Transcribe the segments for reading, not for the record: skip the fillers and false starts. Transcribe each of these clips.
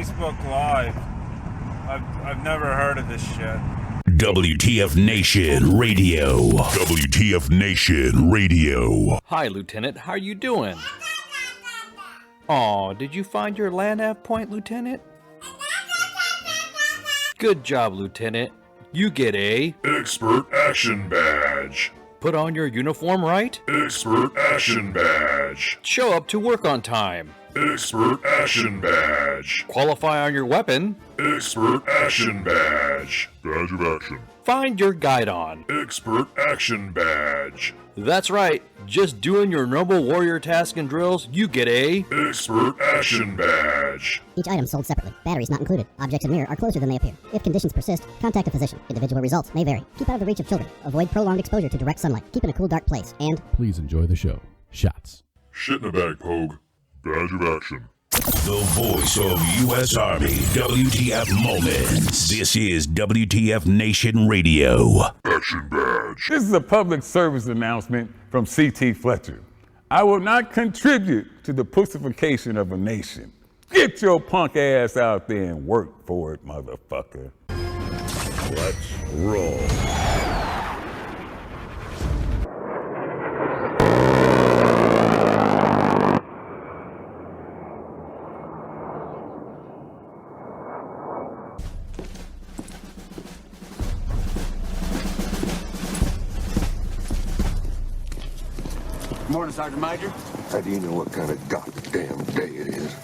Facebook Live. I've never heard of this shit. WTF Nation Radio. WTF Nation Radio. Hi, Lieutenant. How are you doing? Aw, did you find your land nav point, Lieutenant? Good job, Lieutenant. You get a Expert Action Badge. Put on your uniform right? Expert Action Badge. Show up to work on time. Expert Action Badge. Qualify on your weapon. Expert Action Badge. Badge of Action. Find your guide on. Expert Action Badge. That's right. Just doing your noble warrior task and drills, you get a Expert Action Badge. Each item sold separately. Batteries not included. Objects in mirror are closer than they appear. If conditions persist, contact a physician. Individual results may vary. Keep out of the reach of children. Avoid prolonged exposure to direct sunlight. Keep in a cool, dark place. And please enjoy the show. Shots. Shit in a bag, Pogue. Badge of Action. The voice of U.S. Army. WTF Moments. This is WTF Nation Radio. Action Badge. This is a public service announcement from C.T. Fletcher. I will not contribute to the pussification of a nation. Get your punk ass out there and work for it, motherfucker. Let's roll. Morning, Sergeant Major. How do you know what kind of goddamn day it is?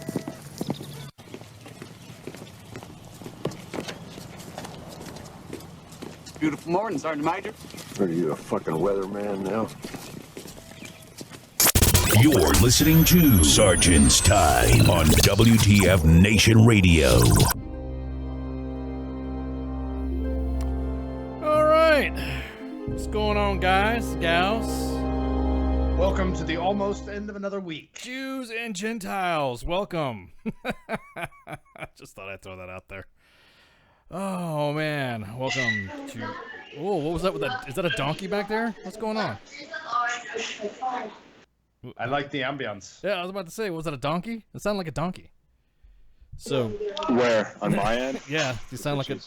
Beautiful morning, Sergeant Major. Are you a fucking weatherman now? You're listening to Sergeant's Time on WTF Nation Radio. All right. What's going on, guys, gals? Welcome to the almost end of another week. Jews and Gentiles, welcome. Just thought I'd throw that out there. Oh, man. Welcome to... Oh, what was that with that? Is that a donkey back there? What's going on? I like the ambience. Yeah, I was about to say, was that a donkey? It sounded like a donkey. So... Where? On my end? Yeah, you sound like a...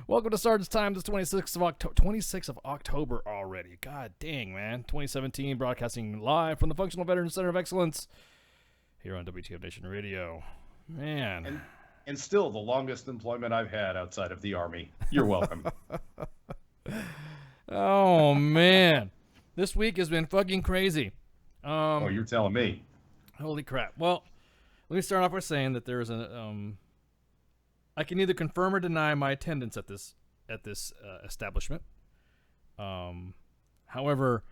Welcome to Sergeant's Time. This 26th of October already. God dang, man. 2017, broadcasting live from the Functional Veterans Center of Excellence here on WTF Nation Radio. Man. And still the longest employment I've had outside of the Army. You're welcome. Oh, man. This week has been fucking crazy. Oh, you're telling me. Holy crap. Well, let me start off by saying that there is a... I can either confirm or deny my attendance at this establishment. However,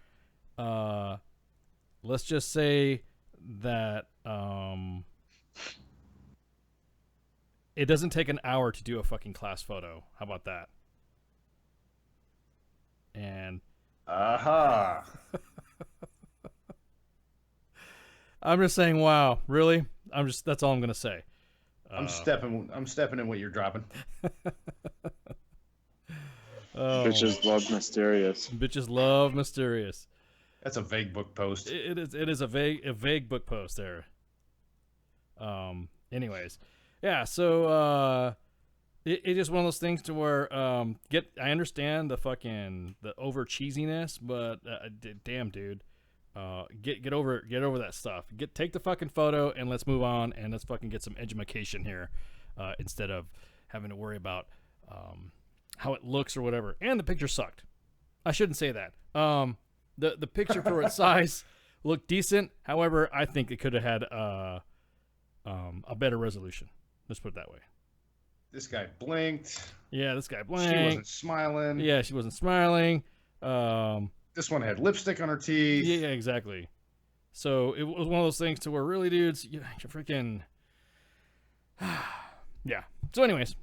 let's just say that it doesn't take an hour to do a fucking class photo. How about that? And aha. I'm just saying, wow, really? That's all I'm gonna say. I'm stepping in what you're dropping. Oh. Bitches love mysterious. Bitches love mysterious. That's a vague book post. It is a vague book post there. Anyways, yeah. So it is one of those things to where I understand the over cheesiness, but damn, dude. Get over that stuff. Take the fucking photo and let's move on and let's fucking get some edumacation here, instead of having to worry about how it looks or whatever. And the picture sucked. I shouldn't say that. The picture for its size looked decent. However, I think it could have had a better resolution. Let's put it that way. This guy blinked. Yeah, this guy blinked. She wasn't smiling. Yeah, she wasn't smiling. This one had lipstick on her teeth. Yeah, exactly. So it was one of those things to where really, dudes, you're freaking... yeah. So anyways.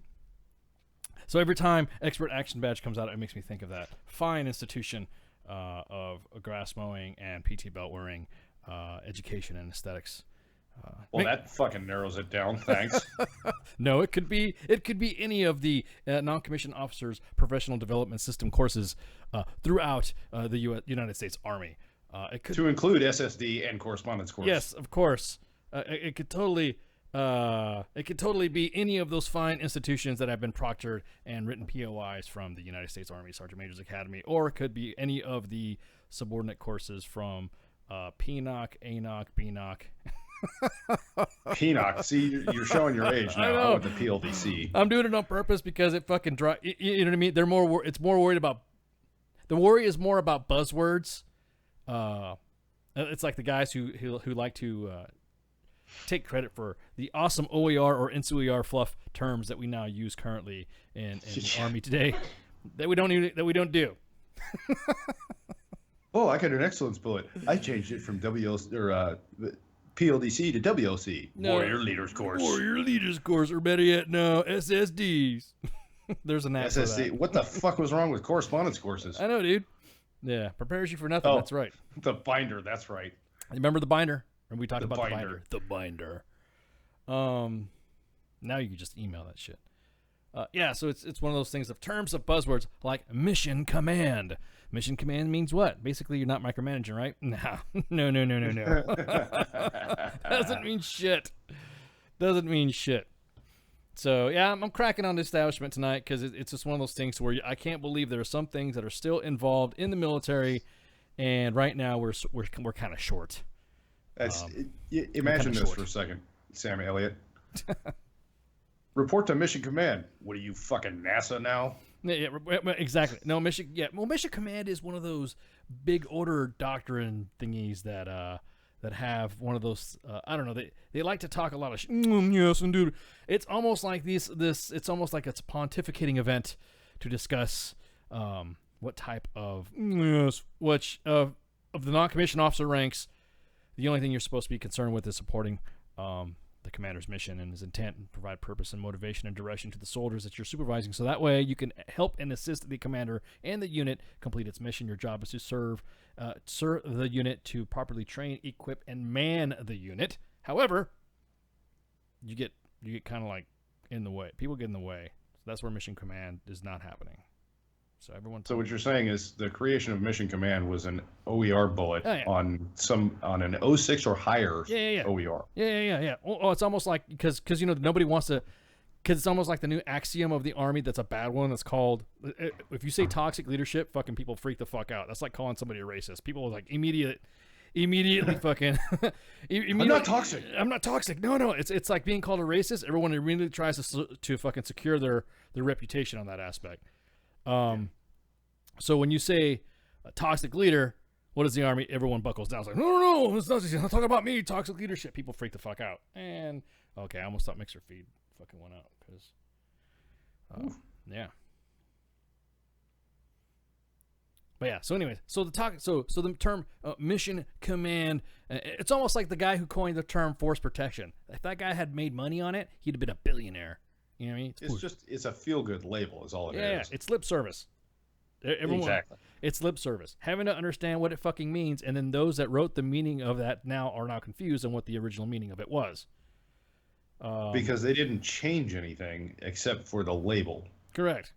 So every time Expert Action Badge comes out, it makes me think of that fine institution of grass mowing and PT belt wearing, education and aesthetics. Well, that fucking narrows it down. Thanks. No, it could be any of the non-commissioned officers' professional development system courses throughout the United States Army. It could to include SSD and correspondence course. Yes, of course. It could totally be any of those fine institutions that have been proctored and written POIs from the United States Army Sergeant Major's Academy, or it could be any of the subordinate courses from PNOC, ANOC, BNOC. PNOC. See, you're showing your age now. I went to PLDC. I'm doing it on purpose because it fucking you know what I mean? They're more. It's more worried about. The worry is more about buzzwords. It's like the guys who like to take credit for the awesome OER or NCOER fluff terms that we now use currently in the Army today that we don't do. Oh, I got an excellence bullet. I changed it from PLDC to WLC. No, Warrior Leaders Course. Warrior Leaders Course, or better yet, no, SSDs. There's an app for that. What the fuck was wrong with correspondence courses? I know, dude. Yeah, prepares you for nothing. That's right. The binder. That's right. Remember the binder? And we talked about the binder. The binder. Now you can just email that shit. Yeah, so it's one of those things of terms of buzzwords like mission command. Mission command means what? Basically, you're not micromanaging, right? No. Doesn't mean shit. Doesn't mean shit. So yeah, I'm cracking on the establishment tonight because it's just one of those things where I can't believe there are some things that are still involved in the military, and right now we're kind of short. Imagine this for a second, Sam Elliott. Report to Mission Command. What are you, fucking NASA now? Yeah, exactly. No, Mission. Yeah, well, Mission Command is one of those big order doctrine thingies that have one of those. I don't know. They like to talk a lot of. Yes, and dude, it's almost like this. It's almost like it's a pontificating event to discuss what type of which of the non-commissioned officer ranks. The only thing you're supposed to be concerned with is supporting the commander's mission and his intent, and provide purpose and motivation and direction to the soldiers that you're supervising. So that way you can help and assist the commander and the unit complete its mission. Your job is to serve the unit, to properly train, equip, and man the unit. However, you get kind of like in the way. People get in the way. So that's where mission command is not happening. So So what you're saying is the creation of Mission Command was an OER bullet on an 06 or higher OER. Yeah. Oh, it's almost like because nobody wants to, because it's almost like the new axiom of the Army that's a bad one. That's called, if you say toxic leadership, fucking people freak the fuck out. That's like calling somebody a racist. People are like immediately fucking. I'm not toxic. I'm not toxic. No. It's like being called a racist. Everyone immediately tries to fucking secure their reputation on that aspect. So when you say a toxic leader, what is the Army? Everyone buckles down. It's like, no, it's not talking about me. Toxic leadership. People freak the fuck out. And okay, I almost thought mixer feed fucking went out because, yeah. But yeah. So anyways, so the term mission command, it's almost like the guy who coined the term force protection. If that guy had made money on it, he'd have been a billionaire. You know what I mean? It's a feel-good label is all it is. Yeah, it's lip service. Exactly. It's lip service. Having to understand what it fucking means, and then those that wrote the meaning of that are now confused on what the original meaning of it was. Because they didn't change anything except for the label. Correct.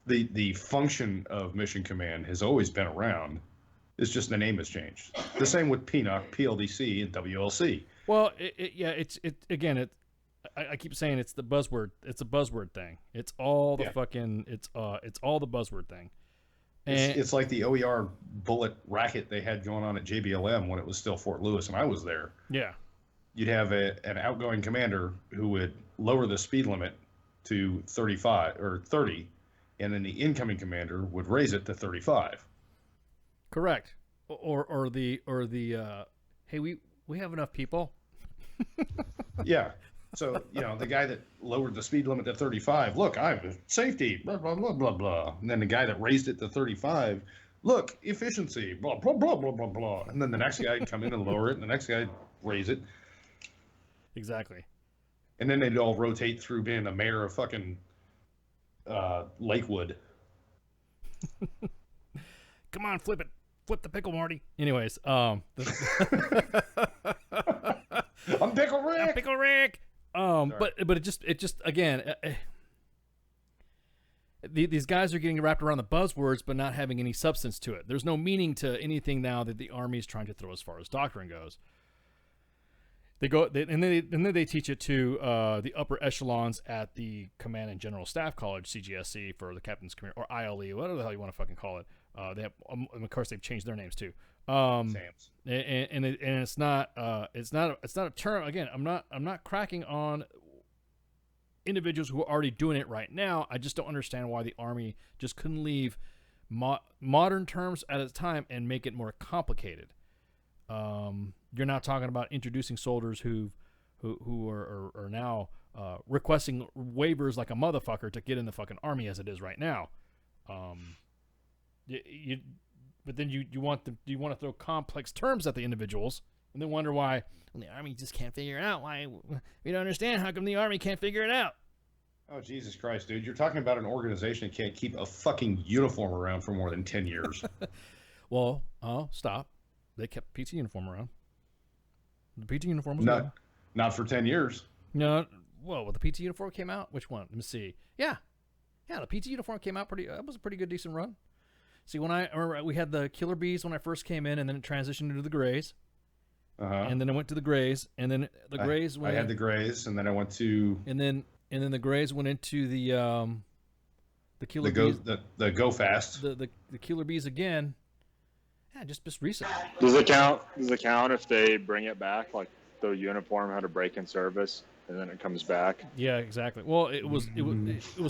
The function of Mission Command has always been around. It's just the name has changed. The same with PNOC, PLDC, and WLC. Well, I keep saying it's the buzzword. It's a buzzword thing. It's all the fucking. It's all the buzzword thing. And it's like the OER bullet racket they had going on at JBLM when it was still Fort Lewis, and I was there. Yeah. You'd have an outgoing commander who would lower the speed limit to 35 or 30, and then the incoming commander would raise it to 35. Correct. Or the hey, we have enough people. Yeah. So, the guy that lowered the speed limit to 35, look, I'm safety, blah, blah, blah, blah, blah. And then the guy that raised it to 35, look, efficiency, blah, blah, blah, blah, blah, blah. And then the next guy would come in and lower it, and the next guy raise it. Exactly. And then they'd all rotate through being the mayor of fucking Lakewood. Come on, flip it. Flip the pickle, Marty. Anyways, I'm Pickle Rick. I'm Pickle Rick. But it just again, these guys are getting wrapped around the buzzwords, but not having any substance to it. There's no meaning to anything now that the Army is trying to throw as far as doctrine goes. and then they teach it to the upper echelons at the Command and General Staff College, CGSC, for the Captain's Command, or ILE, whatever the hell you want to fucking call it. They have, of course, they've changed their names too. Sam's. And it's not a term. Again, I'm not cracking on individuals who are already doing it right now. I just don't understand why the Army just couldn't leave modern terms at a time and make it more complicated. You're not talking about introducing soldiers who are now requesting waivers like a motherfucker to get in the fucking Army as it is right now. But then you want to throw complex terms at the individuals and then wonder why the Army just can't figure it out. Why we don't understand how come the Army can't figure it out. Oh, Jesus Christ, dude. You're talking about an organization that can't keep a fucking uniform around for more than 10 years. Well, stop. They kept PT uniform around. The PT uniform was good. Not for 10 years. No. Whoa, the PT uniform came out? Which one? Let me see. Yeah, the PT uniform came out pretty. That was a pretty good, decent run. See, when I remember, we had the Killer Bees when I first came in, and then it transitioned into the Grays. And then I went to the Grays, and then the Grays went. I had the Grays, and then I went to. And then the Grays went into the Killer Bees. The Go Fast. The Killer Bees again. Yeah, just recently. Does it count? Does it count if they bring it back, like the uniform had a break in service, and then it comes back? Yeah, exactly. Well, it was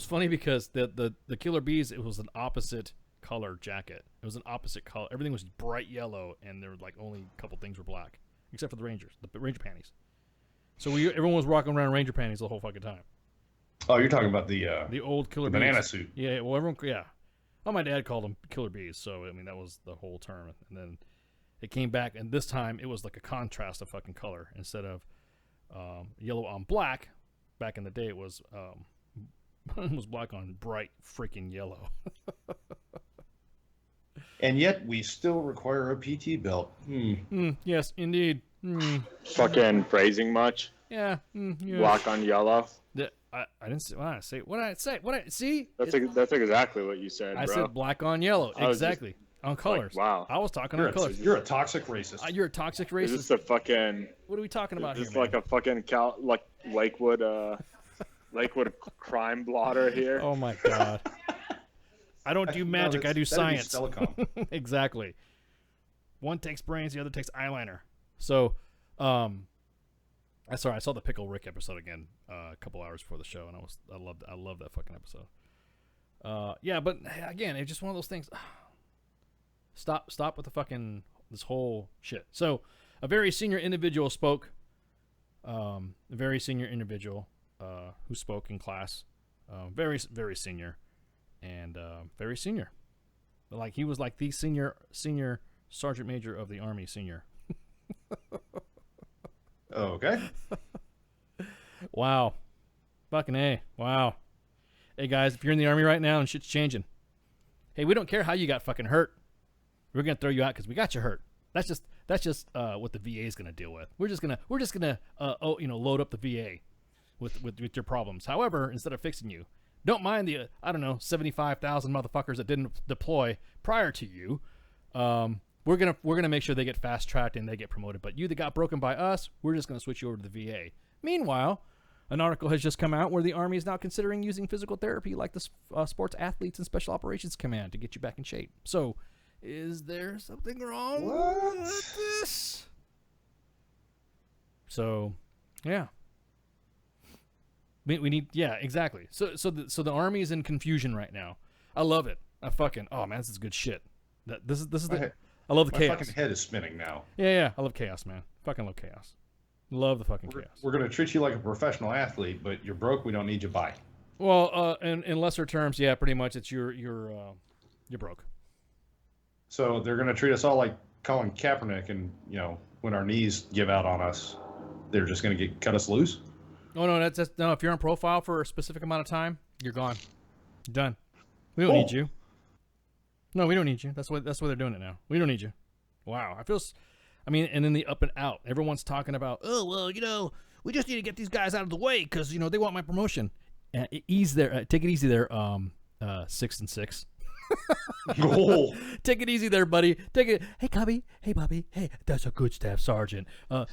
funny because the Killer Bees, it was an opposite color jacket. It was an opposite color. Everything was bright yellow, and there were like only a couple things were black, except for the Rangers, the Ranger panties. So everyone was walking around Ranger panties the whole fucking time. Oh, you're talking about the old Killer Bees. Banana Bees. suit. Yeah, well, everyone, yeah. Well, my dad called them Killer Bees, so I mean that was the whole term. And then it came back, and this time it was like a contrast of fucking color instead of yellow on black. Back in the day, it was black on bright freaking yellow. And yet we still require a PT belt. Yes, indeed. Fucking phrasing much? Yeah. Yeah. Black on yellow. I didn't say what did I say. What did I say? See? That's exactly what you said, I bro. said black on yellow. Exactly. On colors. Like, wow. I was talking on colors. You're a toxic racist. You're a toxic racist. Is this a fucking... What are we talking about here, man? Is this like a fucking like Lakewood crime blotter here? Oh my god. I don't do magic. I do science. Exactly. One takes brains, the other takes eyeliner. So, sorry, I saw the Pickle Rick episode again a couple hours before the show, and I loved that fucking episode. Yeah, but again, it's just one of those things. Stop with the fucking this whole shit. So, a very senior individual spoke. A very senior individual who spoke in class. Very very senior, and very senior. Like he was like the senior sergeant major of the Army, senior. Okay. Wow. Fucking A. Wow. Hey guys, if you're in the Army right now and shit's changing, hey, we don't care how you got fucking hurt. We're gonna throw you out because we got you hurt. That's just what the VA is gonna deal with. We're just gonna load up the VA with your problems. However, instead of fixing you, don't mind the 75,000 motherfuckers that didn't deploy prior to you. We're gonna make sure they get fast tracked and they get promoted. But you that got broken by us, we're just gonna switch you over to the VA. Meanwhile, an article has just come out where the Army is now considering using physical therapy like the Sports Athletes and Special Operations Command to get you back in shape. So, is there something wrong with this? So, yeah. We need, yeah, exactly. So the Army is in confusion right now. I love it. Oh man, this is good shit. This is I love the chaos. My fucking head is spinning now. Yeah, I love chaos, man. Fucking love chaos. Love the fucking chaos. We're gonna treat you like a professional athlete, but you're broke. We don't need you by. Well, in lesser terms, yeah, pretty much. It's you're broke. So they're gonna treat us all like Colin Kaepernick, and when our knees give out on us, they're just gonna cut us loose. Oh no, no. If you're on profile for a specific amount of time, you're gone. You're done. We don't need you. No, we don't need you. That's why they're doing it now. We don't need you. Wow, and then the up and out. Everyone's talking about, oh well, we just need to get these guys out of the way because they want my promotion. Take it easy there. 6 and 6. Oh. Take it easy there, buddy. Take it. Hey, Cubby. Hey, Bubby. Hey, that's a good staff sergeant.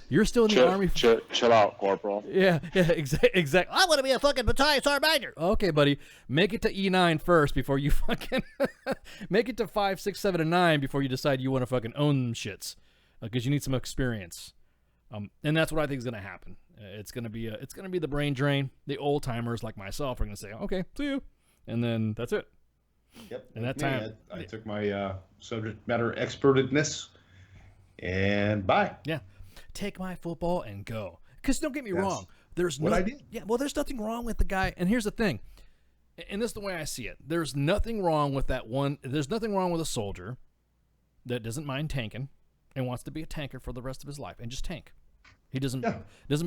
You're still in the Army. Chill out, Corporal. Yeah, exactly. I want to be a fucking battalion sergeant major. Okay, buddy. Make it to E9 first before you fucking... Make it to 5, 6, 7, and 9 before you decide you want to fucking own them shits. Because you need some experience. And that's what I think is going to happen. It's going to be the brain drain. The old timers like myself are going to say, okay, see you. And then that's it. Yep. And that time, I took my subject matter expertedness and bye. Yeah. Take my football and go. Because don't get me wrong. There's what I did. Yeah, well, there's nothing wrong with the guy. And here's the thing. And this is the way I see it. There's nothing wrong with that one. There's nothing wrong with a soldier that doesn't mind tanking and wants to be a tanker for the rest of his life and just tank. He doesn't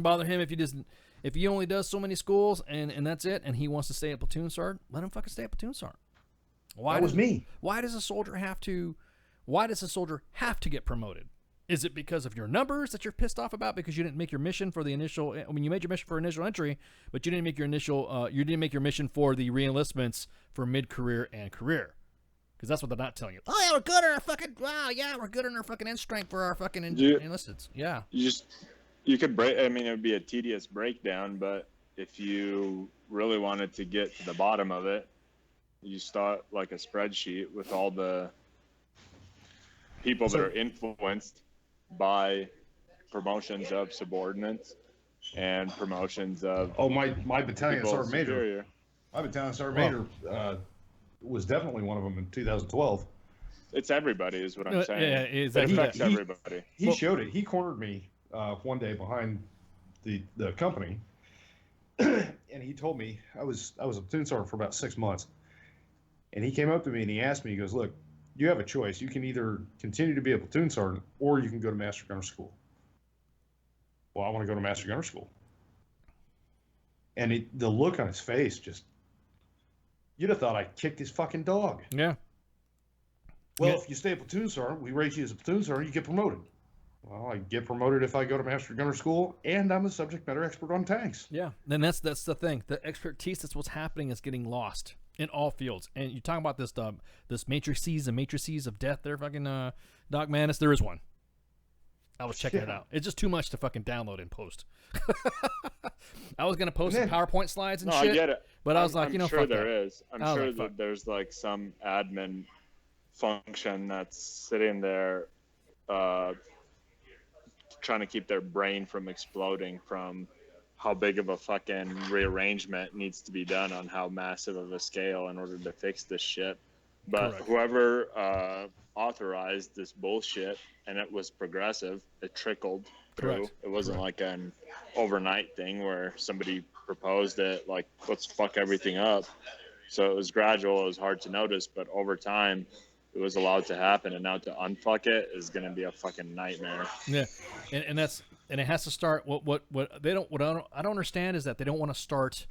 bother him if he only does so many schools and that's it, and he wants to stay at platoon sergeant. Let him fucking stay at platoon sergeant. Why does a soldier have to get promoted? Is it because of your numbers that you're pissed off about because you didn't make your mission for the initial? I mean, you made your mission for initial entry, but you didn't make your mission for the reenlistments for mid-career and career. Because that's what they're not telling you. Oh yeah, we're good on our fucking. Wow, yeah, we're good on our fucking end strength for our fucking enlisted. Yeah. You could break. I mean, it would be a tedious breakdown, but if you really wanted to get to the bottom of it, you start like a spreadsheet with all the people that are influenced by promotions of subordinates and promotions of my battalion sergeant major. My battalion sergeant major was definitely one of them in 2012. It's everybody, is what I'm saying. Yeah, exactly. It affects everybody. He showed it. He cornered me one day behind the company, and he told me I was a platoon sergeant for about 6 months. And he came up to me and he asked me, he goes, look, you have a choice. You can either continue to be a platoon sergeant or you can go to Master Gunner School. Well, I want to go to Master Gunner School. And the look on his face just, you'd have thought I kicked his fucking dog. Yeah. Well, if you stay a platoon sergeant, we raise you as a platoon sergeant, you get promoted. Well, I get promoted if I go to Master Gunner School, and I'm a subject matter expert on tanks. Yeah, then that's the thing. The expertise that's what's happening is getting lost in all fields. And you talk about this matrices of death there, fucking Doc Manus. There is one. I was checking it out. It's just too much to fucking download and post. I was gonna post some PowerPoint slides and shit. I get it. But I was like, I'm sure fuck there that. is. I'm sure that there's like some admin function that's sitting there trying to keep their brain from exploding from how big of a fucking rearrangement needs to be done on how massive of a scale in order to fix this shit. But Correct. Whoever authorized this bullshit, and it was progressive, it trickled through. Correct. It wasn't like an overnight thing where somebody proposed it, like, let's fuck everything up. So it was gradual, it was hard to notice, but over time, it was allowed to happen, and now to unfuck it is going to be a fucking nightmare. Yeah, and it has to start. What I don't understand is that they don't want to start.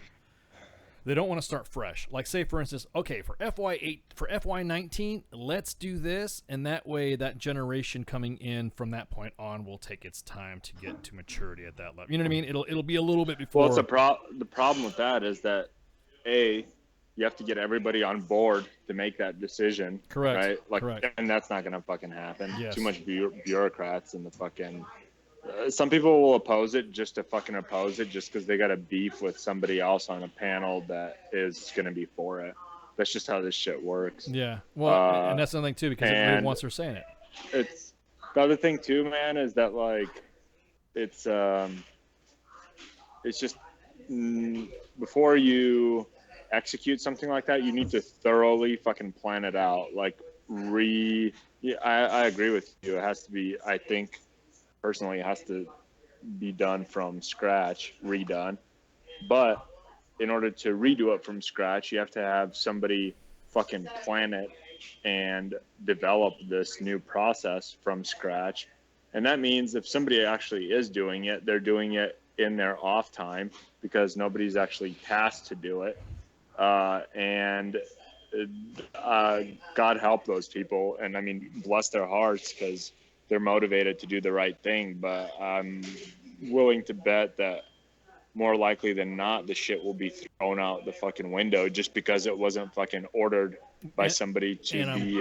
They don't want to start fresh. Like, say for instance, okay, for FY19, let's do this, and that way that generation coming in from that point on will take its time to get to maturity at that level. You know what I mean? It'll be a little bit before. Well, the problem with that is that you have to get everybody on board to make that decision. Correct. Right? Like, Correct. And that's not going to fucking happen. Yes. Too much bureaucrats in the fucking. Some people will oppose it just to fucking oppose it just because they got a beef with somebody else on a panel that is going to be for it. That's just how this shit works. Yeah. Well, and that's another thing too, because everybody wants her saying it. It's the other thing too, man, is that like it's just before you execute something like that, you need to thoroughly fucking plan it out. Like I agree with you. It has to be, I think personally, it has to be done from scratch, redone. But in order to redo it from scratch, you have to have somebody fucking plan it and develop this new process from scratch. And that means if somebody actually is doing it, they're doing it in their off time because nobody's actually tasked to do it. And God help those people. And I mean, bless their hearts because they're motivated to do the right thing. But I'm willing to bet that more likely than not, the shit will be thrown out the fucking window just because it wasn't fucking ordered by somebody to be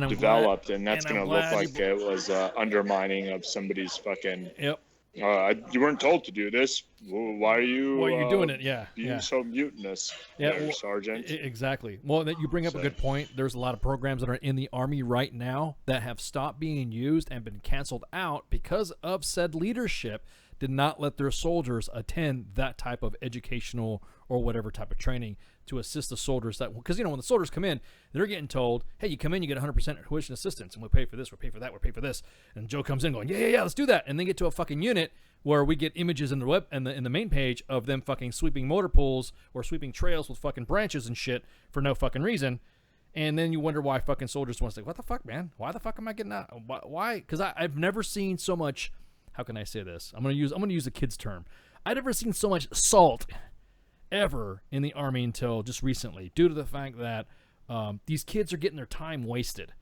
developed, and that's going to look like it was undermining of somebody's fucking. Yep. You weren't told to do this. Why are you doing it? Yeah. Being so mutinous, there, Sergeant. Exactly. Well, that you bring up a good point. There's a lot of programs that are in the Army right now that have stopped being used and been canceled out because of said leadership did not let their soldiers attend that type of educational or whatever type of training to assist the soldiers. That because when the soldiers come in, they're getting told, hey, you come in, you get 100% tuition assistance, and we'll pay for this, we'll pay for that, we'll pay for this. And Joe comes in going, yeah, let's do that. And then get to a fucking unit where we get images in the web and in the main page of them fucking sweeping motor pools or sweeping trails with fucking branches and shit for no fucking reason. And then you wonder why fucking soldiers want to say, what the fuck, man? Why the fuck am I getting out? Why? Because I've never seen so much. How can I say this? I'm gonna use a kid's term. I've never seen so much salt ever in the Army until just recently, due to the fact that these kids are getting their time wasted.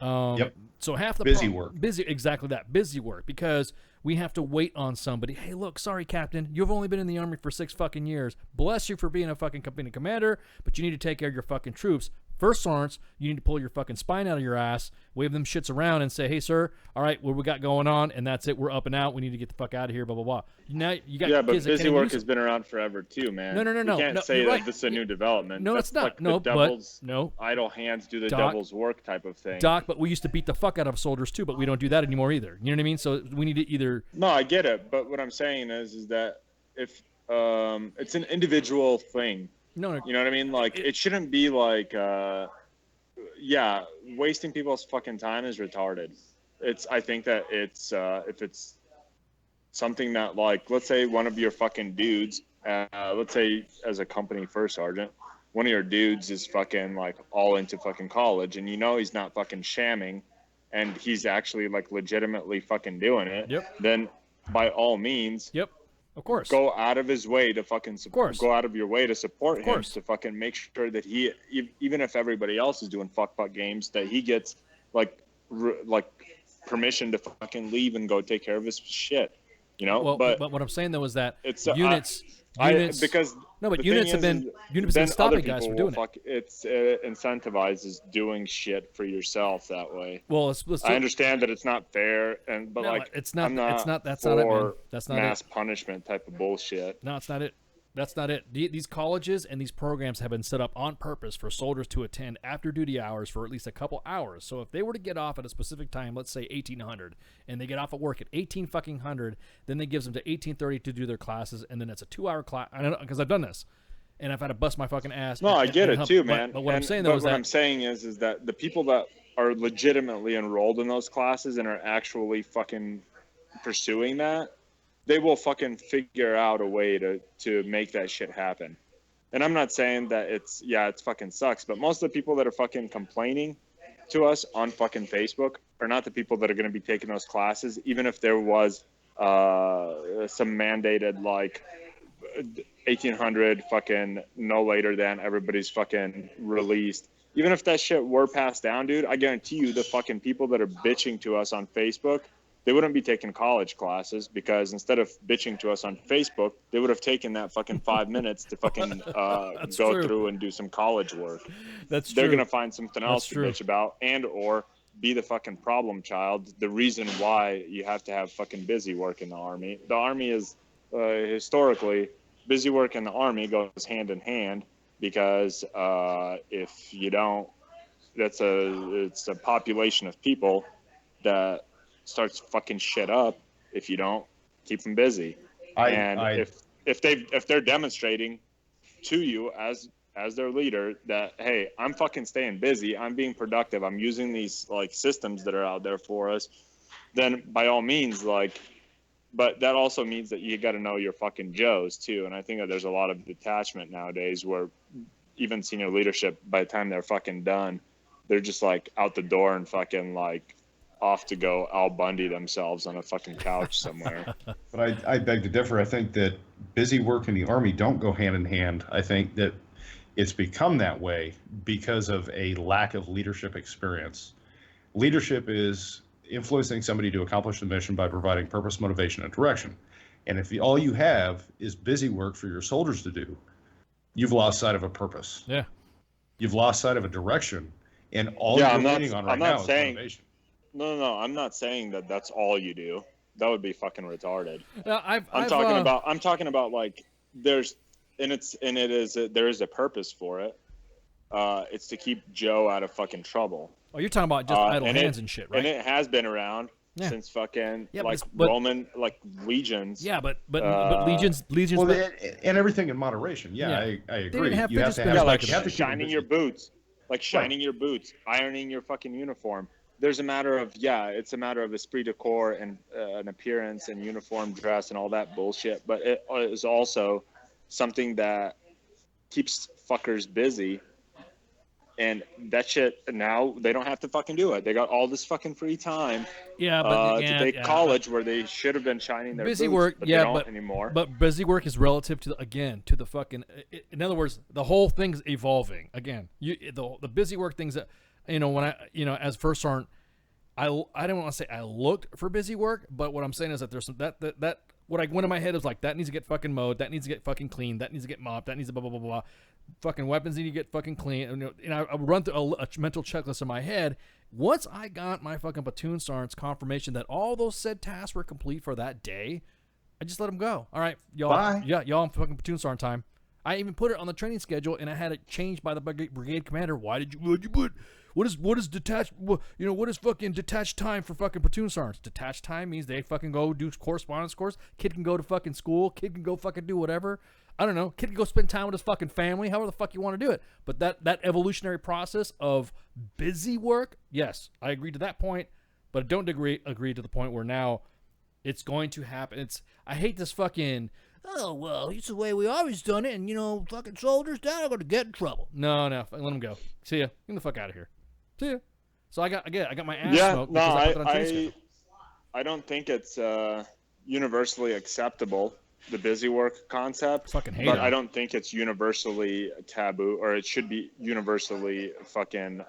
Yep. So half the busy work, exactly that busy work, because we have to wait on somebody. Hey, look, sorry, Captain, you've only been in the Army for 6 fucking years. Bless you for being a fucking company commander, but you need to take care of your fucking troops. First sergeants, you need to pull your fucking spine out of your ass, wave them shits around, and say, hey, sir, all right, what we got going on, and that's it. We're up and out. We need to get the fuck out of here, blah, blah, blah. Now, you got but kids that busy work has been around forever, too, man. No. You can't say that this is a new development. No, That's it's not. like No, the devil's no. idle hands do the devil's work type of thing. Doc, but we used to beat the fuck out of soldiers, too, but we don't do that anymore either. You know what I mean? So we need to either... No, I get it, but what I'm saying is that if it's an individual thing. No. You know what I mean? Like, it shouldn't be like... wasting people's fucking time is retarded. I think that it's if it's something that, like, let's say one of your fucking dudes, let's say as a company first sergeant, one of your dudes is fucking like all into fucking college, and he's not fucking shamming, and he's actually like legitimately fucking doing it. Yep. Then by all means. Yep. Of course. Go out of his way to fucking support. Go out of your way to support him, to fucking make sure that he, even if everybody else is doing fuck games, that he gets like permission to fucking leave and go take care of his shit. Well, but what I'm saying though is that it's units units have been stopping guys from doing it. It's incentivizes doing shit for yourself that way. Well, I understand that it's not fair, but it's not. That's not it, man. That's not mass punishment type of bullshit. No, it's not it. That's not it. These colleges and these programs have been set up on purpose for soldiers to attend after duty hours for at least a couple hours. So if they were to get off at a specific time, let's say 1800, and they get off at work at 1800, then they gives them to 1830 to do their classes, and then it's a 2-hour class. I don't know, because I've done this, and I've had to bust my fucking ass. No, I get it too, man. But what I'm saying though is that I'm saying is that the people that are legitimately enrolled in those classes and are actually fucking pursuing that, they will fucking figure out a way to make that shit happen. And I'm not saying that it's fucking sucks, but most of the people that are fucking complaining to us on fucking Facebook are not the people that are going to be taking those classes, even if there was some mandated like 1800 fucking no later than everybody's fucking released. Even if that shit were passed down, dude, I guarantee you the fucking people that are bitching to us on Facebook, they wouldn't be taking college classes, because instead of bitching to us on Facebook, they would have taken that fucking 5 minutes to fucking go through and do some college work. They're going to find something else to bitch about and or be the fucking problem child, the reason why you have to have fucking busy work in the Army. The Army is historically, busy work in the Army goes hand in hand, because if you don't, it's a population of people that starts fucking shit up if you don't keep them busy. If they're demonstrating to you as their leader that, hey, I'm fucking staying busy, I'm being productive, I'm using these like systems that are out there for us, then by all means, like, but that also means that you got to know your fucking Joes too. And I think that there's a lot of detachment nowadays where even senior leadership, by the time they're fucking done, they're just like out the door and fucking like off to go Al Bundy themselves on a fucking couch somewhere. But I beg to differ. I think that busy work in the Army don't go hand in hand. I think that it's become that way because of a lack of leadership experience. Leadership is influencing somebody to accomplish the mission by providing purpose, motivation, and direction. And if all you have is busy work for your soldiers to do, you've lost sight of a purpose. Yeah. You've lost sight of a direction. And all Yeah, you're I'm not- waiting on I'm right not now is saying- motivation. No. I'm not saying that that's all you do. That would be fucking retarded. I'm I'm talking about like there is a purpose for it. It's to keep Joe out of fucking trouble. Oh, you're talking about just idle hands and shit, right? And it has been around since fucking Roman legions. Yeah, but legions. Well, and everything in moderation. Yeah, I agree. You have to have like shining your boots, your boots, ironing your fucking uniform. There's a matter of it's a matter of esprit de corps and an appearance and uniform dress and all that bullshit. But it is also something that keeps fuckers busy. And that shit, now they don't have to fucking do it. They got all this fucking free time. Yeah, but to take college where they should have been shining their busy boots, work. but Yeah, they don't but anymore. But busy work is relative to the fucking. In other words, the whole thing's evolving. Again, the busy work things that when I as first sergeant, I don't want to say I looked for busy work, but what I'm saying is that there's some that what I went in my head is like that needs to get fucking mowed, that needs to get fucking cleaned, that needs to get mopped, that needs to blah blah blah blah. Fucking weapons need to get fucking clean. And I run through a mental checklist in my head. Once I got my fucking platoon sergeant's confirmation that all those said tasks were complete for that day, I just let them go. All right, y'all. Bye. Yeah, y'all. I'm fucking platoon sergeant time. I even put it on the training schedule, and I had it changed by the brigade commander. What'd you put? What is detached? What is fucking detached time for fucking platoon sergeants? Detached time means they fucking go do correspondence course. Kid can go to fucking school. Kid can go fucking do whatever. I don't know. Kid can go spend time with his fucking family. However the fuck you want to do it. But that evolutionary process of busy work, yes, I agree to that point. But I don't agree to the point where now it's going to happen. I hate this fucking. Oh, well, it's the way we always done it, and, fucking soldiers, they're not going to get in trouble. No, let them go. See ya. Get the fuck out of here. See ya. So I got my ass smoked because I put it on training schedule. I don't think it's universally acceptable, the busy work concept. Fucking hate but it. I don't think it's universally taboo, or it should be universally fucking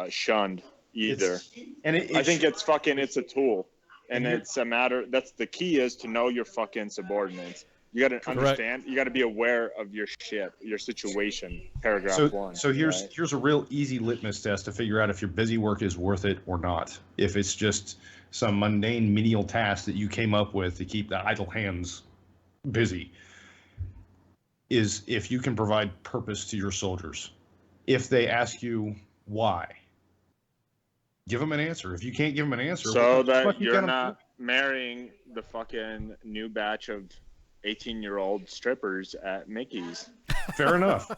shunned either. I think it's a tool. And it's a matter, that's the key is to know your fucking subordinates. You got to understand. You got to be aware of your shit, your situation. Paragraph 1. So here's a real easy litmus test to figure out if your busy work is worth it or not. If it's just some mundane menial task that you came up with to keep the idle hands busy, is if you can provide purpose to your soldiers. If they ask you why, give them an answer. If you can't give them an answer, so that you're not marrying the fucking new batch of 18-year-old strippers at Mickey's. Fair enough.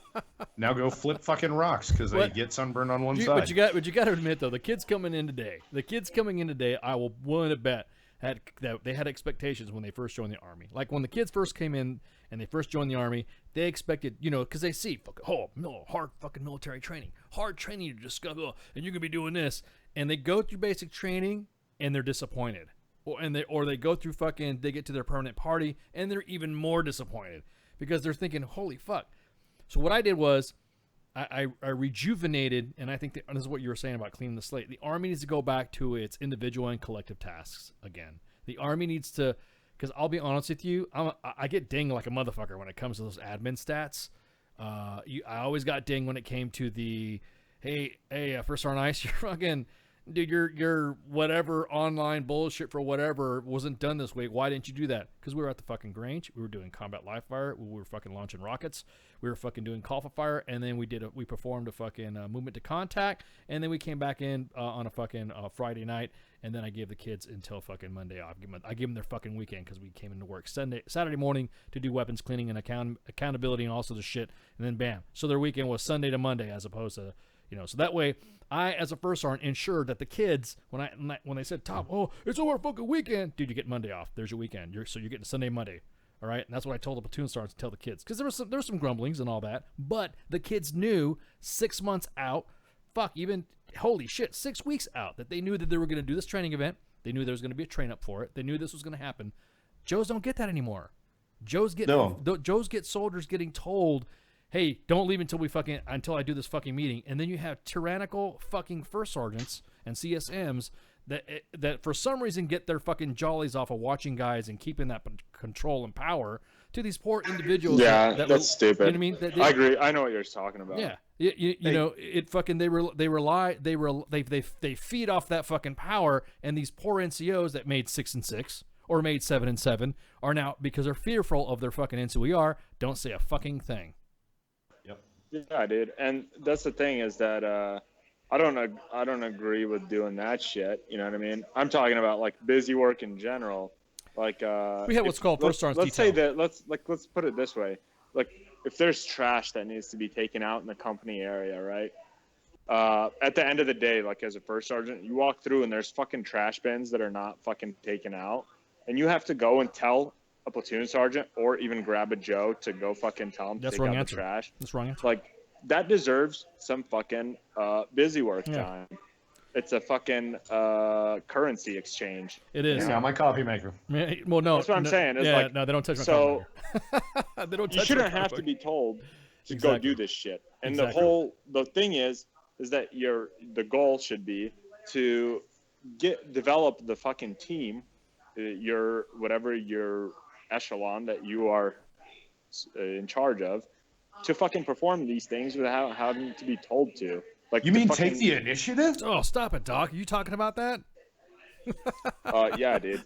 Now go flip fucking rocks because they get sunburned on one side. But you got to admit though, the kids coming in today, I will willing to bet that they had expectations when they first joined the army. Like when the kids first came in and they first joined the army, they expected, because they see hard fucking military training, hard training to discover, and you're gonna be doing this, and they go through basic training and they're disappointed. Or they go through they get to their permanent party and they're even more disappointed because they're thinking, holy fuck. So what I did was I rejuvenated, and I think this is what you were saying about cleaning the slate. The Army needs to go back to its individual and collective tasks again. The Army needs to, because I'll be honest with you, I get dinged like a motherfucker when it comes to those admin stats. I always got dinged when it came to the, hey, First Sergeant Ice, you're fucking... Dude, your whatever online bullshit for whatever wasn't done this week. Why didn't you do that? Because we were at the fucking Grange. We were doing combat live fire. We were fucking launching rockets. We were fucking doing call for fire. And then we performed a fucking movement to contact. And then we came back in on a fucking Friday night. And then I gave the kids until fucking Monday off. I gave them their fucking weekend because we came into work Saturday morning to do weapons cleaning and accountability and also the shit. And then bam. So their weekend was Sunday to Monday as opposed to, so that way I, as a first sergeant, ensured that the kids, when they said, Tom, it's over fucking weekend, dude, you get Monday off. There's your weekend. You're getting Sunday, Monday. All right. And that's what I told the platoon sergeants to tell the kids. Because there was some grumblings and all that. But the kids knew 6 months out, holy shit, 6 weeks out, that they knew that they were going to do this training event. They knew there was going to be a train up for it. They knew this was going to happen. Joes don't get that anymore. Joes get soldiers getting told, hey, don't leave until I do this fucking meeting. And then you have tyrannical fucking first sergeants and CSMs that for some reason get their fucking jollies off of watching guys and keeping that control and power to these poor individuals. Yeah, that that's stupid. You know what I mean? I agree. I know what you're talking about. Yeah, you know, it fucking they feed off that fucking power, and these poor NCOs that made 6 and 6 or made 7 and 7 are now, because they're fearful of their fucking NCOER, don't say a fucking thing. Yep. Yeah, dude, and that's the thing is that I don't agree with doing that shit. You know what I mean? I'm talking about like busy work in general. Like we have what's called first sergeant's let's detail. say that let's put it this way. Like if there's trash that needs to be taken out in the company area, right? At the end of the day, like as a first sergeant, you walk through and there's fucking trash bins that are not fucking taken out, and you have to go and tell a platoon sergeant or even grab a Joe to go fucking tell him to take out the trash. That's wrong answer. Like that deserves some fucking busy work time. It's a fucking currency exchange. It is. Yeah, my coffee maker. Well, no. That's what I'm saying. It's like, no, they don't touch my so coffee maker. They don't touch you shouldn't my have coffee to be told to Exactly. go do this shit. And Exactly. the thing is that the goal should be to develop the fucking team, your echelon that you are in charge of, to fucking perform these things without having to be told to. Like you mean take the initiative? Oh, stop it, Doc. Are you talking about that? Yeah, dude.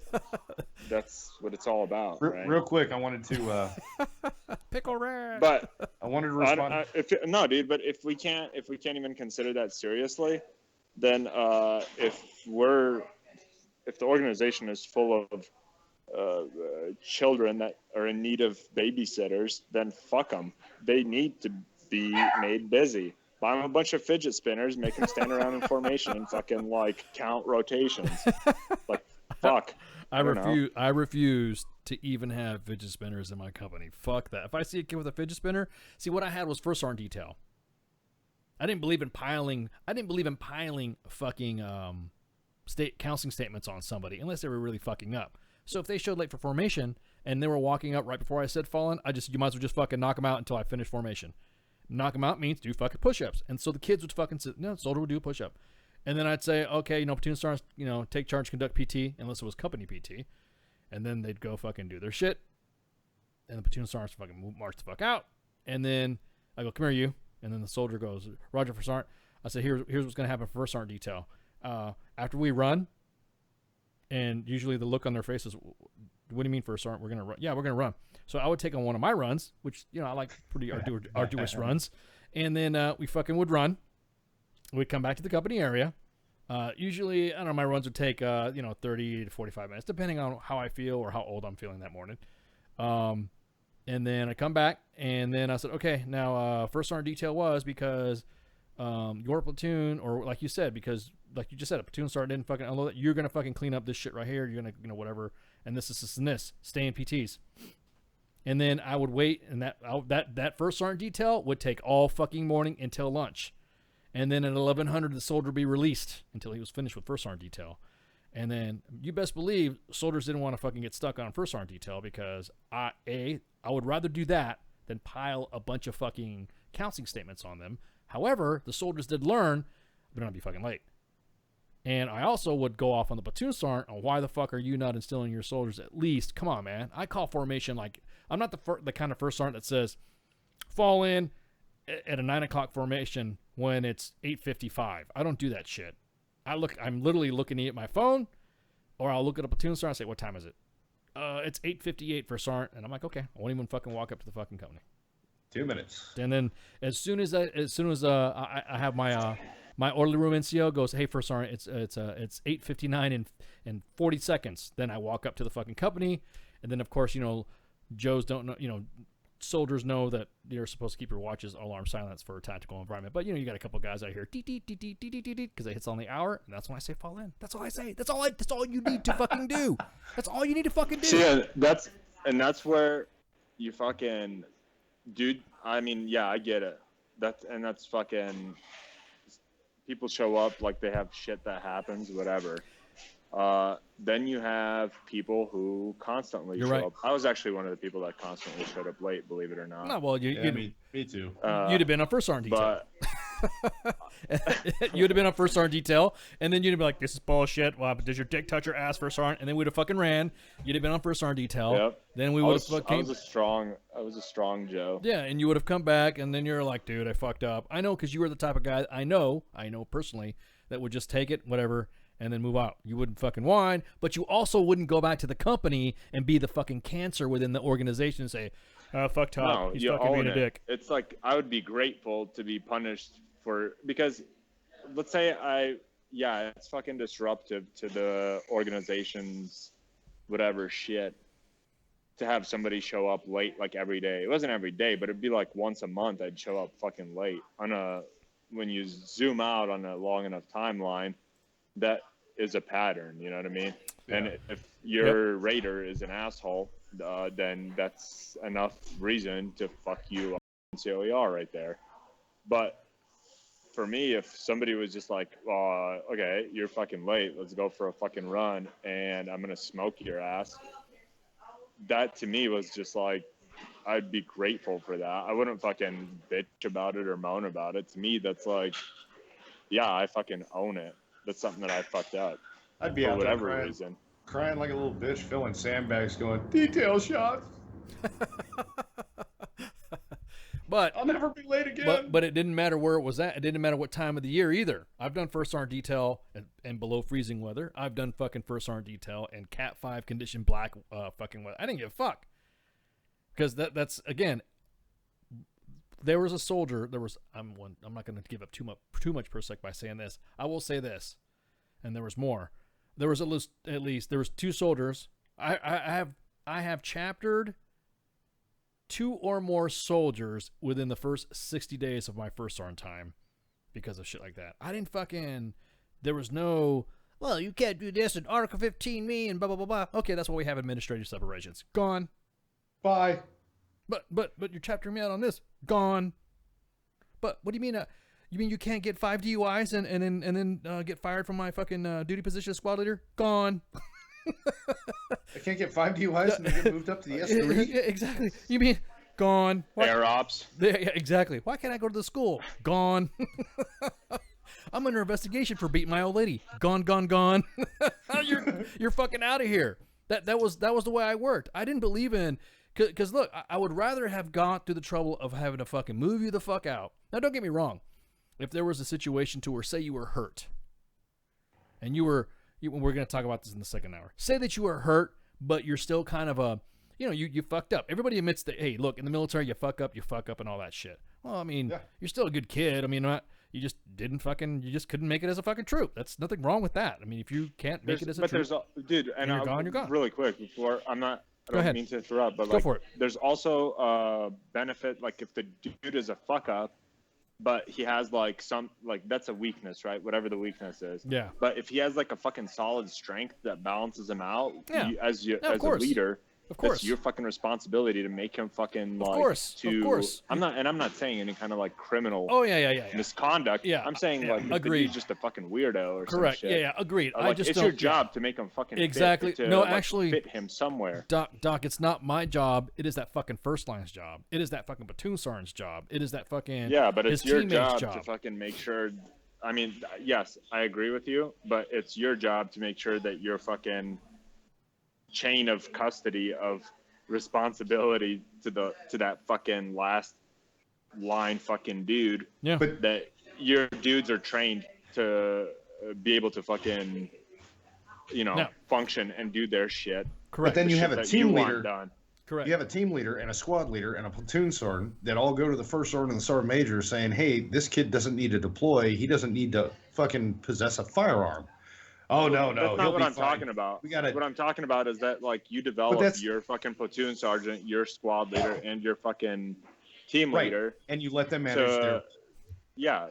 That's what it's all about. Right? Real quick, I wanted to pickle rat. But I wanted to respond. No, dude. But if we can't even consider that seriously, then if the organization is full of children that are in need of babysitters, then fuck them. They need to be made busy. Buy them a bunch of fidget spinners, make them stand around in formation and fucking like count rotations. Like, fuck. I refuse to even have fidget spinners in my company. Fuck that. If I see a kid with a fidget spinner, see what I had was first sergeant detail. I didn't believe in piling fucking counseling statements on somebody unless they were really fucking up. So if they showed late for formation and they were walking up right before I said fall in, you might as well just fucking knock them out until I finish formation. Knock them out means do fucking push-ups. And so the kids would fucking sit, no, soldier would do a push-up. And then I'd say, okay, platoon sergeants, take charge, conduct PT, unless it was company PT. And then they'd go fucking do their shit. And the platoon sergeants fucking march the fuck out. And then I go, come here, you. And then the soldier goes, Roger, for sergeant. I said, here's what's going to happen for first sergeant detail. After we run, and usually the look on their face is, what do you mean first sergeant? We're going to run. Yeah, we're going to run. So I would take on one of my runs, which, I like pretty arduous runs. And then we fucking would run. We'd come back to the company area. Usually, I don't know, my runs would take, 30 to 45 minutes, depending on how I feel or how old I'm feeling that morning. And then I come back, and then I said, okay, now first sergeant detail was because your platoon, or like you said, because like you just said, a platoon sergeant didn't fucking unload it. You're going to fucking clean up this shit right here. You're going to, whatever. And this, stay in PTs. And then I would wait, and that first sergeant detail would take all fucking morning until lunch. And then at 1100, the soldier would be released until he was finished with first sergeant detail. And then you best believe soldiers didn't want to fucking get stuck on first sergeant detail because I would rather do that than pile a bunch of fucking counseling statements on them. However, the soldiers did learn they're not be fucking late. And I also would go off on the platoon sergeant on why the fuck are you not instilling your soldiers at least? Come on, man. I call formation like I'm not the kind of first sergeant that says fall in at a 9 o'clock formation when it's 8:55. I don't do that shit. I'm literally looking at my phone, or I'll look at a platoon sergeant and say, what time is it? It's 8:58 for sergeant. And I'm like, okay, I won't even fucking walk up to the fucking company. 2 minutes. And then as soon as I have my orderly room NCO goes, hey, first sergeant, it's 8:59 and 40 seconds. Then I walk up to the fucking company, and then of course Joes don't know, soldiers know that you're supposed to keep your watches alarm silence for a tactical environment. But you got a couple guys out here because it hits on the hour, and that's when I say fall in. That's all I say. That's all you need to fucking do. That's all you need to fucking do. See, that's where you fucking, dude. I mean, yeah, I get it. That's fucking. People show up like they have shit that happens, whatever. Then you have people who constantly show up. I was actually one of the people that constantly showed up late, believe it or not. No, well, me too. You'd have been a first sergeant detail. You'd have been on first sergeant detail, and then you'd have been like, "This is bullshit." Well, does your dick touch your ass, first sergeant? And then we'd have fucking ran. You'd have been on first sergeant detail. Yep. Then we would have I was a strong Joe. Yeah, and you would have come back, and then you're like, "Dude, I fucked up." I know, because you were the type of guy I know personally that would just take it, whatever, and then move out. You wouldn't fucking whine, but you also wouldn't go back to the company and be the fucking cancer within the organization and say, "Oh, fuck Todd, No, he's you fucking own being a it. dick." It's like I would be grateful to be punished because let's say it's fucking disruptive to the organization's whatever shit to have somebody show up late like every day. It wasn't every day, but it'd be like once a month I'd show up fucking late when you zoom out on a long enough timeline. That is a pattern, you know what I mean? Yeah. And if your raider is an asshole, then that's enough reason to fuck you up in COER right there. But for me, if somebody was just like, okay, you're fucking late, let's go for a fucking run, and I'm gonna smoke your ass, that to me was just like, I'd be grateful for that. I wouldn't fucking bitch about it or moan about it. To me, that's like, yeah, I fucking own it. That's something that I fucked up. I'd be for out there whatever reason. Crying like a little bitch, filling sandbags, going, detail shots. But I'll never be late again. But it didn't matter where it was at. It didn't matter what time of the year either. I've done first sergeant detail and below freezing weather. I've done fucking first sergeant detail and Cat 5 condition black fucking weather. I didn't give a fuck. Because that's again, there was a soldier. I'm not going to give up too much per sec by saying this. I will say this, and there was more. There was at least there was 2 soldiers. I have chaptered 2 or more soldiers within the first 60 days of my first sergeant time because of shit like that. I didn't fucking. There was no. Well, you can't do this and Article 15 me and blah blah blah blah. Okay, that's why we have administrative separations. Gone. Bye. But you're chaptering me out on this. Gone. But what do you mean? You mean you can't get 5 DUIs and then get fired from my fucking duty position as squad leader? Gone. I can't get 5 DUIs and then get moved up to the S3? Yeah, exactly. You mean gone? Air ops. Yeah, exactly. Why can't I go to the school? Gone. I'm under investigation for beating my old lady. Gone, gone, gone. You're fucking out of here. That was the way I worked. I didn't believe in. Because look, I would rather have gone through the trouble of having to fucking move you the fuck out. Now, don't get me wrong. If there was a situation to where, say, you were hurt, and we're going to talk about this in the second hour. Say that you were hurt, but you're still kind of you fucked up. Everybody admits that, hey, look, in the military, you fuck up, and all that shit. Well, I mean, You're still a good kid. I mean, you just couldn't make it as a fucking troop. That's nothing wrong with that. I mean, if you can't make it as a troop, you're gone. Really quick, before I don't mean to interrupt, but go for it. There's also a benefit, like if the dude is a fuck up, but he has that's a weakness, right? Whatever the weakness is. Yeah. But if he has like a fucking solid strength that balances him out, as a leader, of course, it's your fucking responsibility to make him fucking of course. I'm not saying any kind of like criminal. Oh yeah. Misconduct. Yeah. I'm saying like agreed. He's just a fucking weirdo or correct. Some shit. Yeah. Agreed. Like, it's your job to make him fucking exactly. Fit, no, like, actually, fit him somewhere. Doc, it's not my job. It is that fucking first line's job. It is that fucking platoon sergeant's job. It is that fucking but it's his your job to fucking make sure. I mean, yes, I agree with you, but it's your job to make sure that your fucking chain of custody of responsibility to that fucking last line fucking dude. Yeah. But that your dudes are trained to be able to fucking, function and do their shit. Correct. But then you have a team leader. Correct. You have a team leader and a squad leader and a platoon sergeant that all go to the first sergeant and the sergeant major saying, "Hey, this kid doesn't need to deploy. He doesn't need to fucking possess a firearm." Oh no, that's not what I'm talking about. What I'm talking about is that like you develop your fucking platoon sergeant, your squad leader, and your fucking team leader, and you let them manage their. Yeah,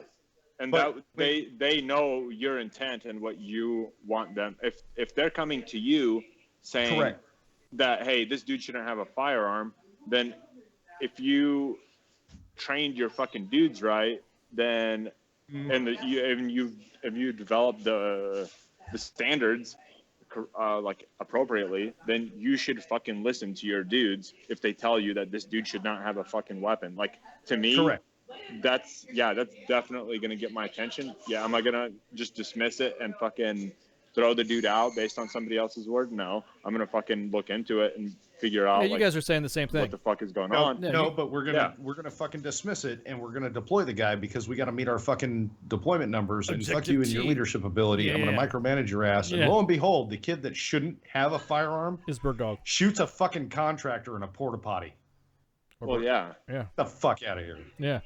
and they know your intent and what you want them. If they're coming to you saying correct. That hey, this dude shouldn't have a firearm, then if you trained your fucking dudes right, then if you develop the standards like appropriately, then you should fucking listen to your dudes if they tell you that this dude should not have a fucking weapon. Like to me, correct. that's definitely going to get my attention. Yeah, am I going to just dismiss it and fucking throw the dude out based on somebody else's word? No, I'm going to fucking look into it and figure out. Yeah, you guys are saying the same thing. What the fuck is going No, on? no, but we're gonna fucking dismiss it, and we're gonna deploy the guy because we got to meet our fucking deployment numbers. And fuck you and your leadership ability. I'm gonna micromanage your ass. And lo and behold, the kid that shouldn't have a firearm is Bird Dog shoots a fucking contractor in a porta potty. Well, yeah. The fuck out of here. Yeah.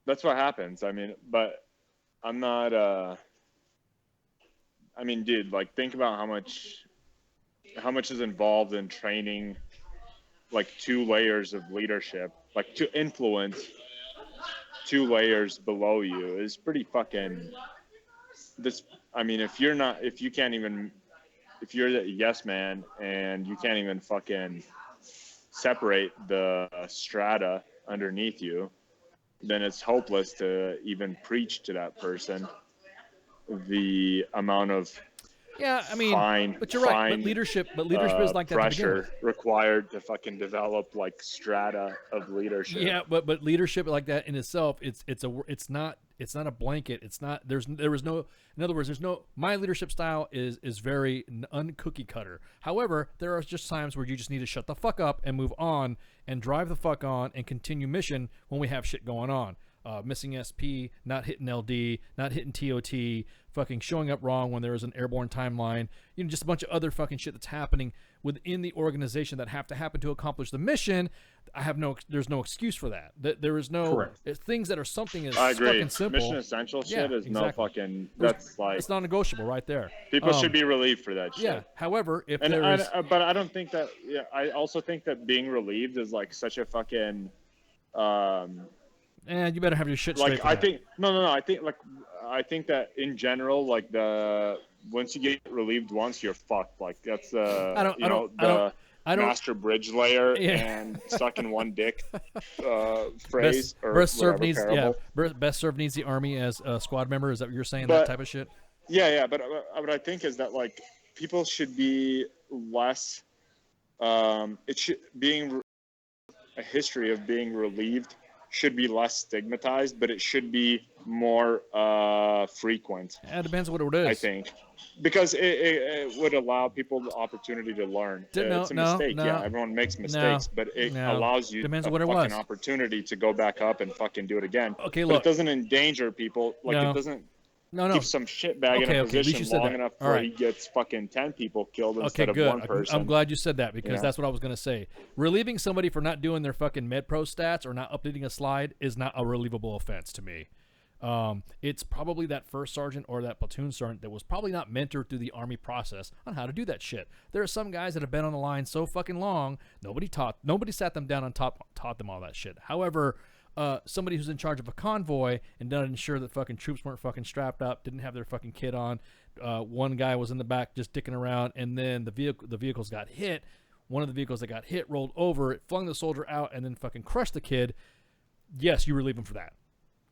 That's what happens. I mean, but I'm not. I mean, dude, like, think about how much is involved in training, like 2 layers of leadership, like to influence 2 layers below you is pretty fucking. This, I mean, if you're the yes man and you can't even fucking separate the strata underneath you, then it's hopeless to even preach to that person the amount of I mean, but you're right. But leadership is like that. Pressure required to fucking develop like strata of leadership. Yeah, but leadership like that in itself, it's not a blanket. It's not. In other words, my leadership style is very uncookie cutter. However, there are just times where you just need to shut the fuck up and move on and drive the fuck on and continue mission when we have shit going on. Missing SP, not hitting LD, not hitting TOT, fucking showing up wrong when there is an airborne timeline, just a bunch of other fucking shit that's happening within the organization that have to happen to accomplish the mission. There's no excuse for that. There is no things that are something as fucking simple. Mission essential shit is no fucking. That's like it's non-negotiable right there. People should be relieved for that shit. Yeah. However, but I don't think that. Yeah, I also think that being relieved is like such a fucking. You better have your shit straight. I think no. I think that in general, like once you get relieved once, you're fucked. Like that's the master bridge layer and sucking one dick phrase. Best served needs the army as a squad member. Is that what you're saying? That type of shit. Yeah. But what I think is that like people should be less. Being a history of being relieved should be less stigmatized, but it should be more frequent. Yeah, it depends on what it is. I think. Because it would allow people the opportunity to learn. It's a mistake. Yeah, everyone makes mistakes, but it allows you fucking opportunity to go back up and fucking do it again. Okay, but look. it doesn't endanger people. Like, it doesn't keep some shitbag in a position long enough where he gets fucking 10 people killed instead of one person. I'm glad you said that because that's what I was going to say. Relieving somebody for not doing their fucking MedPro stats or not updating a slide is not a relievable offense to me. It's probably that first sergeant or that platoon sergeant that was probably not mentored through the Army process on how to do that shit. There are some guys that have been on the line so fucking long, nobody sat them down and taught them all that shit. However, somebody who's in charge of a convoy and doesn't ensure that fucking troops weren't fucking strapped up, didn't have their fucking kit on. One guy was in the back just dicking around, and then the vehicles got hit. One of the vehicles that got hit rolled over, it flung the soldier out, and then fucking crushed the kid. Yes, you relieve him for that.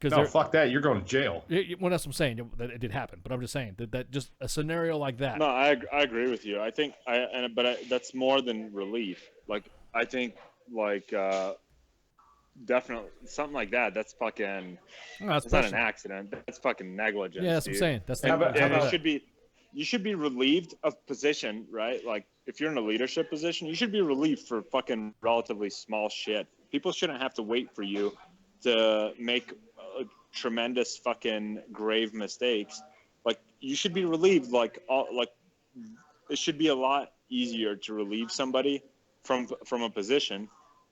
No, fuck that. You're going to jail. Well, that's what I'm saying. That it did happen, but I'm just saying that just a scenario like that. No, I agree with you. I think that's more than relief. Like I think like definitely something like that. That's fucking. It's not an accident. That's fucking negligence. Yeah, that's what I'm saying. That's you should be relieved of position, right? Like if you're in a leadership position, you should be relieved for fucking relatively small shit. People shouldn't have to wait for you to make tremendous fucking grave mistakes. Like you should be relieved. Like it should be a lot easier to relieve somebody from a position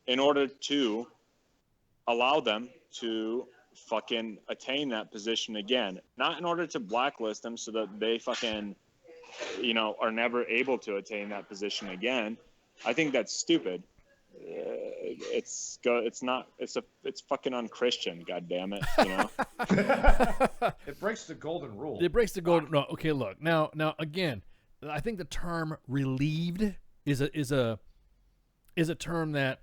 in order to allow them to fucking attain that position again, not in order to blacklist them so that they fucking are never able to attain that position again. I think that's stupid. It's fucking unchristian, god damn it, It breaks the golden rule. It breaks the golden. No, okay, look. Now again, I think the term relieved is a term that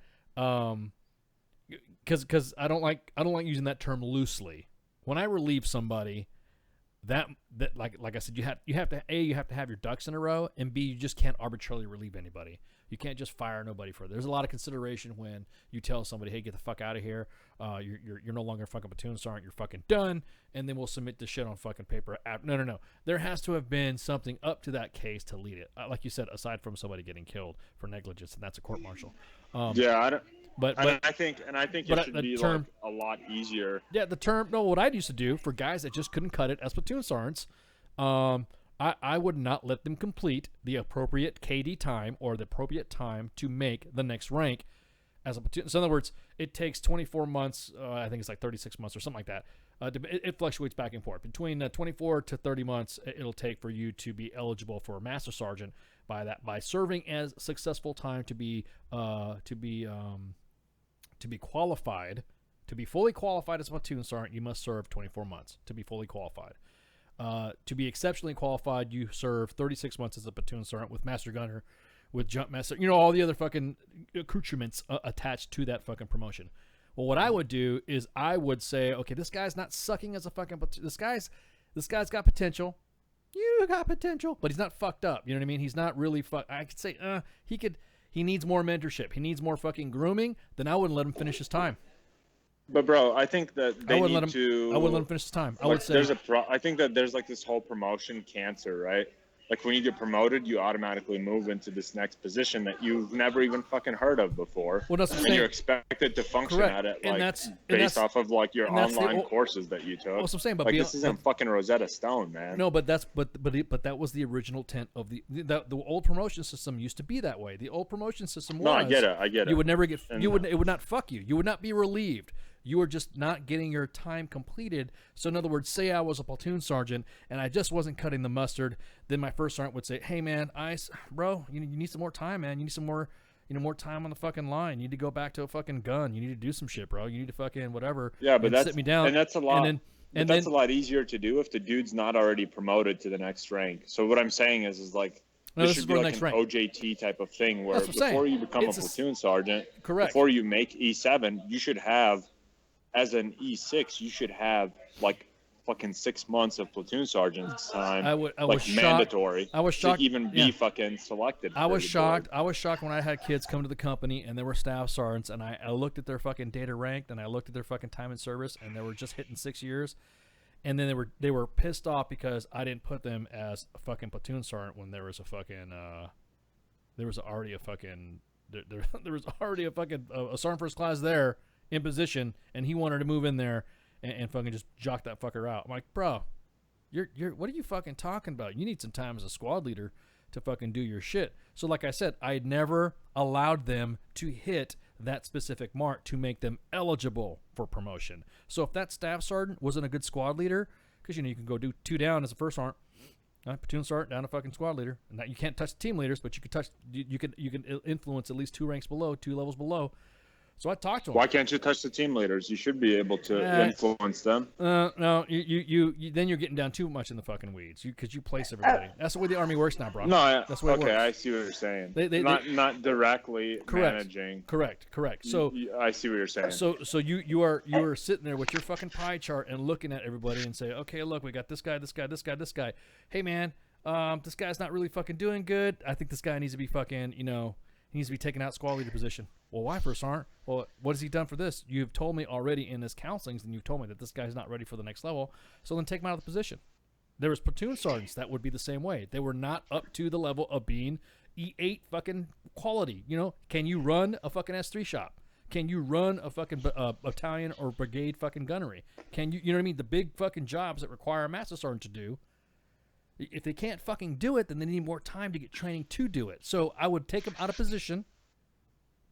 because I don't like using that term loosely. When I relieve somebody, that like I said, you have to have your ducks in a row, and B, you just can't arbitrarily relieve anybody. You can't just fire nobody for it. There's a lot of consideration when you tell somebody, hey, get the fuck out of here. You're no longer a fucking platoon sergeant. You're fucking done. And then we'll submit the shit on fucking paper. No. There has to have been something up to that case to lead it. Like you said, aside from somebody getting killed for negligence, and that's a court martial. Yeah, I don't. But I think it should be like a lot easier. Yeah, the term. No, what I used to do for guys that just couldn't cut it as platoon sergeants, I would not let them complete the appropriate KD time or the appropriate time to make the next rank as a platoon. So in other words, it takes 24 months. I think it's like 36 months or something like that. It fluctuates back and forth between 24 to 30 months. It'll take for you to be eligible for a master sergeant by serving as successful time to be qualified. To be fully qualified as a platoon sergeant, you must serve 24 months to be fully qualified. To be exceptionally qualified, you serve 36 months as a platoon sergeant with master gunner, with jump master, all the other fucking accoutrements attached to that fucking promotion. Well, what I would do is I would say, okay, this guy's not sucking as a fucking platoon. This guy's got potential. You got potential, but he's not fucked up. You know what I mean? He's not really I could say, he needs more mentorship. He needs more fucking grooming. Then I wouldn't let him finish his time. But bro, I think that they need to. I wouldn't let him finish his time. I Like, would say I think that there's like this whole promotion cancer, right? Like when you get promoted, you automatically move into this next position that you've never even fucking heard of before. Well, that's what I'm and saying. you're expected to function Correct. at it, And like that's based off of like your and that's online courses that you took. Well, that's what I'm saying, but like beyond- this isn't fucking Rosetta Stone, man. no, but that was the original intent of the old promotion system used to be that way. The old promotion system was. No, I get it. You would never get. And- It would not fuck you. You would not be relieved. You were just not getting your time completed. So in other words, say I was a platoon sergeant and I just wasn't cutting the mustard, then my first sergeant would say, "Hey man, bro, you need some more time, man. You need some more, more time on the fucking line. You need to go back to a fucking gun. You need to do some shit, bro. You need to fucking whatever." Yeah, but and that's sit me down. and that's a lot. And that's then, a lot easier to do if the dude's not already promoted to the next rank. So what I'm saying is like No, this this should is be the like next an rank. OJT type of thing where That's what I'm before saying. you become a It's platoon sergeant, correct. before you make E7, you should have, as an E6, you should have like fucking 6 months of platoon sergeant's time. I was like shocked. mandatory. I was shocked. to even be fucking selected. I for was the shocked. board. I was shocked when I had kids come to the company and they were staff sergeants, and I looked at their fucking data ranked and I looked at their fucking time in service, and they were just hitting 6 years, and then they were pissed off because I didn't put them as a fucking platoon sergeant when there was already a sergeant first class there in position, and he wanted to move in there and fucking just jock that fucker out. I'm like, bro, you're what are you fucking talking about? You need some time as a squad leader to fucking do your shit. So like I said, I never allowed them to hit that specific mark to make them eligible for promotion. So if that staff sergeant wasn't a good squad leader, because you can go do 2 down as a first sergeant, platoon sergeant down a fucking squad leader, and that you can't touch the team leaders, but you can influence at least 2 ranks below, 2 levels below. So I talked to him. Why can't you touch the team leaders? You should be able to influence them. No, you then you're getting down too much in the fucking weeds because you place everybody. That's the way the Army works now, bro. No, that's the way it works. I see what you're saying. They not directly managing. Correct. So I see what you're saying. So you are sitting there with your fucking pie chart and looking at everybody and say, okay, look, we got this guy, this guy, this guy, this guy. Hey man, this guy's not really fucking doing good. I think this guy needs to be fucking, he needs to be taken out squad leader position. Well, why, First Sergeant? Well, what has he done for this? You've told me already in this counselings, and you've told me that this guy's not ready for the next level. So then take him out of the position. There was platoon sergeants that would be the same way. They were not up to the level of being E8 fucking quality. Can you run a fucking S3 shop? Can you run a fucking battalion or brigade fucking gunnery? Can you know what I mean? The big fucking jobs that require a master sergeant to do. If they can't fucking do it, then they need more time to get training to do it. So I would take them out of position,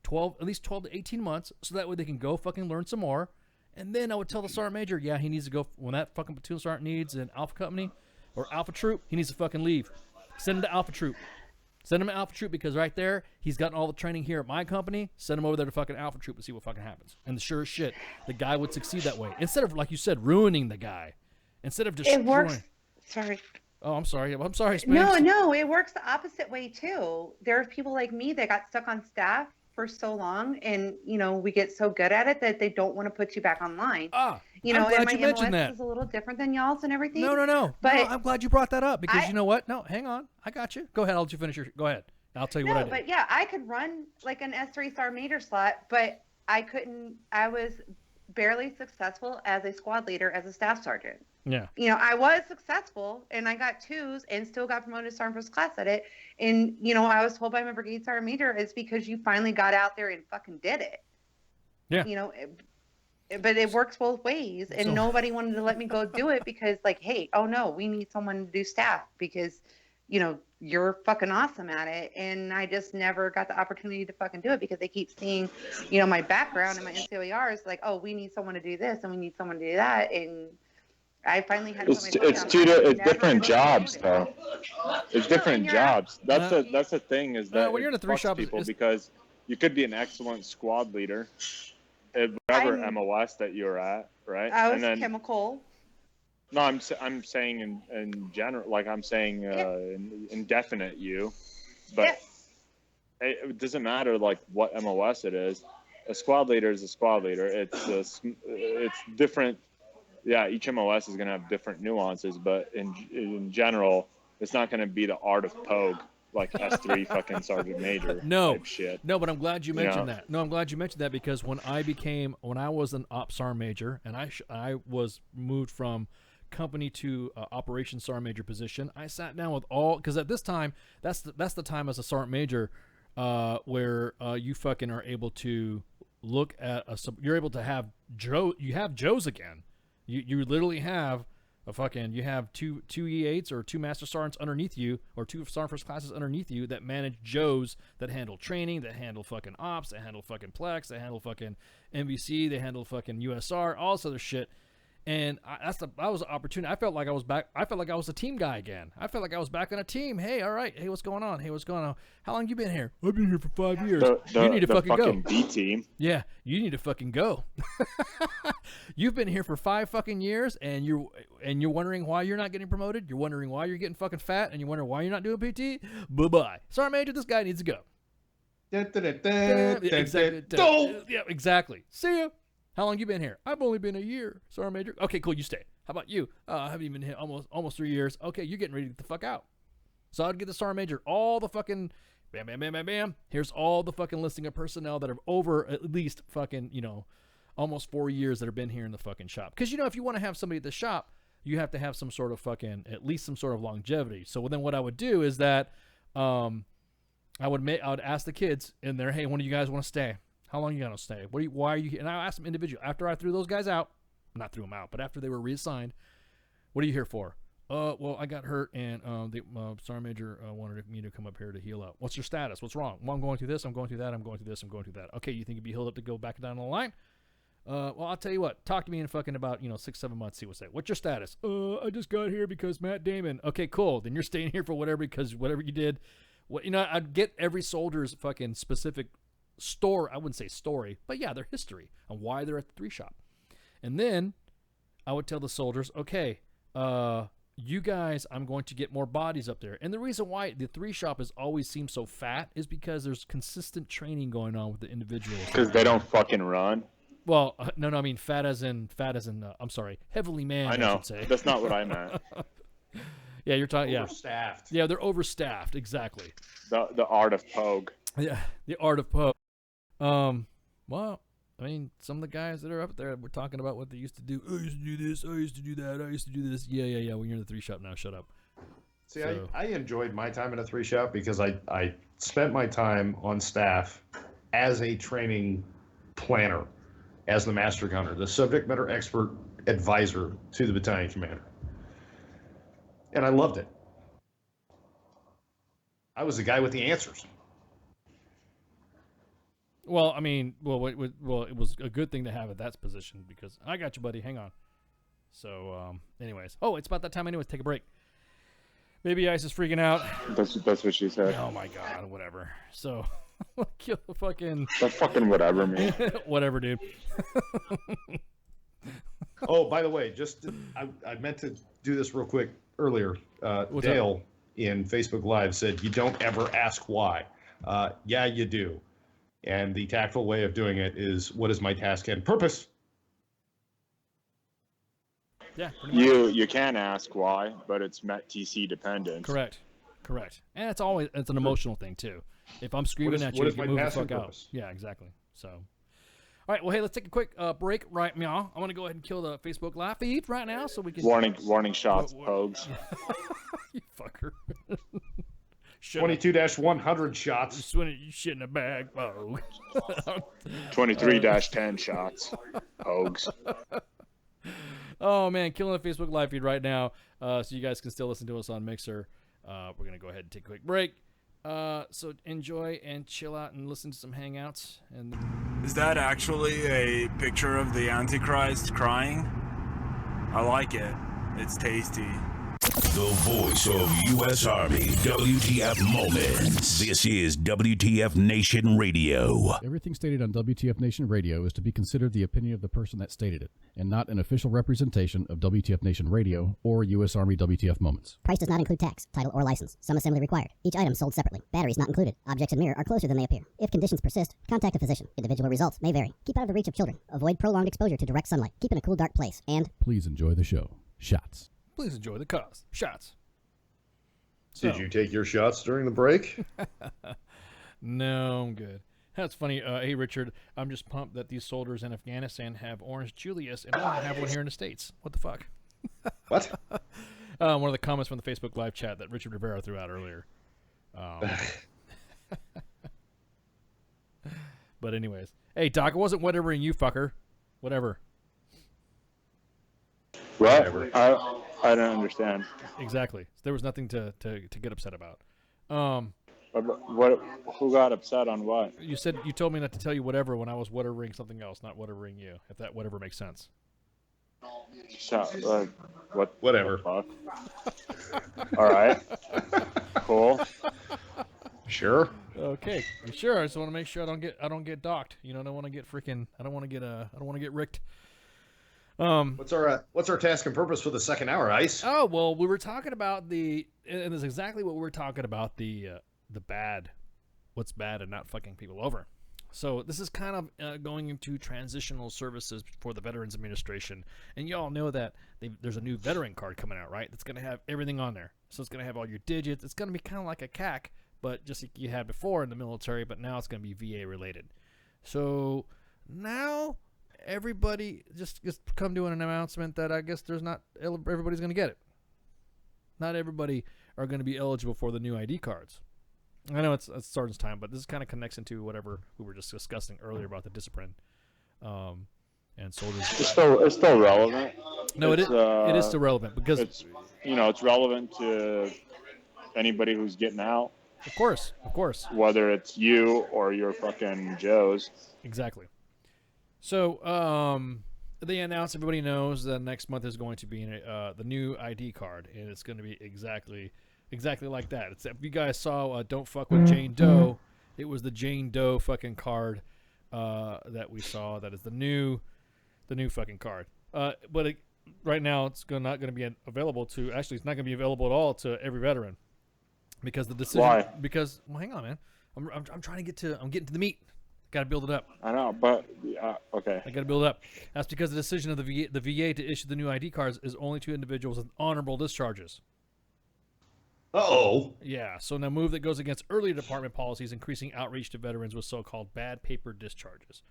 at least 12 to 18 months, so that way they can go fucking learn some more. And then I would tell the sergeant major, yeah, he needs to go, when that fucking platoon sergeant needs an alpha company or alpha troop, he needs to fucking leave. Send him to alpha troop. Send him to alpha troop because right there, he's gotten all the training here at my company. Send him over there to fucking alpha troop and see what fucking happens. And sure as shit, the guy would succeed that way. Instead of, like you said, ruining the guy. Instead of destroying. It works. Sorry. Oh, I'm sorry. Spanish. No, it works the opposite way too. There are people like me that got stuck on staff for so long, and we get so good at it that they don't want to put you back online. I'm glad you mentioned that. Is a little different than y'all's and everything. No. But I'm glad you brought that up because you know what? No, hang on. I got you. Go ahead. I'll let you finish go ahead. I'll tell you No, what I did. but yeah, I could run like an S3 Sergeant Major slot, but I couldn't. I was barely successful as a squad leader, as a staff sergeant. Yeah. You know, I was successful, and I got 2s, and still got promoted to Sergeant First Class at it. And you know, I was told by my brigade sergeant major, it's because you finally got out there and fucking did it. Yeah. You know, but it works both ways, and nobody wanted to let me go do it because, like, hey, oh no, we need someone to do staff because, you know, you're fucking awesome at it. And I just never got the opportunity to fucking do it because they keep seeing, you know, my background and my NCOER is like, oh, we need someone to do this and we need someone to do that. And I finally had to put my foot down. It's different jobs though. It's different jobs. That's the thing is that when you're in a 3 shop, people because you could be an excellent squad leader at whatever MOS that you're at, right? I was and then, chemical. No, I'm saying in general, like I'm saying indefinite you, but it doesn't matter like what MOS it is. A squad leader is a squad leader. It's different. Yeah, each MOS is going to have different nuances, but in general, it's not going to be the art of Pogue like S3 fucking Sergeant Major type shit. No, but I'm glad you mentioned that. No, I'm glad you mentioned that because when I was an Ops Sergeant Major and I was moved from company to Operations Sergeant Major position, I sat down with all, because at this time, that's the time as a Sergeant Major where you fucking are able to look at you're able to have Joes again. You literally have you have two E8s or 2 Master Sergeants underneath you, or 2 Sergeant First Classes underneath you that manage Joes that handle training, that handle fucking ops, that handle fucking Plex, that handle fucking MVC, they handle fucking USR, all this other shit. And that was an opportunity. I felt like I was back. I felt like I was a team guy again. I felt like I was back on a team. Hey, all right. Hey, what's going on? Hey, what's going on? How long you been here? I've been here for 5 years. You need to fucking go. B team. Yeah, you need to fucking go. You've been here for 5 fucking years, and you're wondering why you're not getting promoted. You're wondering why you're getting fucking fat, and you're wondering why you're not doing PT. Bye-bye. Sergeant Major, this guy needs to go. Yeah, exactly. See ya. How long you been here? I've only been a year, Sergeant Major. Okay, cool, you stay. How about you? I haven't even hit almost 3 years. Okay, you're getting ready to get the fuck out. So I'd get the Sergeant Major all the fucking bam, bam, bam, bam, bam. Here's all the fucking listing of personnel that are over at least fucking, almost 4 years that have been here in the fucking shop. Because, if you want to have somebody at the shop, you have to have some sort of fucking, at least some sort of longevity. So then what I would do is that I would ask the kids in there, hey, when do you guys want to stay? How long are you going to stay? Why are you here? And I asked them individually. After I threw those guys out, not threw them out, but after they were reassigned, what are you here for? Well, I got hurt, and the Sergeant Major wanted me to come up here to heal up. What's your status? What's wrong? Well, I'm going through this. I'm going through that. I'm going through this. I'm going through that. Okay, you think you'd be healed up to go back down the line? Well, I'll tell you what. Talk to me in fucking about 6-7 months. See what's that. What's your status? I just got here because Matt Damon. Okay, cool. Then you're staying here for whatever you did. I'd get every soldier's fucking specific story. I wouldn't say story, but yeah, their history and why they're at the 3 shop. And then I would tell the soldiers, okay, you guys, I'm going to get more bodies up there. And the reason why the 3 shop has always seemed so fat is because there's consistent training going on with the individuals. Because they don't fucking run. Well, no, I mean fat as in, I'm sorry, heavily manned. I know. should say. That's not what I meant. Yeah, you're talking. Overstaffed. Yeah, they're overstaffed. Exactly. The art of Pogue. Yeah, the art of Pogue. Well, I mean, some of the guys that are up there, we're talking about what they used to do. I used to do this. I used to do that. I used to do this. Yeah. When you're in the 3 shop now, shut up. See, so. I enjoyed my time in a 3 shop because I spent my time on staff as a training planner, as the master gunner, the subject matter expert advisor to the battalion commander. And I loved it. I was the guy with the answers. Well, I mean, it was a good thing to have at that position because I got you, buddy. Hang on. So, anyways. Oh, it's about that time anyways. Take a break. Baby Ice is freaking out. That's what she said. Oh, my God. Whatever. So, kill the fucking... That's fucking whatever, man. Whatever, dude. Oh, by the way, I meant to do this real quick earlier. Dale in Facebook Live said, you don't ever ask why. Yeah, you do. And the tactful way of doing it is, what is my task and purpose? Yeah. You can ask why, but it's Met TC dependent. Correct. Correct. And it's an emotional thing too. If I'm screaming at you, you can move the fuck out. Yeah, exactly. So, all right. Well, hey, let's take a quick break right now. I'm gonna go ahead and kill the Facebook live feed right now so we can. Warning shots, Pogues. You fucker. 22-100 shots. You shit in a bag, Pogue. 23-10 shots, Pogues. Oh man, killing the Facebook live feed right now, so you guys can still listen to us on Mixer. We're gonna go ahead and take a quick break. So enjoy and chill out and listen to some hangouts. And Is that actually a picture of the Antichrist crying? I like it. It's tasty. The voice of U.S. Army, WTF Moments. This is WTF Nation Radio. Everything stated on WTF Nation Radio is to be considered the opinion of the person that stated it, and not an official representation of WTF Nation Radio or U.S. Army WTF Moments. Price does not include tax, title, or license. Some assembly required. Each item sold separately. Batteries not included. Objects in mirror are closer than they appear. If conditions persist, contact a physician. Individual results may vary. Keep out of the reach of children. Avoid prolonged exposure to direct sunlight. Keep in a cool, dark place. And please enjoy the show. Shots. Please enjoy the cause. Shots. Did you take your shots during the break? No, I'm good. That's funny. Hey, Richard, I'm just pumped that these soldiers in Afghanistan have Orange Julius and we don't have one here in the States. What the fuck? What? One of the comments from the Facebook live chat that Richard Rivera threw out earlier. But anyways. Hey, Doc, it wasn't whatevering you, fucker. Whatever. What? I don't understand. Exactly. There was nothing to get upset about. What? Who got upset on what? You told me not to tell you whatever when I was whatevering something else, not whatevering you. If that whatever makes sense. Whatever. All right. Cool. Sure. Okay. You sure? I just want to make sure I don't get docked. You know, I don't want to get ricked. What's our task and purpose for the second hour, Ice? Oh, well, we were talking about and it's exactly what we were talking about, the bad, what's bad and not fucking people over. So this is kind of going into transitional services for the Veterans Administration. And y'all know that there's a new veteran card coming out, right? That's going to have everything on there. So it's going to have all your digits. It's going to be kind of like a CAC, but just like you had before in the military, but now it's going to be VA related. So now everybody just come to an announcement that I guess everybody's going to get it. Not everybody are going to be eligible for the new ID cards. I know it's Sergeant's time, but this kind of connects into whatever we were just discussing earlier about the discipline and soldiers. It's still relevant. No, it is still relevant because it's relevant to anybody who's getting out. Of course. Whether it's you or your fucking Joes. Exactly. So they announced, everybody knows that next month is going to be the new ID card, and it's going to be exactly like that. If you guys saw Don't Fuck with Jane Doe, it was the Jane Doe fucking card that we saw. That is the new fucking card. But right now it's not going to be available to. Actually, it's not going to be available at all to every veteran because the decision. Why? Because hang on, man. I'm trying to get to. I'm getting to the meat. Got to build it up. I know, but okay. I got to build it up. That's because the decision of the VA to issue the new ID cards is only to individuals with honorable discharges. Uh-oh. Yeah, so now move that goes against earlier department policies, increasing outreach to veterans with so-called bad paper discharges.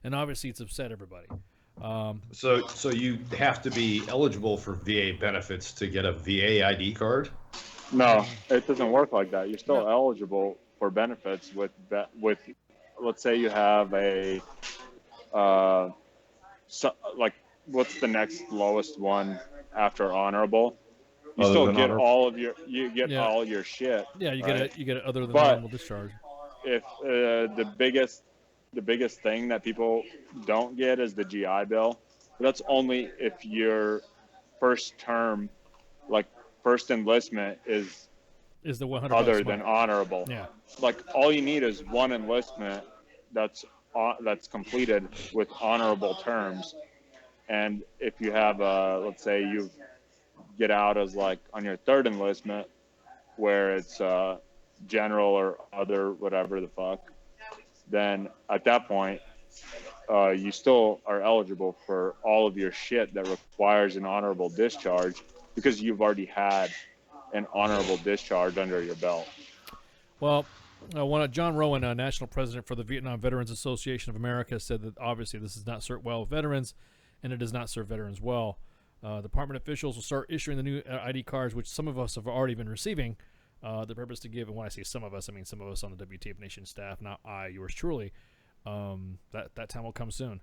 And obviously it's upset everybody. So you have to be eligible for VA benefits to get a VA ID card? No, it doesn't work like that. You're still eligible for benefits with let's say you have a what's the next lowest one after honorable? You still get all of your all your shit. Yeah, you right? get it other than normal discharge. If the biggest thing that people don't get is the GI Bill. But that's only if your first term, like first enlistment, is the 100 other than honorable. Yeah. Like all you need is one enlistment that's completed with honorable terms, and if you have let's say you get out as like on your third enlistment where it's general or other whatever the fuck, then at that point you still are eligible for all of your shit that requires an honorable discharge because you've already had an honorable discharge under your belt. Well, John Rowan, national president for the Vietnam Veterans Association of America, said that obviously this does not serve well veterans, and it does not serve veterans well. Department officials will start issuing the new ID cards, which some of us have already been receiving. The purpose to give, and when I say some of us, I mean some of us on the WTF Nation staff, not I, yours truly. That time will come soon.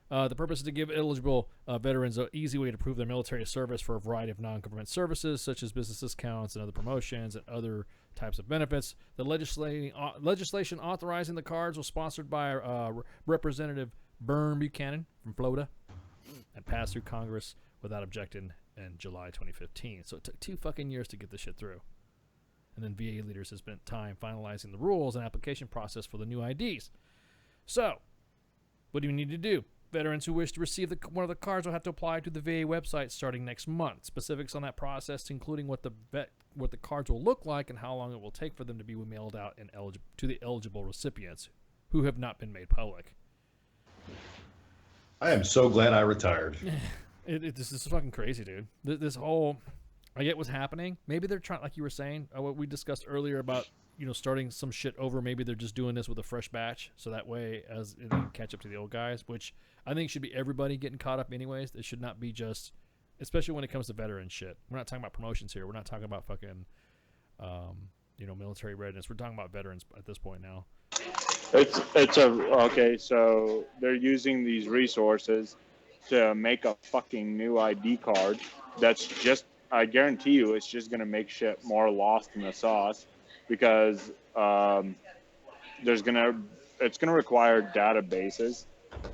The purpose is to give eligible veterans an easy way to prove their military service for a variety of non-government services, such as business discounts and other promotions and other types of benefits. The legislation authorizing the cards was sponsored by Representative Vern Buchanan from Florida and passed through Congress without objection in July 2015. So it took 2 fucking years to get this shit through. And then VA leaders have spent time finalizing the rules and application process for the new IDs. So, what do you need to do? Veterans who wish to receive one of the cards will have to apply to the VA website starting next month. Specifics on that process, including what the cards will look like and how long it will take for them to be mailed out and to the eligible recipients who have not been made public. I am so glad I retired. This is fucking crazy, dude. This whole, I get what's happening. Maybe they're trying, like you were saying, what we discussed earlier about, starting some shit over. Maybe they're just doing this with a fresh batch, so that way as they can catch up to the old guys, which I think should be everybody getting caught up anyways. It should not be just, especially when it comes to veteran shit. We're not talking about promotions here. We're not talking about fucking, military readiness. We're talking about veterans at this point now. Okay, so they're using these resources to make a fucking new ID card that's just, I guarantee you, it's just going to make shit more lost in the sauce, because it's going to require databases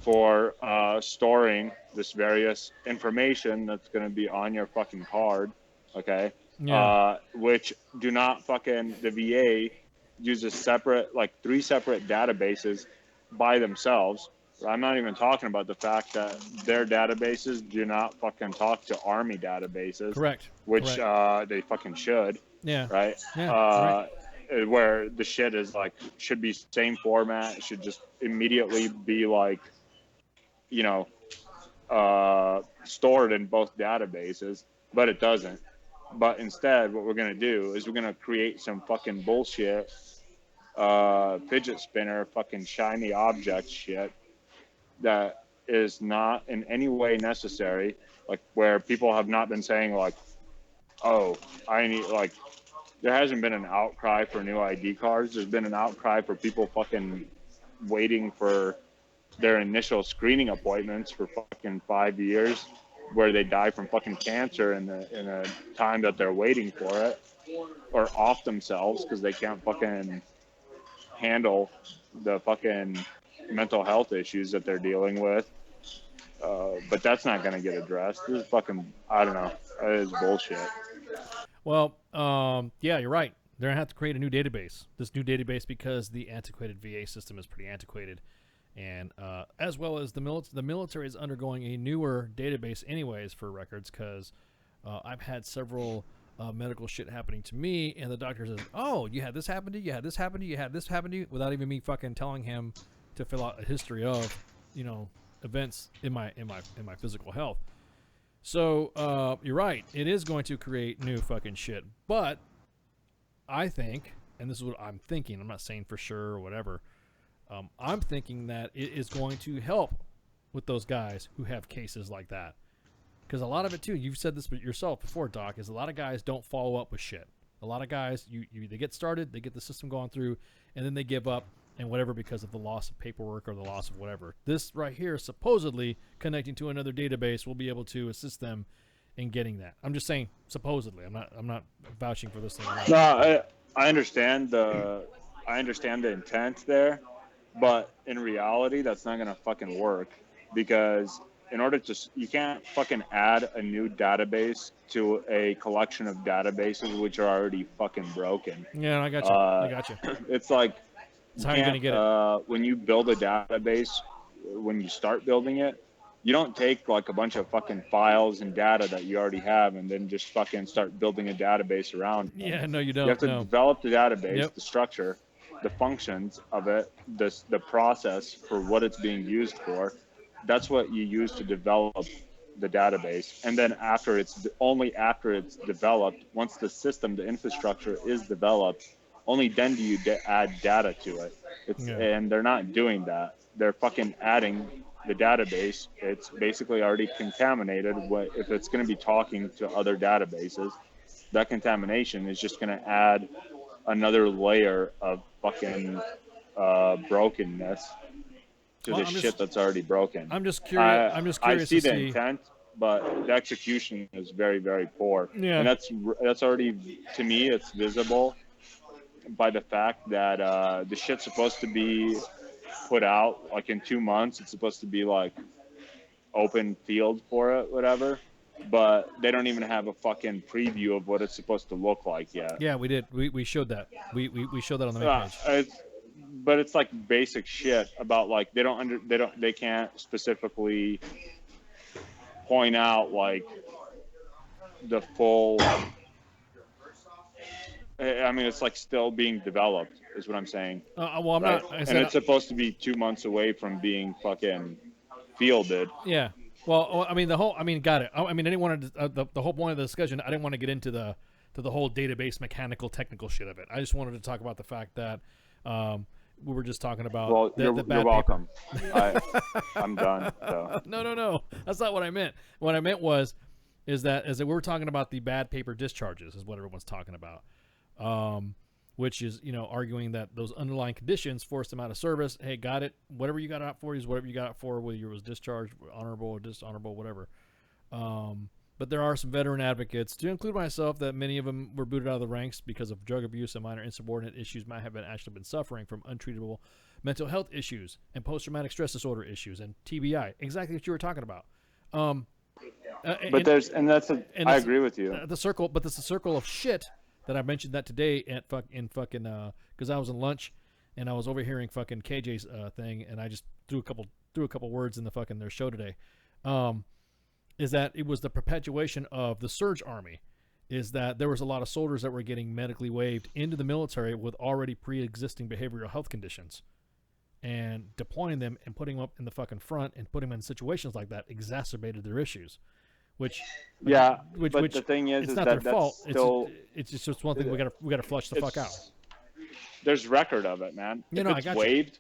for storing this various information that's going to be on your fucking card, okay? Yeah. Which do not fucking, the VA uses 3 separate databases by themselves. I'm not even talking about the fact that their databases do not fucking talk to Army databases. Correct. Which they fucking should. Yeah. Right? Yeah. Right. Where the shit is should be same format. It should just immediately be stored in both databases, but it doesn't. But instead, what we're going to do is we're going to create some fucking bullshit, fidget spinner, fucking shiny object shit that is not in any way necessary, where people have not been saying oh, I need, there hasn't been an outcry for new ID cards. There's been an outcry for people fucking waiting for their initial screening appointments for fucking 5 years, where they die from fucking cancer in the time that they're waiting for it, or off themselves because they can't fucking handle the fucking mental health issues that they're dealing with. But that's not going to get addressed. This is fucking, I don't know. That is bullshit. Well, yeah, you're right. They're going to have to create a new database. This new database, because the antiquated VA system is pretty antiquated. And as well as the military is undergoing a newer database anyways for records, because I've had several medical shit happening to me, and the doctor says, oh, you had this happen to you, you had this happen to you, you had this happen to you, without even me fucking telling him to fill out a history of, events in my physical health. So you're right. It is going to create new fucking shit. But I think, and this is what I'm thinking, I'm not saying for sure or whatever, I'm thinking that it is going to help with those guys who have cases like that. Because a lot of it, too, you've said this yourself before, Doc, is a lot of guys don't follow up with shit. A lot of guys, they get started, they get the system going through, and then they give up and whatever because of the loss of paperwork or the loss of whatever. This right here, supposedly connecting to another database, will be able to assist them in getting that. I'm just saying supposedly. I'm not vouching for this thing. No, I understand the intent there, but in reality, that's not gonna fucking work, because in order to, you can't fucking add a new database to a collection of databases which are already fucking broken. Yeah, I got you. I got you. It's like, how are you gonna get it? When you build a database, when you start building it, you don't take a bunch of fucking files and data that you already have and then just fucking start building a database around them. Yeah, no, you don't. You have to develop the database, the structure, the functions of it, the process for what it's being used for. That's what you use to develop the database, and then after it's developed, once the system, the infrastructure is developed, only then do you add data to it. And they're not doing that. They're fucking adding the database. It's basically already contaminated. If it's going to be talking to other databases, that contamination is just going to add another layer of fucking brokenness to the shit that's already broken. I'm just curious. I see the intent, but the execution is very, very poor. Yeah. And that's already, to me, it's visible by the fact that the shit's supposed to be put out like in 2 months. It's supposed to be like open field for it, whatever. But they don't even have a fucking preview of what it's supposed to look like yet. Yeah, we did. We showed that. We showed that on the main page. But it's like basic shit about like they can't specifically point out like the full. I mean, it's like still being developed, is what I'm saying. Well, I'm right? not. And it's supposed to be 2 months away from being fucking fielded. Yeah. Well, I mean, got it. I mean, I didn't want to. The whole point of the discussion, I didn't want to get into the whole database mechanical technical shit of it. I just wanted to talk about the fact that we were just talking about the bad you're welcome. I'm done. So. No. That's not what I meant. What I meant is that we were talking about the bad paper discharges is what everyone's talking about. Which is, arguing that those underlying conditions forced them out of service. Hey, got it. Whatever you got out for is whatever you got out for, whether you was discharged, honorable or dishonorable, whatever. But there are some veteran advocates, to include myself, that many of them were booted out of the ranks because of drug abuse and minor insubordinate issues might have actually been suffering from untreatable mental health issues and post-traumatic stress disorder issues and TBI. Exactly what you were talking about. I agree with you. This is a circle of shit that I mentioned that today because I was in lunch and I was overhearing fucking KJ's thing, and I just threw a couple words in their show today. Is that it was the perpetuation of the surge army, is that there was a lot of soldiers that were getting medically waived into the military with already pre-existing behavioral health conditions, and deploying them and putting them up in the fucking front and putting them in situations like that exacerbated their issues. Which the thing is, it's not their fault. It's just one thing we gotta flush the fuck out. There's record of it, man. If it's waived,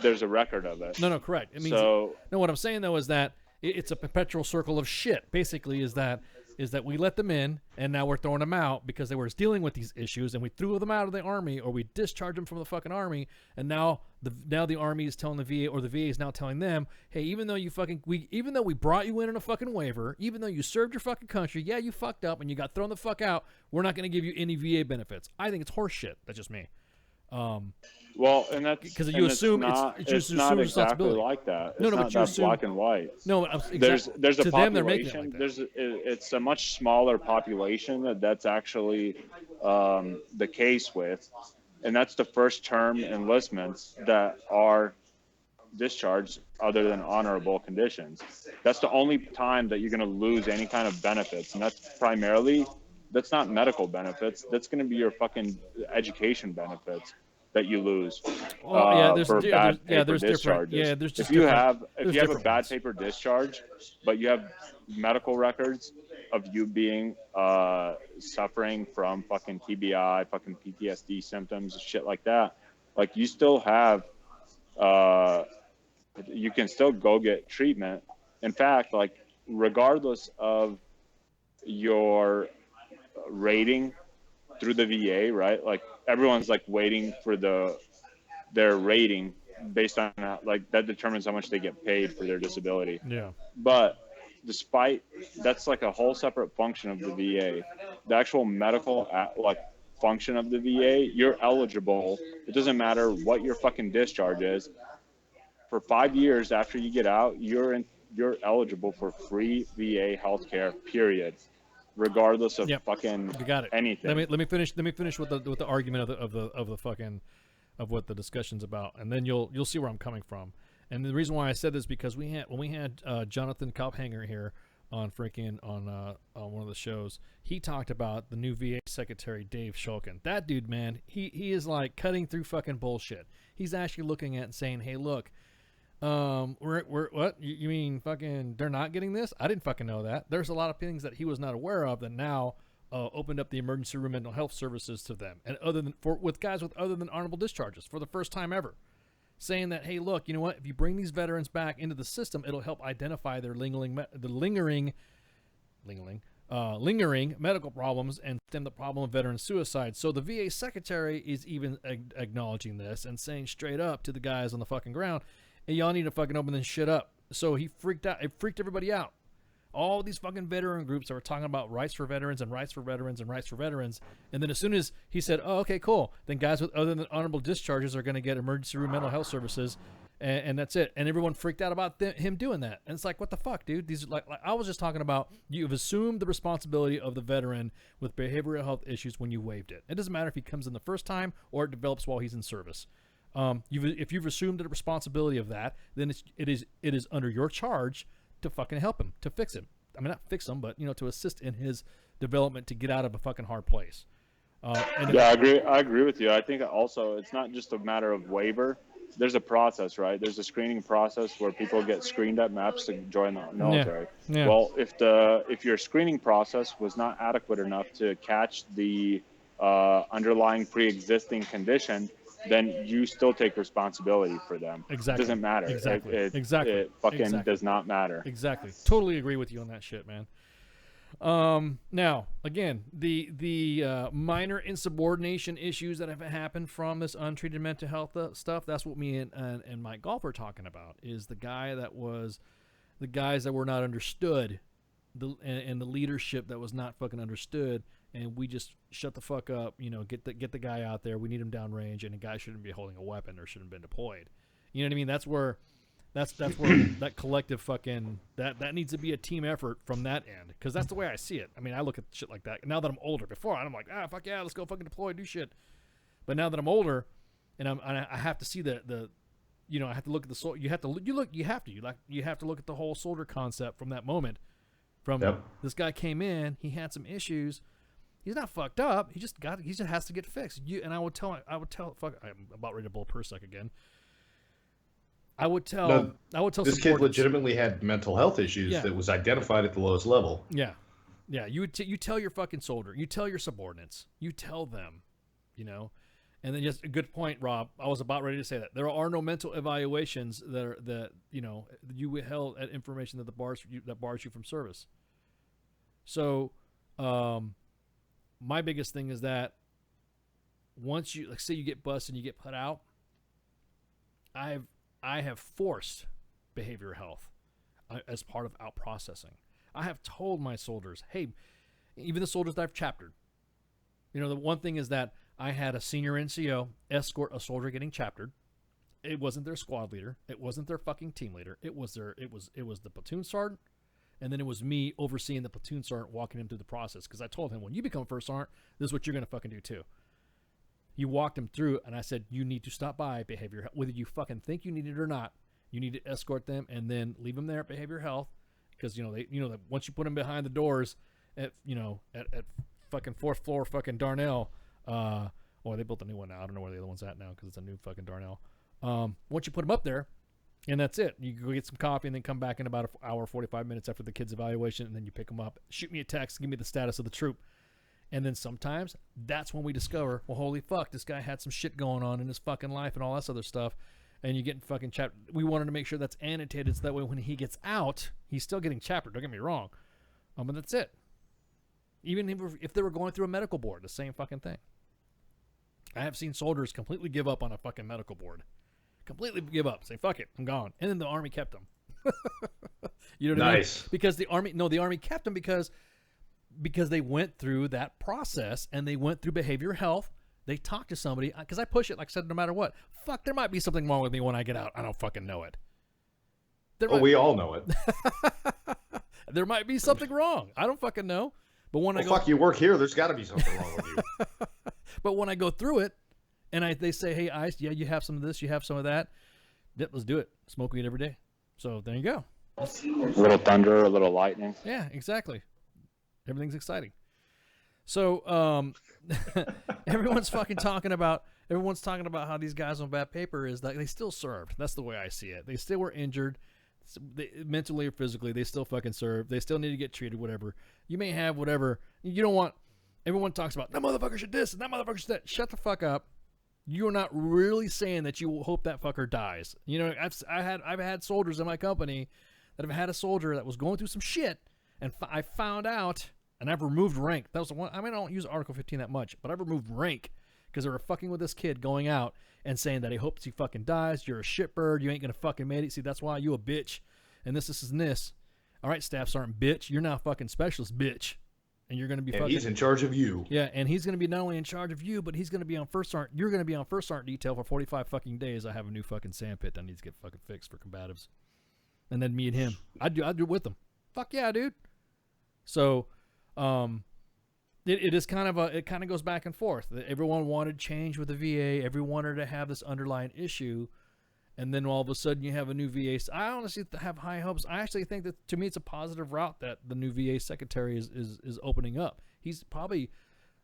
there's a record of it. No, correct. It means what I'm saying though is that it's a perpetual circle of shit. Basically, is that we let them in and now we're throwing them out because they were dealing with these issues, and we threw them out of the army, or we discharged them from the fucking army, and now the army is telling the VA, or the VA is now telling them, hey, even though we brought you in on a fucking waiver, even though you served your fucking country, yeah, you fucked up and you got thrown the fuck out, we're not going to give you any VA benefits. I think it's horse shit. That's just me. Well, and that's because you assume it's not exactly like that. It's not that black and white. No, there's a to population. Them, they're making it like that. It's a much smaller population that's actually the case with, and that's the first term enlistments that are discharged other than honorable conditions. That's the only time that you're going to lose any kind of benefits, and that's not medical benefits. That's going to be your fucking education benefits that you lose for bad paper discharges. If you have a bad paper discharge, but you have medical records of you being suffering from fucking TBI, fucking PTSD symptoms, shit like that, like you still have, you can still go get treatment. In fact, like regardless of your rating through the VA, right? Like everyone's like waiting for their rating based on like that determines how much they get paid for their disability. Yeah. But despite that's like a whole separate function of the VA, the actual medical like function of the VA, you're eligible. It doesn't matter what your fucking discharge is. For 5 years after you get out, you're eligible for free VA healthcare, period. Regardless of fucking anything. Let me finish with the argument of the fucking of what the discussion's about, and then you'll see where I'm coming from. And the reason why I said this is because when we had Jonathan Kophanger here on one of the shows, he talked about the new VA Secretary Dave Shulkin. That dude, man, he is like cutting through fucking bullshit. He's actually looking at and saying, hey, look, What? You mean fucking they're not getting this? I didn't fucking know that. There's a lot of things that he was not aware of that now opened up the emergency room mental health services to them, and with guys with other than honorable discharges for the first time ever, saying that, hey, look, you know what? If you bring these veterans back into the system, it'll help identify their lingering medical problems and stem the problem of veteran suicide. So the VA secretary is even acknowledging this and saying straight up to the guys on the fucking ground, hey, y'all need to fucking open this shit up. So he freaked out. It freaked everybody out. All these fucking veteran groups that were talking about rights for veterans and rights for veterans and rights for veterans. And then as soon as he said, oh, okay, cool, then guys with other than honorable discharges are going to get emergency room mental health services. And that's it. And everyone freaked out about him doing that. And it's like, what the fuck, dude? These are like I was just talking about, you've assumed the responsibility of the veteran with behavioral health issues when you waived it. It doesn't matter if he comes in the first time or it develops while he's in service. If you've assumed the responsibility of that, then it is under your charge to fucking help him, to fix him. I mean, not fix him, but to assist in his development to get out of a fucking hard place. I agree with you. I think also it's not just a matter of waiver. There's a process, right? There's a screening process where people get screened at MAPS to join the military. Yeah. Well, if your screening process was not adequate enough to catch the underlying pre-existing condition, then you still take responsibility for them. Exactly. It doesn't matter. Exactly. It fucking does not matter. Exactly. Totally agree with you on that shit, man. Now, again, the minor insubordination issues that have happened from this untreated mental health stuff, that's what me and Mike Golf are talking about, is the guys that were not understood, and the leadership that was not fucking understood, and we just shut the fuck up, get the guy out there, we need him downrange, and the guy shouldn't be holding a weapon or shouldn't have been deployed. You know what I mean? That's where that collective fucking that needs to be a team effort from that end, because that's the way I see it. I mean, I look at shit like that now that I'm older. Before I'm like, fuck yeah, let's go fucking deploy, do shit. But now that I'm older, and I have to see I have to look at the you have to look at the whole soldier concept from that moment. This guy came in, he had some issues. He's not fucked up. He just has to get fixed. I would tell. Fuck, I'm about ready to blow Persic again. I would tell this kid legitimately had mental health issues that was identified at the lowest level. Yeah. You tell your fucking soldier, you tell your subordinates, you tell them, and then just a good point, Rob. I was about ready to say that there are no mental evaluations that you withheld at information that bars you from service. So, my biggest thing is that once you, say you get busted and you get put out, I have forced behavioral health as part of out processing. I have told my soldiers, hey, even the soldiers that I've chaptered, the one thing is that I had a senior NCO escort a soldier getting chaptered. It wasn't their squad leader. It wasn't their fucking team leader. It was the platoon sergeant. And then it was me overseeing the platoon sergeant, walking him through the process. Because I told him, when you become first sergeant, this is what you're going to fucking do too. You walked him through, and I said, you need to stop by behavior health. Whether you fucking think you need it or not, you need to escort them and then leave them there at behavior health. Because, that once you put them behind the doors at fucking 4th floor fucking Darnell, they built a new one now. I don't know where the other one's at now because it's a new fucking Darnell. Once you put them up there, and that's it. You go get some coffee and then come back in about an hour, 45 minutes after the kid's evaluation, and then you pick them up. Shoot me a text, give me the status of the troop. And then sometimes that's when we discover, well, holy fuck, this guy had some shit going on in his fucking life and all this other stuff. And you get fucking chapter. We wanted to make sure that's annotated so that way when he gets out, he's still getting chaptered. Don't get me wrong. But that's it. Even if they were going through a medical board, the same fucking thing. I have seen soldiers completely give up on a fucking medical board. Completely give up. Say, fuck it, I'm gone. And then the Army kept them. You know what I mean? Because the Army kept them because they went through that process and they went through behavioral health. They talked to somebody, because I push it, like I said, no matter what. Fuck, there might be something wrong with me when I get out. I don't fucking know it. We all know it. There might be something wrong. I don't fucking know. But when you work here, there's got to be something wrong with you. But when I go through it, and they say, hey, Ice, yeah, you have some of this, you have some of that. Yep, let's do it. Smoke weed every day. So there you go. A little thunder, a little lightning. Yeah, exactly. Everything's exciting. So everyone's fucking talking about everyone's talking about how these guys on bad paper is that they still served. That's the way I see it. They still were injured, mentally or physically. They still fucking served. They still need to get treated. Whatever. You may have whatever. You don't want. Everyone talks about that motherfucker should this and that motherfucker should that. Shut the fuck up. You're not really saying that you hope that fucker dies. You know, I've had soldiers in my company that have had a soldier that was going through some shit, and I found out, and I've removed rank. That was the one. I mean, I don't use Article 15 that much, but I've removed rank because they were fucking with this kid going out and saying that he hopes he fucking dies. You're a shitbird. You ain't gonna fucking make it. See, that's why you a bitch. And this and this. All right, Staff Sergeant, bitch. You're now fucking specialist, bitch. And you're going to be fucking... he's in charge of you. Yeah, and he's going to be not only in charge of you, but he's going to be on first sergeant. You're going to be on first sergeant detail for 45 fucking days. I have a new fucking sandpit that needs to get fucking fixed for combatives. And then me and him. I'd do it with him. Fuck yeah, dude. So, it is kind of it kind of goes back and forth. Everyone wanted change with the VA. Everyone wanted to have this underlying issue. And then all of a sudden you have a new VA. I honestly have high hopes. I actually think that, to me, it's a positive route that the new VA secretary is opening up. He's probably,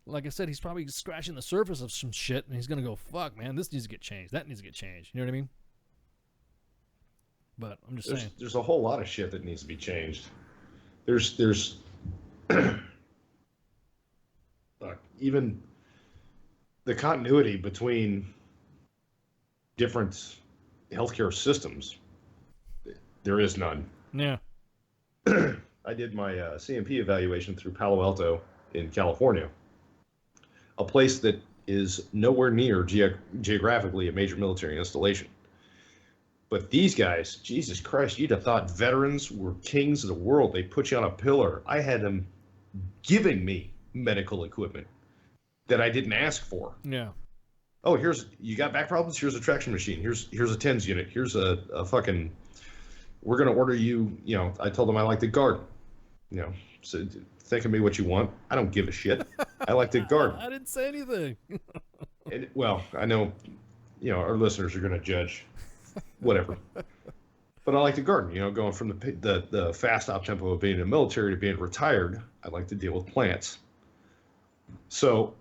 like I said, he's probably scratching the surface of some shit, and he's going to go, fuck, man, this needs to get changed. That needs to get changed. You know what I mean? But I'm just saying. There's a whole lot of shit that needs to be changed. There's even the continuity between different healthcare systems, there is none. Yeah. I did my CMP evaluation through Palo Alto in California, a place that is nowhere near geographically a major military installation. But these guys, Jesus Christ, you'd have thought veterans were kings of the world. They put you on a pillar. I had them giving me medical equipment that I didn't ask for. Yeah. Oh, you got back problems? Here's a traction machine. Here's a TENS unit. Here's a fucking, we're going to order you, I told them I like to garden. So think of me what you want. I don't give a shit. I like to garden. I didn't say anything. Well, I know, our listeners are going to judge, whatever. But I like to garden, going from the fast op tempo of being in the military to being retired. I like to deal with plants. So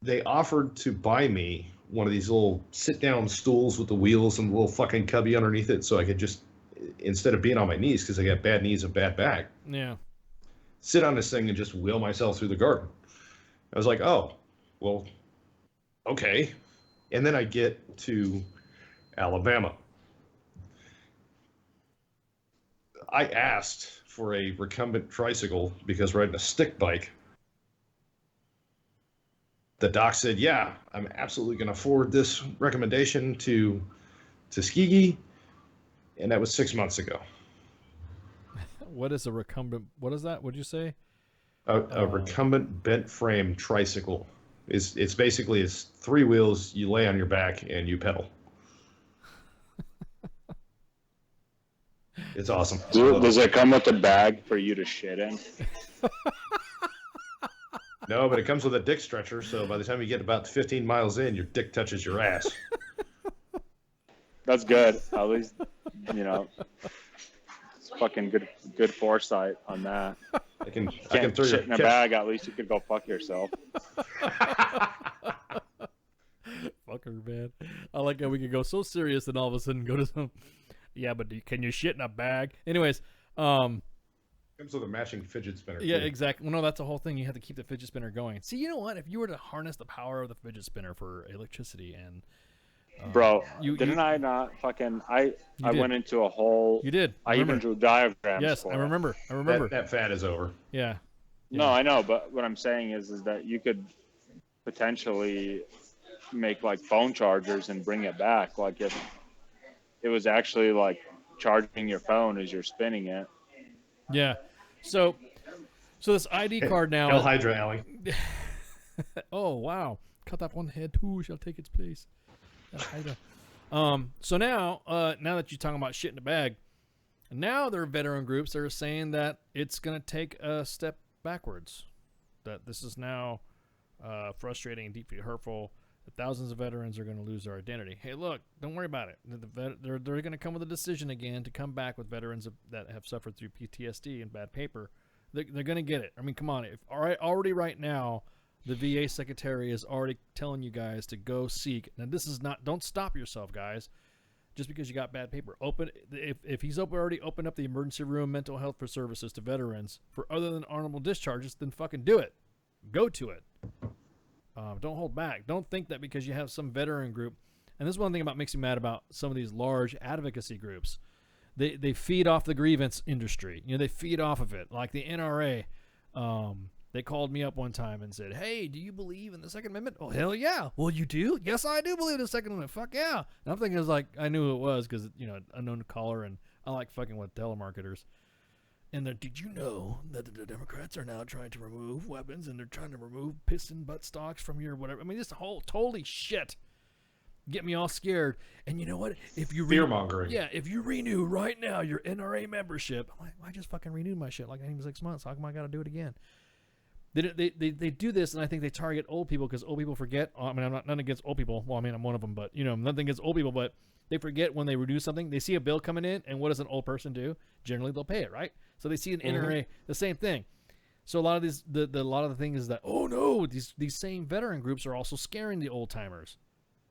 they offered to buy me one of these little sit-down stools with the wheels and the little fucking cubby underneath it, so I could just, instead of being on my knees, because I got bad knees and bad back, sit on this thing and just wheel myself through the garden. I was like, oh, well, okay. And then I get to Alabama. I asked for a recumbent tricycle because riding a stick bike, the doc said, yeah, I'm absolutely going to forward this recommendation to Tuskegee. And that was 6 months ago. What is a recumbent? What is that? What'd you say? A recumbent bent frame tricycle. It's basically, it's three wheels, you lay on your back and you pedal. It's awesome. Does it come with a bag for you to shit in? No, but it comes with a dick stretcher, so by the time you get about 15 miles in, your dick touches your ass. That's good. At least, it's fucking good foresight on that. I can throw shit in a bag. At least you could go fuck yourself. Fucker, man. I like how we could go so serious and all of a sudden go to some. Yeah, but can you shit in a bag? Anyways, comes with a matching fidget spinner. Yeah, exactly. Well, no, that's the whole thing. You have to keep the fidget spinner going. See, you know what? If you were to harness the power of the fidget spinner for electricity and bro, I not fucking? I went into a whole. You did. I even drew diagrams. Yes, for I remember. I remember. That fad is over. Yeah. No, I know, but what I'm saying is that you could potentially make like phone chargers and bring it back. Like if it was actually like charging your phone as you're spinning it. Yeah. So this ID card now. El Hydra Alley. Oh wow! Cut off one head, two shall take its place. El Hydra. So now that you're talking about shit in the bag, now there are veteran groups that are saying that it's going to take a step backwards. That this is now frustrating and deeply hurtful. That thousands of veterans are going to lose their identity. Hey, look, don't worry about it. They're going to come with a decision again to come back with veterans that have suffered through PTSD and bad paper. They're going to get it. I mean, come on. If already right now, the VA secretary is already telling you guys to go seek. Now, this is not. Don't stop yourself, guys. Just because you got bad paper, if he's already opened up the emergency room mental health for services to veterans for other than honorable discharges, then fucking do it. Go to it. Don't hold back. Don't think that because you have some veteran group, and this is one thing about makes me mad about some of these large advocacy groups. They feed off the grievance industry. They feed off of it. Like the NRA, they called me up one time and said, "Hey, do you believe in the Second Amendment?" Oh, hell yeah. Well, you do? Yes, I do believe in the Second Amendment. Fuck yeah. And I'm thinking it was like, I knew who it was because, unknown caller, and I like fucking with telemarketers. And did you know that the Democrats are now trying to remove weapons and they're trying to remove piston butt stocks from your whatever? I mean, this whole totally shit. Get me all scared. And you know what? If you fear-mongering. Yeah, if you renew right now your NRA membership, I'm like, I just fucking renewed my shit like I need 6 months. How come I got to do it again? They do this, and I think they target old people because old people forget. I mean, I'm not nothing against old people. Well, I mean, I'm one of them, but nothing against old people. But they forget when they renew something. They see a bill coming in, and what does an old person do? Generally, they'll pay it, right? So they see an NRA, the same thing. So a lot of these, a lot of the thing is that, oh no, these same veteran groups are also scaring the old timers,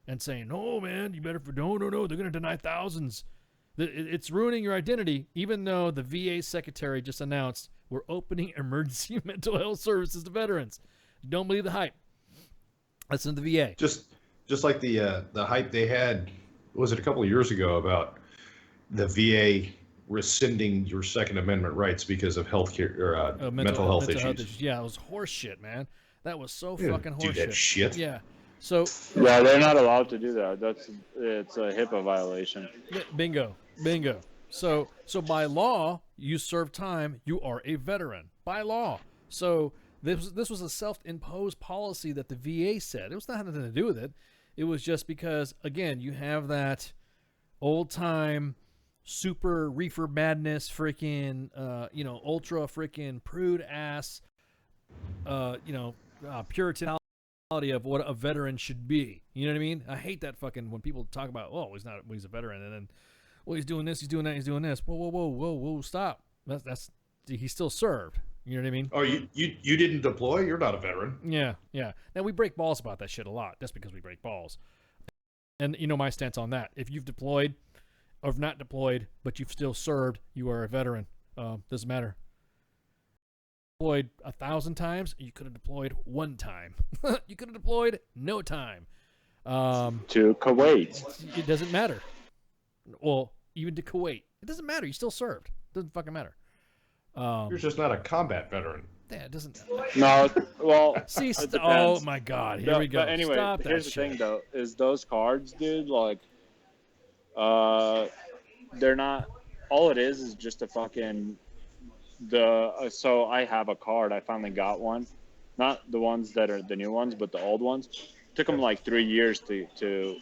and saying, no man, you better no, they're going to deny thousands. It's ruining your identity, even though the VA secretary just announced we're opening emergency mental health services to veterans. Don't believe the hype. Listen to the VA. Just like the hype they had, was it a couple of years ago about the VA rescinding your Second Amendment rights because of healthcare or mental health issues. Yeah, it was horse shit, man. That was so fucking horse do that shit. Yeah. So yeah, they're not allowed to do that. It's a HIPAA violation. Bingo. So by law, you serve time, you are a veteran by law. So this was a self-imposed policy that the VA said. It was not nothing to do with it. It was just because, again, you have that old-time super reefer madness, freaking, ultra freaking prude ass, Puritanality of what a veteran should be. You know what I mean? I hate that fucking when people talk about, oh, he's a veteran, and then, well, he's doing this, he's doing that, he's doing this. Whoa, stop. That's he still served. You know what I mean? Oh, you didn't deploy? You're not a veteran. Yeah. Now we break balls about that shit a lot. That's because we break balls. And you know my stance on that. If you've deployed or if not deployed, but you've still served, you are a veteran. Doesn't matter. Deployed 1,000 times, you could have deployed 1 time. You could have deployed no time. To Kuwait. It doesn't matter. Well, even to Kuwait. It doesn't matter. You still served. It doesn't fucking matter. You're just not a combat veteran. Yeah, it doesn't. No, well. See, oh my God, here we go. But anyway, stop that here's the shit. thing though: is those cards, dude, like, they're not. All it is just a fucking so I have a card. I finally got one, not the ones that are the new ones, but the old ones. Took them like 3 years to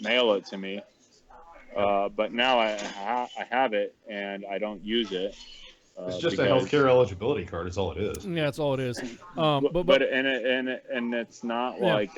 mail it to me, but now I have it and I don't use it. It's just a healthcare eligibility card. Is all it is. Yeah, that's all it is. But it's not like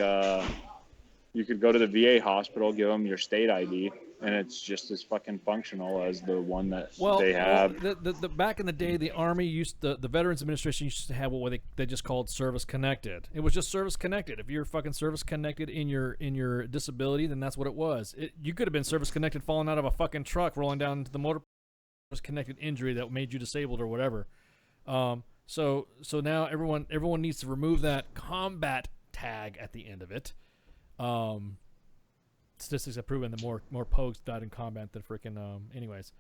you could go to the VA hospital, give them your state ID, and it's just as fucking functional as the one that they have. Well, the back in the day, the Army the Veterans Administration used to have what they just called service connected. It was just service connected. If you're fucking service connected in your disability, then that's what it was. You could have been service connected falling out of a fucking truck, rolling down into the motor. Connected injury that made you disabled or whatever. So now everyone needs to remove that combat tag at the end of it. Statistics have proven that more pogues died in combat than freaking anyways.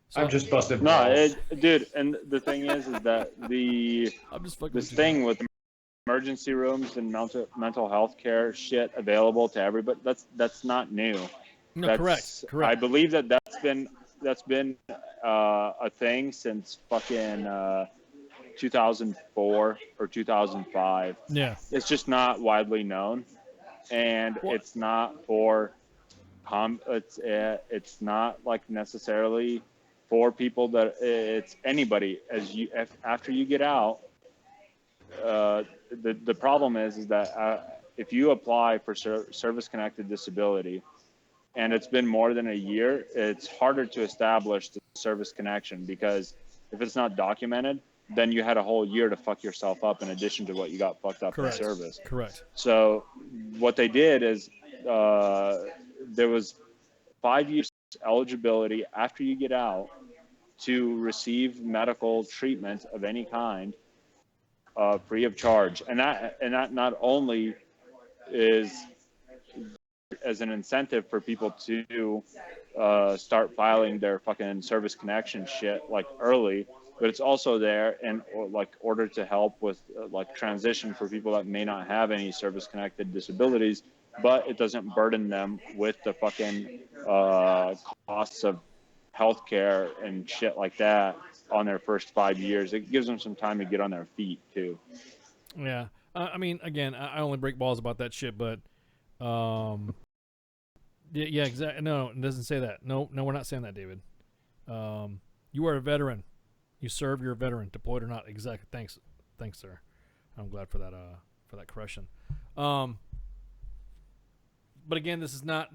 So, I'm just busted. No, dude, and the thing is that this thing with emergency rooms and mental health care shit available to everybody, that's not new. No, correct. I believe that's been a thing since fucking 2004 or 2005. Yeah. It's just not widely known, and it's not for it's not like necessarily for people that it's anybody. After you get out, the problem is that if you apply for service connected disability and it's been more than a year, it's harder to establish the service connection, because if it's not documented, then you had a whole year to fuck yourself up in addition to what you got fucked up Correct. in service. Correct. So what they did is there was 5 years eligibility after you get out to receive medical treatment of any kind free of charge. And that not only is as an incentive for people to start filing their fucking service connection shit like early, but it's also there in like order to help with like transition for people that may not have any service connected disabilities, but it doesn't burden them with the fucking costs of healthcare and shit like that on their first 5 years. It gives them some time to get on their feet too. Yeah. I mean, again, I only break balls about that shit, but yeah, exactly. No, it doesn't say that. No, we're not saying that, David. You are a veteran. You serve. You're a veteran, deployed or not. Exactly. Thanks, sir. I'm glad for that correction. But again, this is not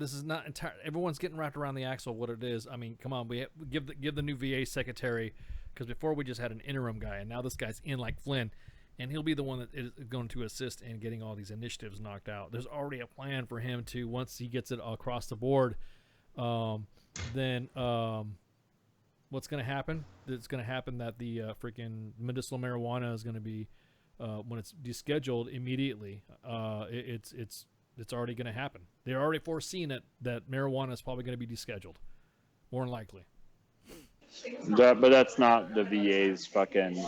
entire. Everyone's getting wrapped around the axle of what it is. I mean, come on, we give the new VA secretary, because before we just had an interim guy, and now this guy's in like Flynn, and he'll be the one that is going to assist in getting all these initiatives knocked out. There's already a plan for him to, once he gets it across the board, then what's going to happen? It's going to happen that the freaking medicinal marijuana is going to be, when it's descheduled immediately, it's already going to happen. They're already foreseeing it, that marijuana is probably going to be descheduled, more than likely. But that's not the VA's fucking.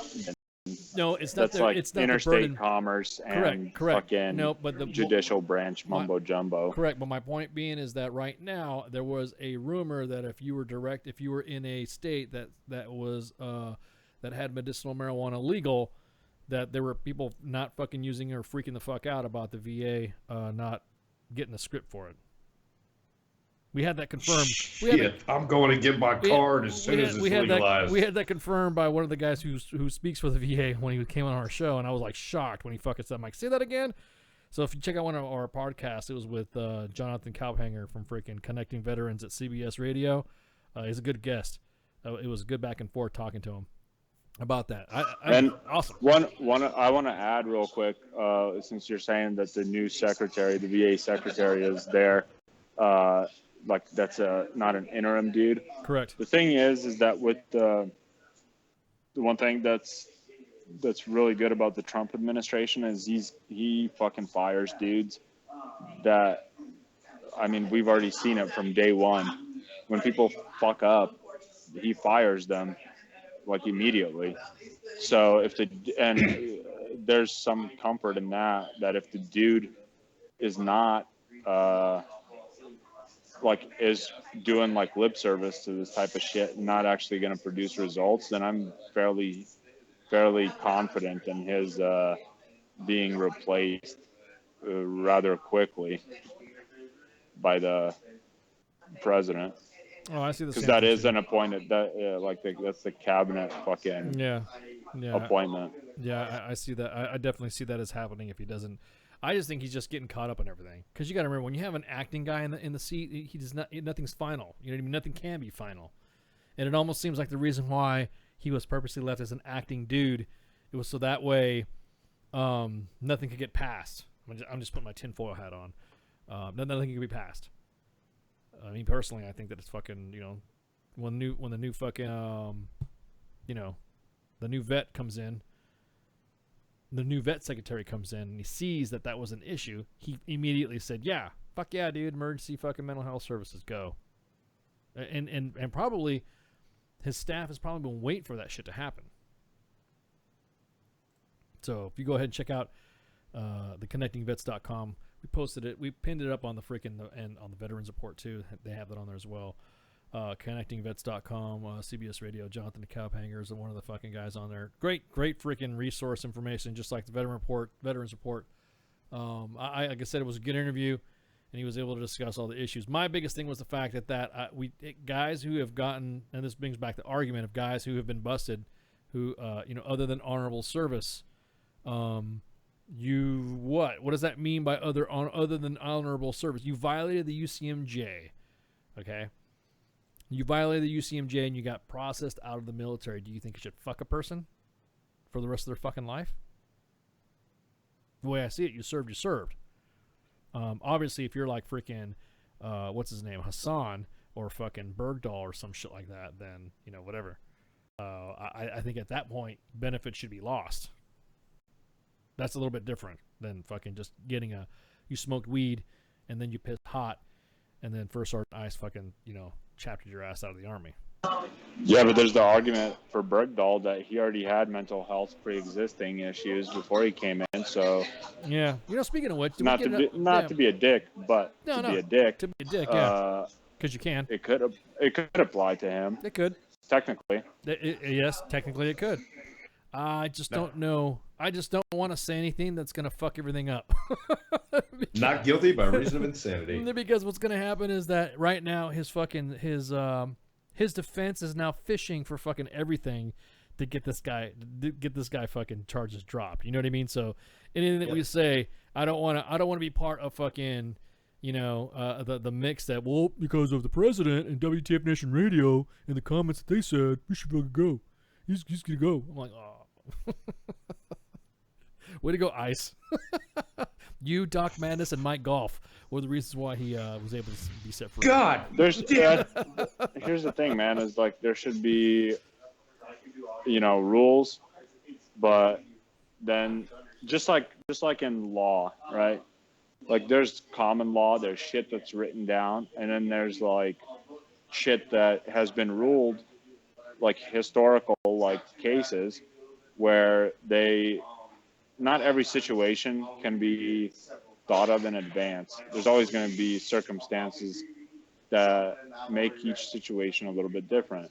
No, it's not. It's not interstate commerce and correct. fucking No, but the judicial branch mumbo jumbo. Correct, but my point being is that right now there was a rumor that if you were in a state that was that had medicinal marijuana legal, that there were people not fucking using it or freaking the fuck out about the VA not getting a script for it. We had that confirmed. I'm going to get my card as soon as it's legalized. We had that confirmed by one of the guys who speaks for the VA when he came on our show, and I was like shocked when he fucking said, "I'm like, say that again." So if you check out one of our podcasts, it was with Jonathan Kauphanger from freaking Connecting Veterans at CBS Radio. He's a good guest. It was a good back and forth talking to him about that. Awesome. One I want to add real quick, since you're saying that the new secretary, the VA secretary, is there. Like that's not an interim dude. Correct. The thing is that with the one thing that's really good about the Trump administration is he fucking fires dudes that, I mean, we've already seen it from day one. When people fuck up, he fires them like immediately. So there's some comfort in that if the dude is not like is doing like lip service to this type of shit and not actually going to produce results, then I'm fairly confident in his being replaced rather quickly by the president. Oh, I see the same. Because that is an appointed that's the cabinet fucking appointment. Yeah, I see that. I definitely see that as happening if he doesn't. I just think he's just getting caught up in everything. Because you got to remember, when you have an acting guy in the seat, he does not. Nothing's final. You know what I mean? Nothing can be final. And it almost seems like the reason why he was purposely left as an acting dude, it was so that way nothing could get passed. I'm just putting my tinfoil hat on. Nothing could be passed. I mean, personally, I think that it's fucking, when the new fucking the new vet comes in. The new vet secretary comes in and he sees that was an issue. He immediately said, "Yeah, fuck yeah, dude, emergency fucking mental health services, go." And probably his staff has probably been waiting for that shit to happen. So if you go ahead and check out the connectingvets.com, we posted it. We pinned it up on the freaking and on the Veterans Report too. They have that on there as well. Connectingvets.com, CBS Radio, Jonathan Kauphanger is one of the fucking guys on there. Great freaking resource information, just like the Veterans Report. Like I said, it was a good interview, and he was able to discuss all the issues. My biggest thing was the fact that guys who have gotten, and this brings back the argument of guys who have been busted, who other than honorable service, what does that mean by other than honorable service? You violated the UCMJ, okay? You violated the UCMJ and you got processed out of the military. Do you think you should fuck a person? for the rest of their fucking life? The way I see it, you served. Obviously, if you're like freaking, what's his name, Hassan or fucking Bergdahl or some shit like that, then, you know, whatever. I think at that point, benefits should be lost. That's a little bit different than fucking just getting you smoked weed and then you pissed hot and then First Sergeant Ice fucking, you know, chaptered your ass out of the Army. Yeah, but there's the argument for Bergdahl that he already had mental health pre-existing issues before he came in. So yeah, you know, speaking of which, not to be a dick, but to be a dick, yeah, because you can. It could apply to him. It could technically. Yes, technically it could. I just don't know. I just don't want to say anything that's gonna fuck everything up. Not guilty by reason of insanity. Because what's gonna happen is that right now his defense is now fishing for fucking everything to get this guy fucking charges dropped. You know what I mean? So anything that we say, I don't want to be part of fucking, you know, the mix that, well, because of the president and WTF Nation Radio and the comments that they said, we should fucking go. He's gonna go. I'm like, oh. Way to go, Ice. You, Doc Madness, and Mike Golf were the reasons why he was able to be set free. God, here's the thing, man. Is like there should be, you know, rules, but then just like in law, right? Like there's common law, there's shit that's written down, and then there's like shit that has been ruled, like historical like cases where not every situation can be thought of in advance. There's always going to be circumstances that make each situation a little bit different.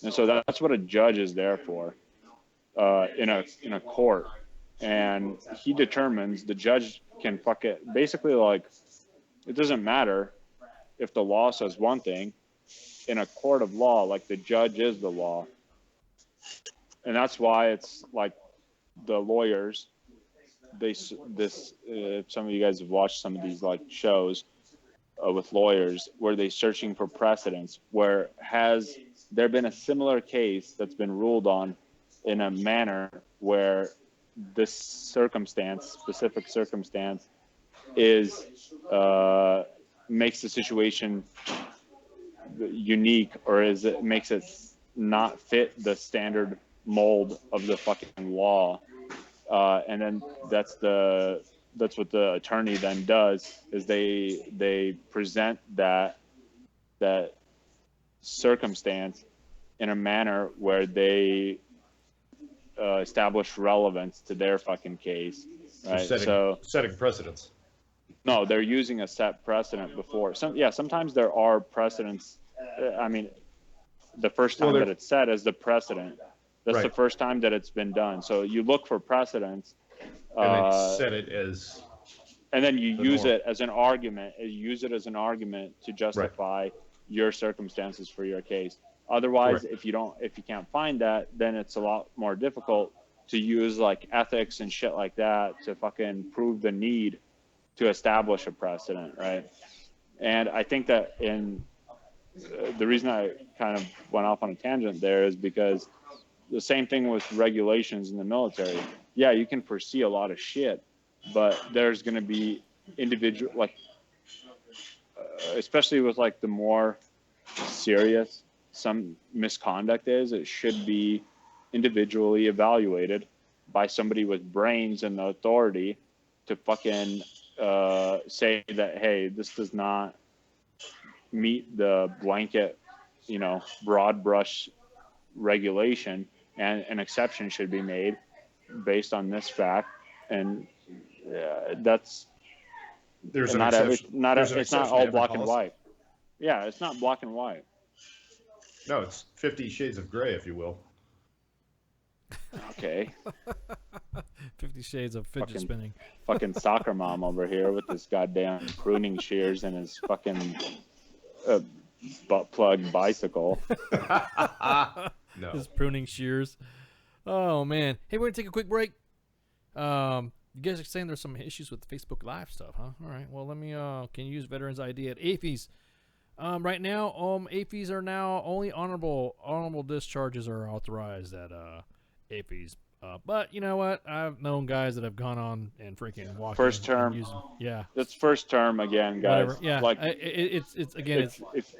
And so that's what a judge is there for, in a court. And he determines, the judge can fuck it. Basically, like, it doesn't matter if the law says one thing. In a court of law, like, the judge is the law. And that's why it's like the lawyers, some of you guys have watched some of these like shows with lawyers where they're searching for precedents, where has there been a similar case that's been ruled on in a manner where this specific circumstance is makes the situation unique, or makes it not fit the standard mold of the fucking law. And then that's what the attorney then does, is they present that circumstance in a manner where they establish relevance to their fucking case, right? Setting precedents. No, they're using a set precedent before. Sometimes there are precedents. I mean, the first time that it's set is the precedent. That's the first time that it's been done. So you look for precedents. And then set it as. And then you use it as an argument. Use it as an argument to justify your circumstances for your case. Otherwise, if you can't find that, then it's a lot more difficult to use like ethics and shit like that to fucking prove the need to establish a precedent, right? And I think that the reason I kind of went off on a tangent there is because the same thing with regulations in the military. Yeah, you can foresee a lot of shit, but there's going to be individual, like, especially with like the more serious some misconduct is, it should be individually evaluated by somebody with brains and the authority to fucking say that, hey, this does not meet the blanket, broad brush regulation, and an exception should be made based on this fact. And that's there's not an every exception. it's not all black and white. Yeah, it's not black and white. No, it's 50 Shades of Gray, if you will. Okay. 50 Shades of fidget spinning. Fucking soccer mom over here with his goddamn pruning shears and his fucking butt plug bicycle. No. His pruning shears. Oh man. Hey, we're gonna take a quick break. You guys are saying there's some issues with Facebook Live stuff, huh? All right. Well, let me. Can you use Veterans ID at AFES? Right now, AFES are now only honorable discharges are authorized at AFES. But you know what? I've known guys that have gone on and freaking walked First in term. and used them. Yeah. That's first term again, guys. Whatever. Yeah. Like It's again. It's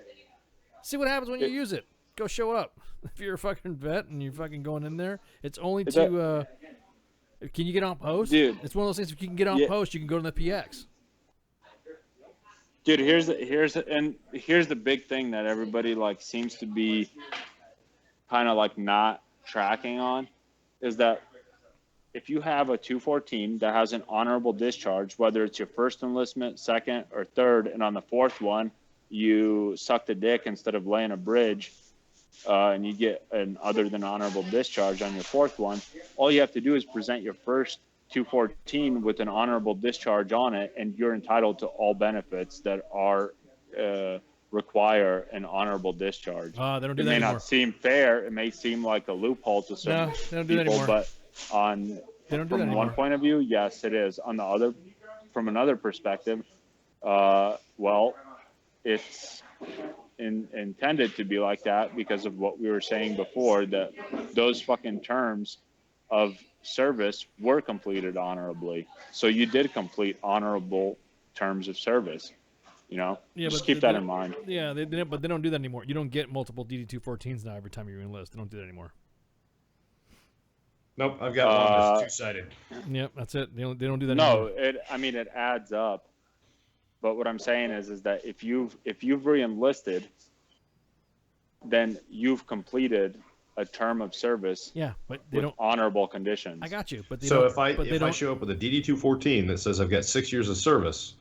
see what happens when you use it. Go show up. If you're a fucking vet and you're fucking going in there, it's only to. Can you get on post? Dude, it's one of those things. If you can get on post, you can go to the PX. Dude, here's the big thing that everybody like seems to be kind of like not tracking on is that if you have a 214 that has an honorable discharge, whether it's your first enlistment, second, or third, and on the fourth one you suck the dick instead of laying a bridge, and you get an other than honorable discharge on your fourth one, all you have to do is present your first 214 with an honorable discharge on it, and you're entitled to all benefits that are require an honorable discharge. They don't do it that may anymore. not seem fair. It may seem like a loophole to some No, they don't do that people, anymore. but from one point of view, yes, it is. On the other, from another perspective, well, it's intended to be like that because of what we were saying before, that those fucking terms of service were completed honorably. So you did complete honorable terms of service. You know, just keep that in mind. Yeah, but they don't do that anymore. You don't get multiple DD-214s now every time you enlist. They don't do that anymore. Nope, I've got one that's two-sided. Yep, that's it. They don't do that No, anymore. it adds up. But what I'm saying is that if you've re-enlisted, then you've completed a term of service. Yeah, but they don't honorable conditions. I got you, but So if I show up with a DD-214 that says I've got 6 years of service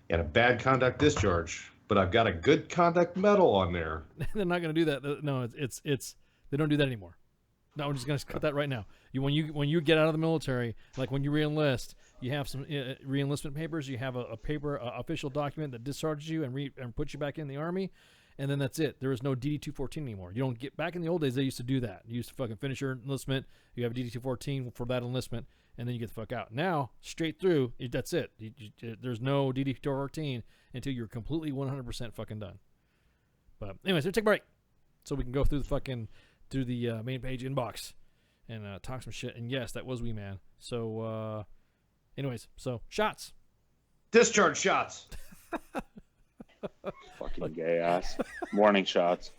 and a bad conduct discharge, but I've got a good conduct medal on there, they're not going to do that. No, it's they don't do that anymore. No, I'm just going to cut that right now. When you get out of the military, like when you re-enlist, you have some re-enlistment papers. You have a paper, official document that discharges you and puts you back in the Army, and then that's it. There is no DD-214 anymore. You don't get back in the old days. They used to do that. You used to fucking finish your enlistment. You have a DD-214 for that enlistment, and then you get the fuck out. Now, straight through, that's it. There's no DD-214 until you're completely 100% fucking done. But anyways, let's take a break so we can go through the main page inbox and talk some shit. And yes, that was Wee Man. So, anyways, so shots. Discharge shots. Fucking gay ass. Warning shots.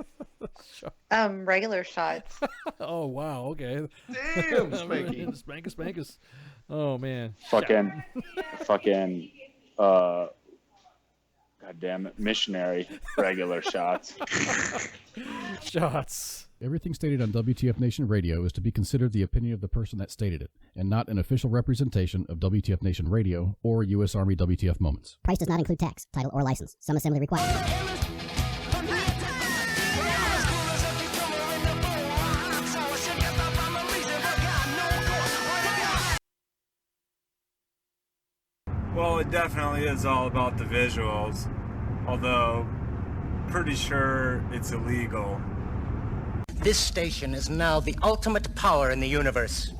Regular shots. Oh wow, okay. Damn, Spanky. Spankus. Oh man. Fucking God damn it, missionary regular shots. Shots. Everything stated on WTF Nation Radio is to be considered the opinion of the person that stated it, and not an official representation of WTF Nation Radio or U.S. Army WTF Moments. Price does not include tax, title, or license. Some assembly required. Well, it definitely is all about the visuals, although pretty sure it's illegal. This station is now the ultimate power in the universe.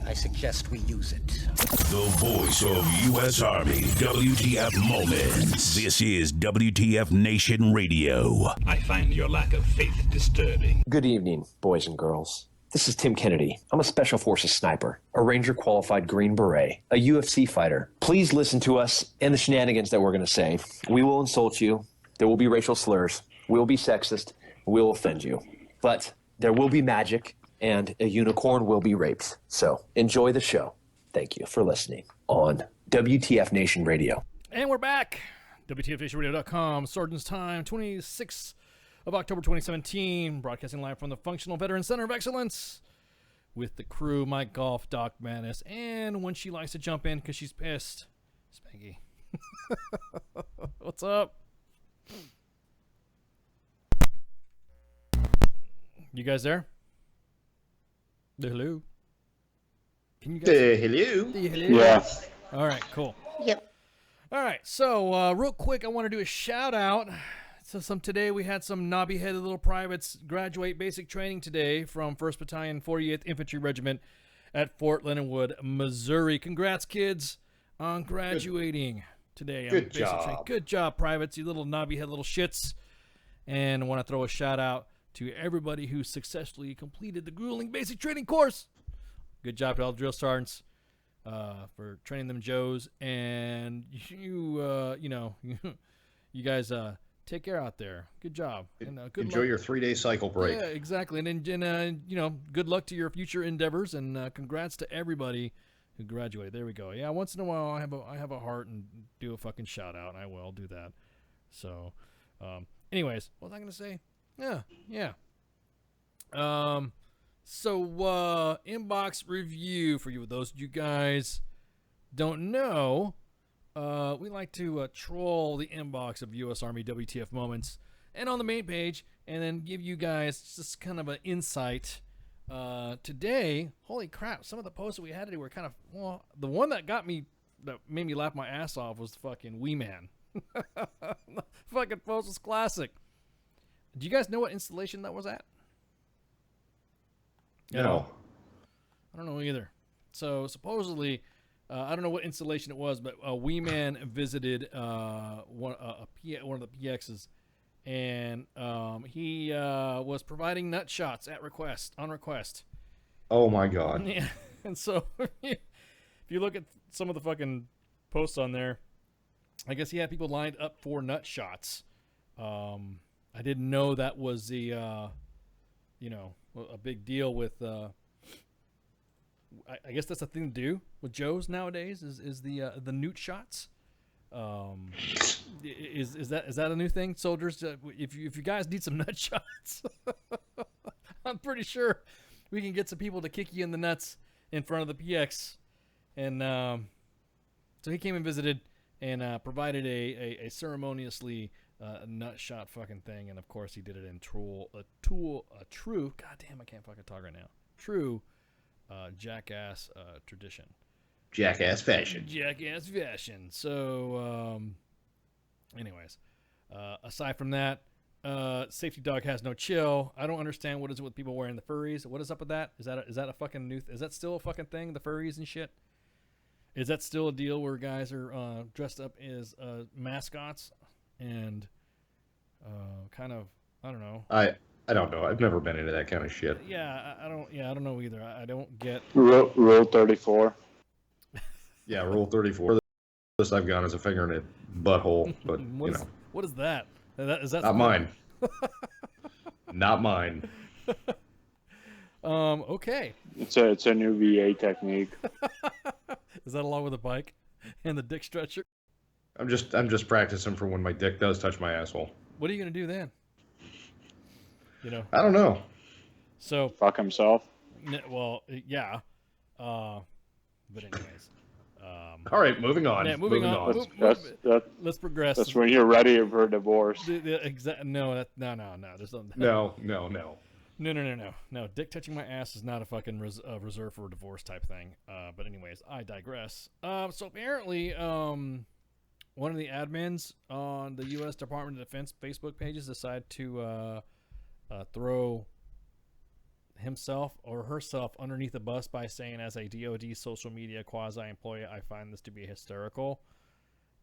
I suggest we use it. The voice of U.S. Army, WTF Moments. This is WTF Nation Radio. I find your lack of faith disturbing. Good evening, boys and girls. This is Tim Kennedy. I'm a Special Forces sniper, a Ranger-qualified Green Beret, a UFC fighter. Please listen to us and the shenanigans that we're going to say. We will insult you. There will be racial slurs. We will be sexist. We will offend you. But there will be magic, and a unicorn will be raped. So enjoy the show. Thank you for listening on WTF Nation Radio. And we're back. WTFNationRadio.com. Sergeant's Time, 26th of October 2017. Broadcasting live from the Functional Veteran Center of Excellence with the crew, Mike Golf, Doc Manus, and when she likes to jump in because she's pissed, Spanky. What's up? You guys there? Hello. Can you guys? Hello. Hello. Yeah. All right. Cool. Yep. All right. So real quick, I want to do a shout out. So today we had some knobby-headed little privates graduate basic training today from 1st Battalion 48th Infantry Regiment at Fort Leonard Wood, Missouri. Congrats, kids, on graduating today. Good job. Good job, privates, you little knobby-headed little shits. And I want to throw a shout out to everybody who successfully completed the grueling basic training course. Good job to all the drill sergeants for training them Joes. And you guys take care out there. Good job. And good Enjoy luck. your 3-day cycle break. Yeah, exactly. And good luck to your future endeavors, and congrats to everybody who graduated. There we go. Yeah, once in a while I have a heart and do a fucking shout out, and I will do that. So, anyways, what was I gonna say? Yeah. So inbox review for you. Those of you guys don't know, we like to troll the inbox of U.S. Army WTF moments and on the main page, and then give you guys just kind of an insight. Today, holy crap, some of the posts that we had today were kind of, well, the one that made me laugh my ass off was the fucking Wee Man. Fucking post was classic. Do you guys know what installation that was at? No. I don't know either. So supposedly, I don't know what installation it was, but Wee Man visited one of the PXs, and he was providing nut shots on request. Oh my God. Yeah. And so if you look at some of the fucking posts on there, I guess he had people lined up for nut shots. I didn't know that was the a big deal with. I guess that's a thing to do with Joes nowadays. Is the newt shots? Is that a new thing, soldiers? If you guys need some nut shots, I'm pretty sure we can get some people to kick you in the nuts in front of the PX. And so he came and visited and provided a ceremoniously nut shot fucking thing. And of course he did it in true. Goddamn, I can't fucking talk right now. True jackass tradition. Jackass fashion. Jackass fashion. So, anyways, aside from that, Safety Dog has no chill. I don't understand what is it with people wearing the furries. What is up with that? Is that a fucking new? Is that still a fucking thing? The furries and shit. Is that still a deal where guys are dressed up as mascots and kind of, I don't know. I don't know. I've never been into that kind of shit. Yeah, I don't know either. I don't get Rule 34. Yeah, Rule 34. This I've gone as a finger in a butthole, but what is that? Is that not mine? Not mine. Okay. It's a new VA technique. Is that along with a bike and the dick stretcher? I'm just practicing for when my dick does touch my asshole. What are you gonna do then? I don't know. So fuck himself. Well, yeah. But anyways. All right, moving on. Yeah, moving on. Let's progress. That's when you're ready for a divorce. No. There's No. Dick touching my ass is not a fucking reserve for a divorce type thing. But anyways, I digress. So apparently, one of the admins on the U.S. Department of Defense Facebook pages decided to throw himself or herself underneath the bus by saying, as a DoD social media quasi-employee, I find this to be hysterical,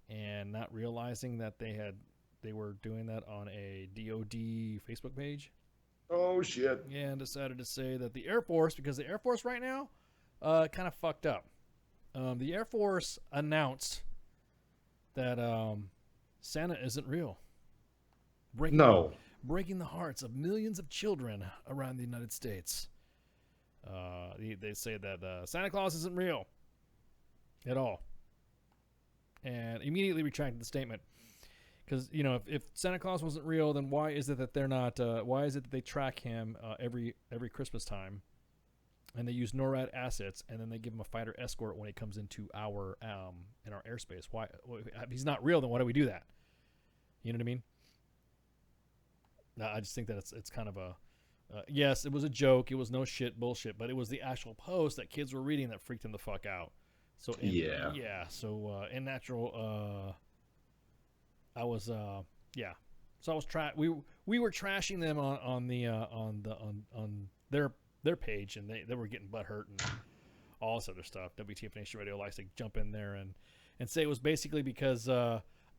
and not realizing that they were doing that on a DoD Facebook page. Oh shit. Yeah, and decided to say that the Air Force, because the Air Force right now kind of fucked up. The Air Force announced that Santa isn't real. Breaking the hearts of millions of children around the United States. They say that Santa Claus isn't real at all, and immediately retracted the statement. Because if Santa Claus wasn't real, then why is it that they're not? Why is it that they track him every Christmas time, and they use NORAD assets, and then they give him a fighter escort when he comes into our in our airspace? Why? If he's not real, then why do we do that? You know what I mean? I just think that it's kind of a yes, it was a joke. It was no shit bullshit, but it was the actual post that kids were reading that freaked them the fuck out. So So in natural, I was yeah. So I was we were trashing them on their page, and they were getting butthurt and all this other stuff. WTF Nation Radio likes to jump in there and say it was basically because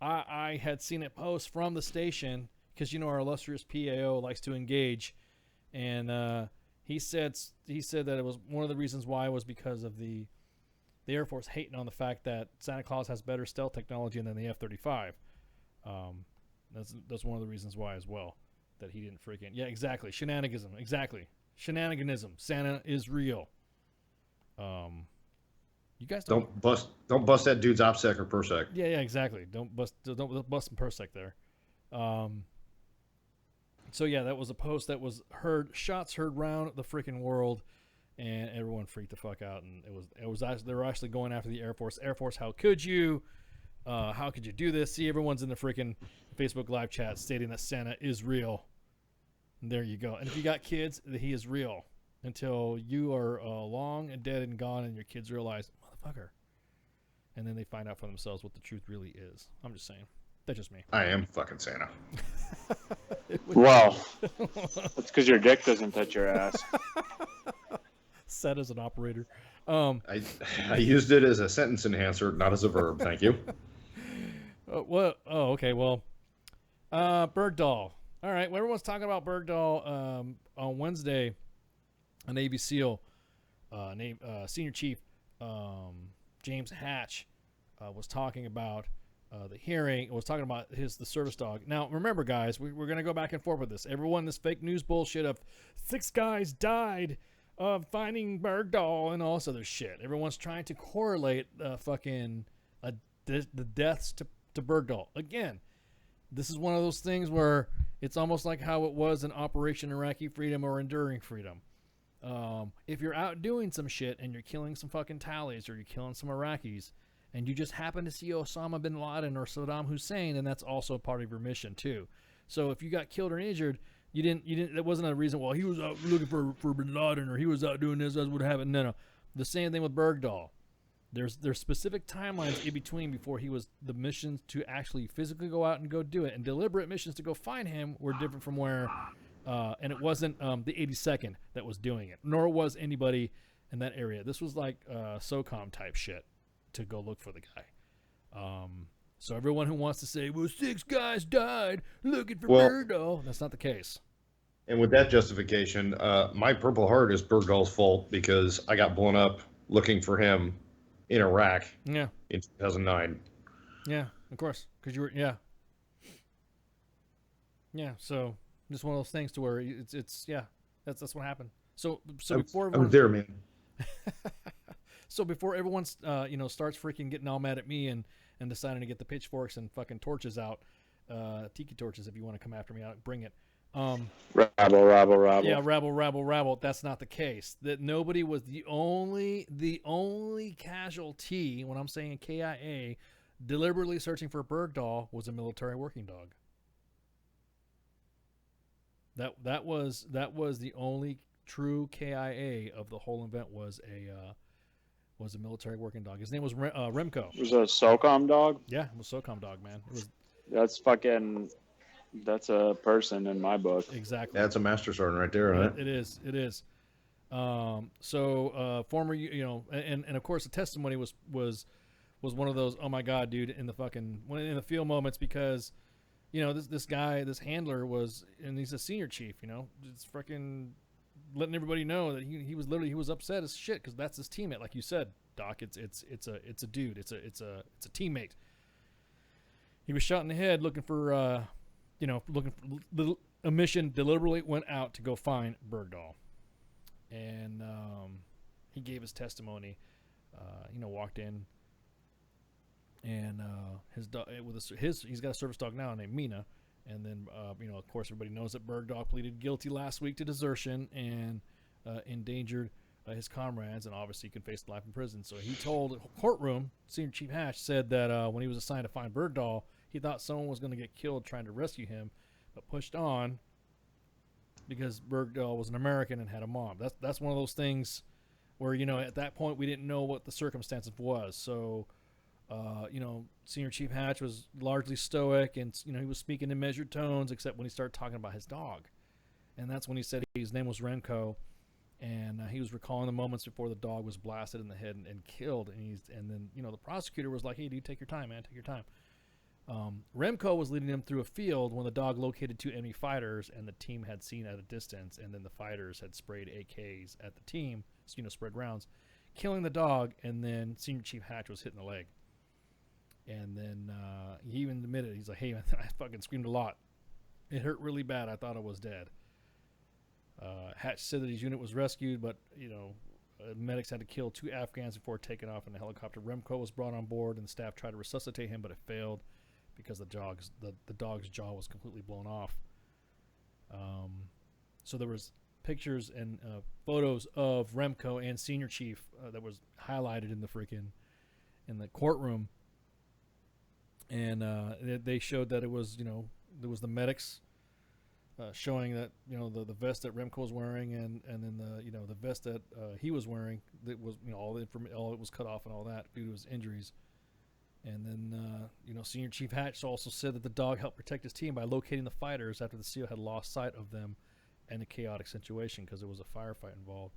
I had seen it post from the station. Because our illustrious PAO likes to engage, and he said that it was one of the reasons why was because of the Air Force hating on the fact that Santa Claus has better stealth technology than the F-35. That's one of the reasons why as well, that he didn't freaking... Yeah, exactly. Shenaniganism. Exactly. Shenaniganism. Santa is real. You guys don't bust that dude's OPSEC or PERSEC. Yeah, exactly. Don't bust some PERSEC there. So yeah, that was a post that was shots heard round the freaking world, and everyone freaked the fuck out. And they were actually going after the Air Force. Air Force, how could you? How could you do this? See, everyone's in the freaking Facebook live chat stating that Santa is real. And there you go. And if you got kids, he is real until you are long and dead and gone, and your kids realize, motherfucker. And then they find out for themselves what the truth really is. I'm just saying. That's just me. I am fucking Santa. Well, that's because your dick doesn't touch your ass. Set as an operator. I used it as a sentence enhancer, not as a verb. Thank you. Okay. Well, Bergdahl. All right. Well, everyone's talking about Bergdahl on Wednesday. A Navy SEAL, Senior Chief James Hatch was talking about the hearing. Was talking about the service dog. Now, remember, guys, we're going to go back and forth with this. Everyone, this fake news bullshit of 6 guys died of finding Bergdahl and all this other shit. Everyone's trying to correlate the deaths to Bergdahl. Again, this is one of those things where it's almost like how it was in Operation Iraqi Freedom or Enduring Freedom. If you're out doing some shit and you're killing some fucking tallies or you're killing some Iraqis and you just happen to see Osama bin Laden or Saddam Hussein, then that's also part of your mission too. So if you got killed or injured, you didn't, that wasn't a reason, well, he was out looking for bin Laden or he was out doing this, that's what happened. No. The same thing with Bergdahl. There's specific timelines in between before he was, the missions to actually physically go out and go do it, and deliberate missions to go find him were different from where, and it wasn't the 82nd that was doing it, nor was anybody in that area. This was like SOCOM type shit to go look for the guy. So everyone who wants to say, well, 6 guys died looking for Bergdahl, that's not the case. And with that justification, my Purple Heart is Bergdahl's fault because I got blown up looking for him in Iraq in 2009. Yeah, of course. Because you were, Yeah, so just one of those things to where it's that's what happened. So before I was there, man. So before everyone starts freaking getting all mad at me and deciding to get the pitchforks and fucking torches out, tiki torches, if you want to come after me, bring it. Rabble. Yeah, rabble. That's not the case. That nobody was the only casualty. When I'm saying KIA, deliberately searching for Bergdahl was a military working dog. That was the only true KIA of the whole event was a military working dog. His name was Remco. It was a SOCOM dog? Yeah, it was SOCOM dog, man. That's a person in my book. Exactly. That's a master sergeant right there, right? It is. Former, and of course the testimony was one of those, oh my God, dude, in the field moments, because, this guy, this handler was, and he's a senior chief, it's freaking letting everybody know that he was upset as shit because that's his teammate, like you said, Doc. It's a dude. It's a teammate. He was shot in the head looking for a mission deliberately went out to go find Bergdahl, and he gave his testimony. Walked in, and his dog he's got a service dog now named Mina, and then of course everybody knows that Bergdahl pleaded guilty last week to desertion and endangered his comrades, and obviously can face life in prison. So he told courtroom, Senior Chief Hatch said that when he was assigned to find Bergdahl, he thought someone was going to get killed trying to rescue him, but pushed on because Bergdahl was an American and had a mom. That's one of those things where, at that point we didn't know what the circumstances was. So, Senior Chief Hatch was largely stoic, and, he was speaking in measured tones, except when he started talking about his dog. And that's when he said his name was Remco, and he was recalling the moments before the dog was blasted in the head and killed. And then, the prosecutor was like, hey, dude, take your time, man, take your time. Remco was leading them through a field when the dog located 2 enemy fighters, and the team had seen at a distance, and then the fighters had sprayed AKs at the team, spread rounds, killing the dog, and then Senior Chief Hatch was hit in the leg. And then he even admitted, he's like, hey, I fucking screamed a lot. It hurt really bad. I thought I was dead. Hatch said that his unit was rescued, but, medics had to kill 2 Afghans before taking off in a helicopter. Remco was brought on board, and the staff tried to resuscitate him, but it failed because the dog's jaw was completely blown off. So there was pictures and photos of Remco and Senior Chief that was highlighted in the courtroom, and they showed that it was there was the medics showing that the vest that Remco was wearing and then the vest that he was wearing, that was all it was cut off and all that due to his injuries. And then Senior Chief Hatch also said that the dog helped protect his team by locating the fighters after the SEAL had lost sight of them in a chaotic situation because there was a firefight involved.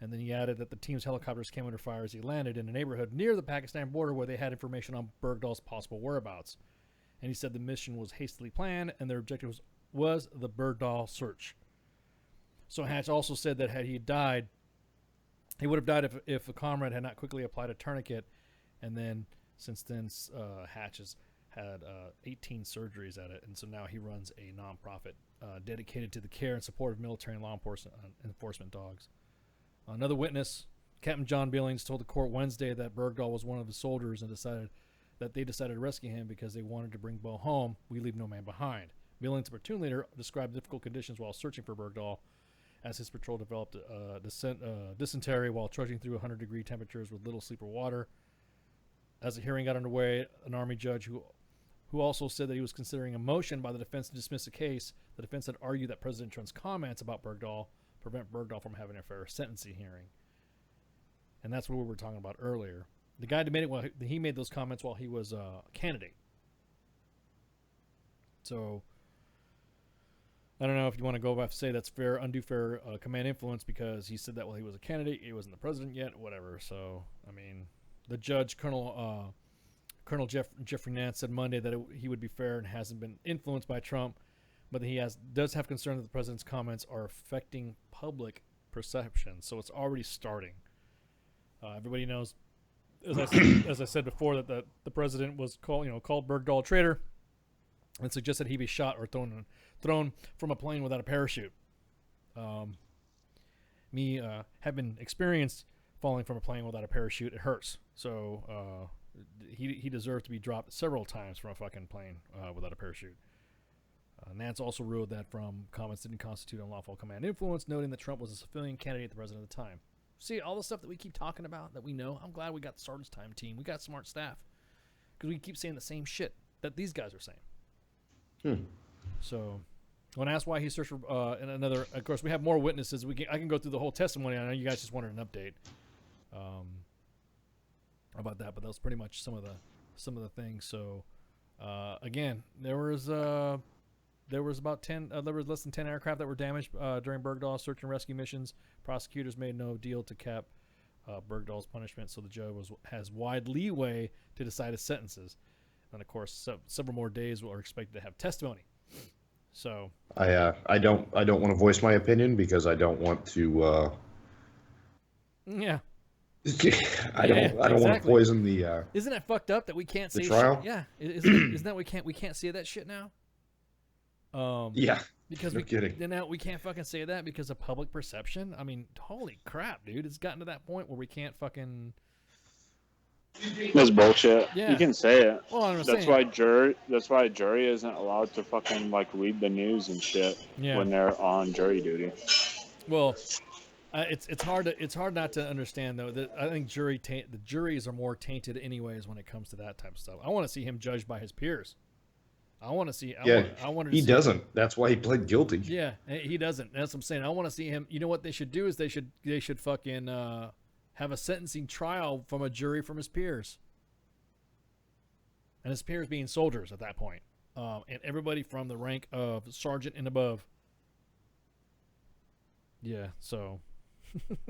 And then he added that the team's helicopters came under fire as he landed in a neighborhood near the Pakistan border where they had information on Bergdahl's possible whereabouts. And he said the mission was hastily planned and their objective was the Bergdahl search. So Hatch also said that had he died, he would have died if a comrade had not quickly applied a tourniquet. And then since then, Hatch has had 18 surgeries at it, and so now he runs a nonprofit dedicated to the care and support of military and law enforcement dogs. Another witness, Captain John Billings, told the court Wednesday that Bergdahl was one of the soldiers and they decided to rescue him because they wanted to bring Bo home. We leave no man behind. Billings, the platoon leader, described difficult conditions while searching for Bergdahl as his patrol developed dysentery while trudging through 100-degree temperatures with little sleep or water. As the hearing got underway, an Army judge who also said that he was considering a motion by the defense to dismiss the case. The defense had argued that President Trump's comments about Bergdahl prevent Bergdahl from having a fair sentencing hearing. And that's what we were talking about earlier. The guy he made those comments while he was a candidate. So I don't know if you want to go back and say that's undue fair command influence because he said that while he was a candidate. He wasn't the president yet, whatever. So, I mean, the judge, Colonel Jeffrey Nance, said Monday that he would be fair and hasn't been influenced by Trump, but he does have concern that the president's comments are affecting public perception. So it's already starting. Everybody knows, as I said before, that the president was called Bergdahl a traitor and suggested he be shot or thrown from a plane without a parachute. Having experienced falling from a plane without a parachute, it hurts. So he deserved to be dropped several times from a fucking plane without a parachute. Nance also ruled that from comments didn't constitute unlawful command influence, noting that Trump was a civilian candidate, the president at the time. See, all the stuff that we keep talking about that we know, I'm glad we got the Sergeant's Time team. We got smart staff. Because we keep saying the same shit that these guys are saying. So, when asked why he searched for another, of course, we have more witnesses. I can go through the whole testimony. I know you guys just wanted an update about that, but that was pretty much some of the things. So, again, there was about 10. There was less than 10 aircraft that were damaged during Bergdahl's search and rescue missions. Prosecutors made no deal to cap Bergdahl's punishment, so the judge has wide leeway to decide his sentences. And of course, several more days are expected to have testimony. So I don't want to voice my opinion because I don't want to. Yeah. I don't want to poison the. Isn't it fucked up that we can't say trial? Shit? Yeah. Isn't that we can't say that shit now? Yeah. Because no kidding. Now we can't fucking say that because of public perception. I mean, holy crap, dude! It's gotten to that point where we can't fucking. That's bullshit. Yeah. You can say it. Well, that's why jury isn't allowed to fucking read the news and shit when they're on jury duty. Well, it's hard not to understand though that I think the juries are more tainted anyways when it comes to that type of stuff. I want to see him judged by his peers. I want to see. He doesn't. That's why he pled guilty. Yeah, he doesn't. That's what I'm saying. I want to see him. You know what they should do is they should fucking have a sentencing trial from a jury from his peers, and his peers being soldiers at that point, and everybody from the rank of sergeant and above. Yeah. So,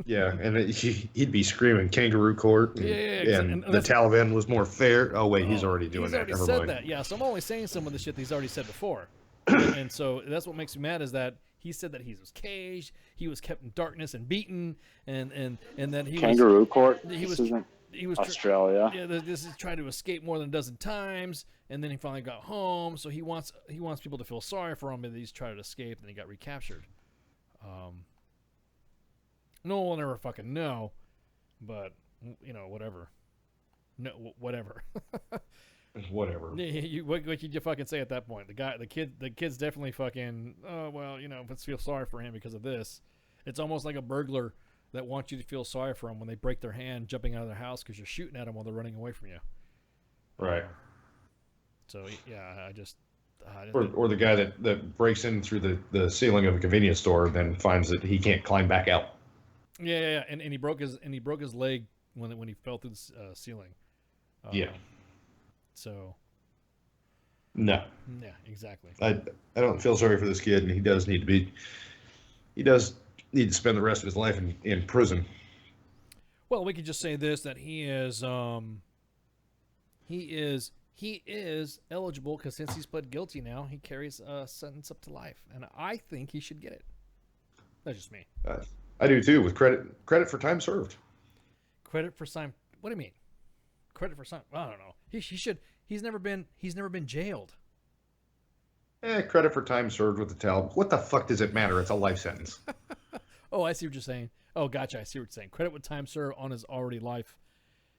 Yeah, and he'd be screaming kangaroo court. And, and the Taliban was more fair. Oh, wait, he's already doing that. He's already said that. Yeah, so I'm only saying some of the shit that he's already said before. And so that's what makes me mad is that he said that he was caged, he was kept in darkness and beaten, and then he kangaroo court. He was Australia. This is trying to escape more than a dozen times, and then he finally got home. So he wants people to feel sorry for him, and he's trying to escape, and he got recaptured. No one will never fucking know, but whatever. No, whatever. Whatever. What could you fucking say at that point? The kid's definitely fucking. Oh well, let's feel sorry for him because of this. It's almost like a burglar that wants you to feel sorry for them when they break their hand jumping out of their house because you're shooting at them while they're running away from you. Right. So yeah, I just or the guy that breaks in through the ceiling of a convenience store and then finds that he can't climb back out. Yeah, and he broke his leg when he fell through the ceiling. Yeah. So. No. Yeah, exactly. I don't feel sorry for this kid, and he does need to spend the rest of his life in prison. Well, we could just say this, that he is eligible because since he's pled guilty now, he carries a sentence up to life, and I think he should get it. That's just me. I do too, with credit for time served. Credit for time. What do you mean? Credit for time? I don't know. He should. He's never been jailed. Credit for time served with the Taliban. What the fuck does it matter? It's a life sentence. Oh, I see what you're saying. Oh, gotcha. I see what you're saying. Credit with time served on his already life.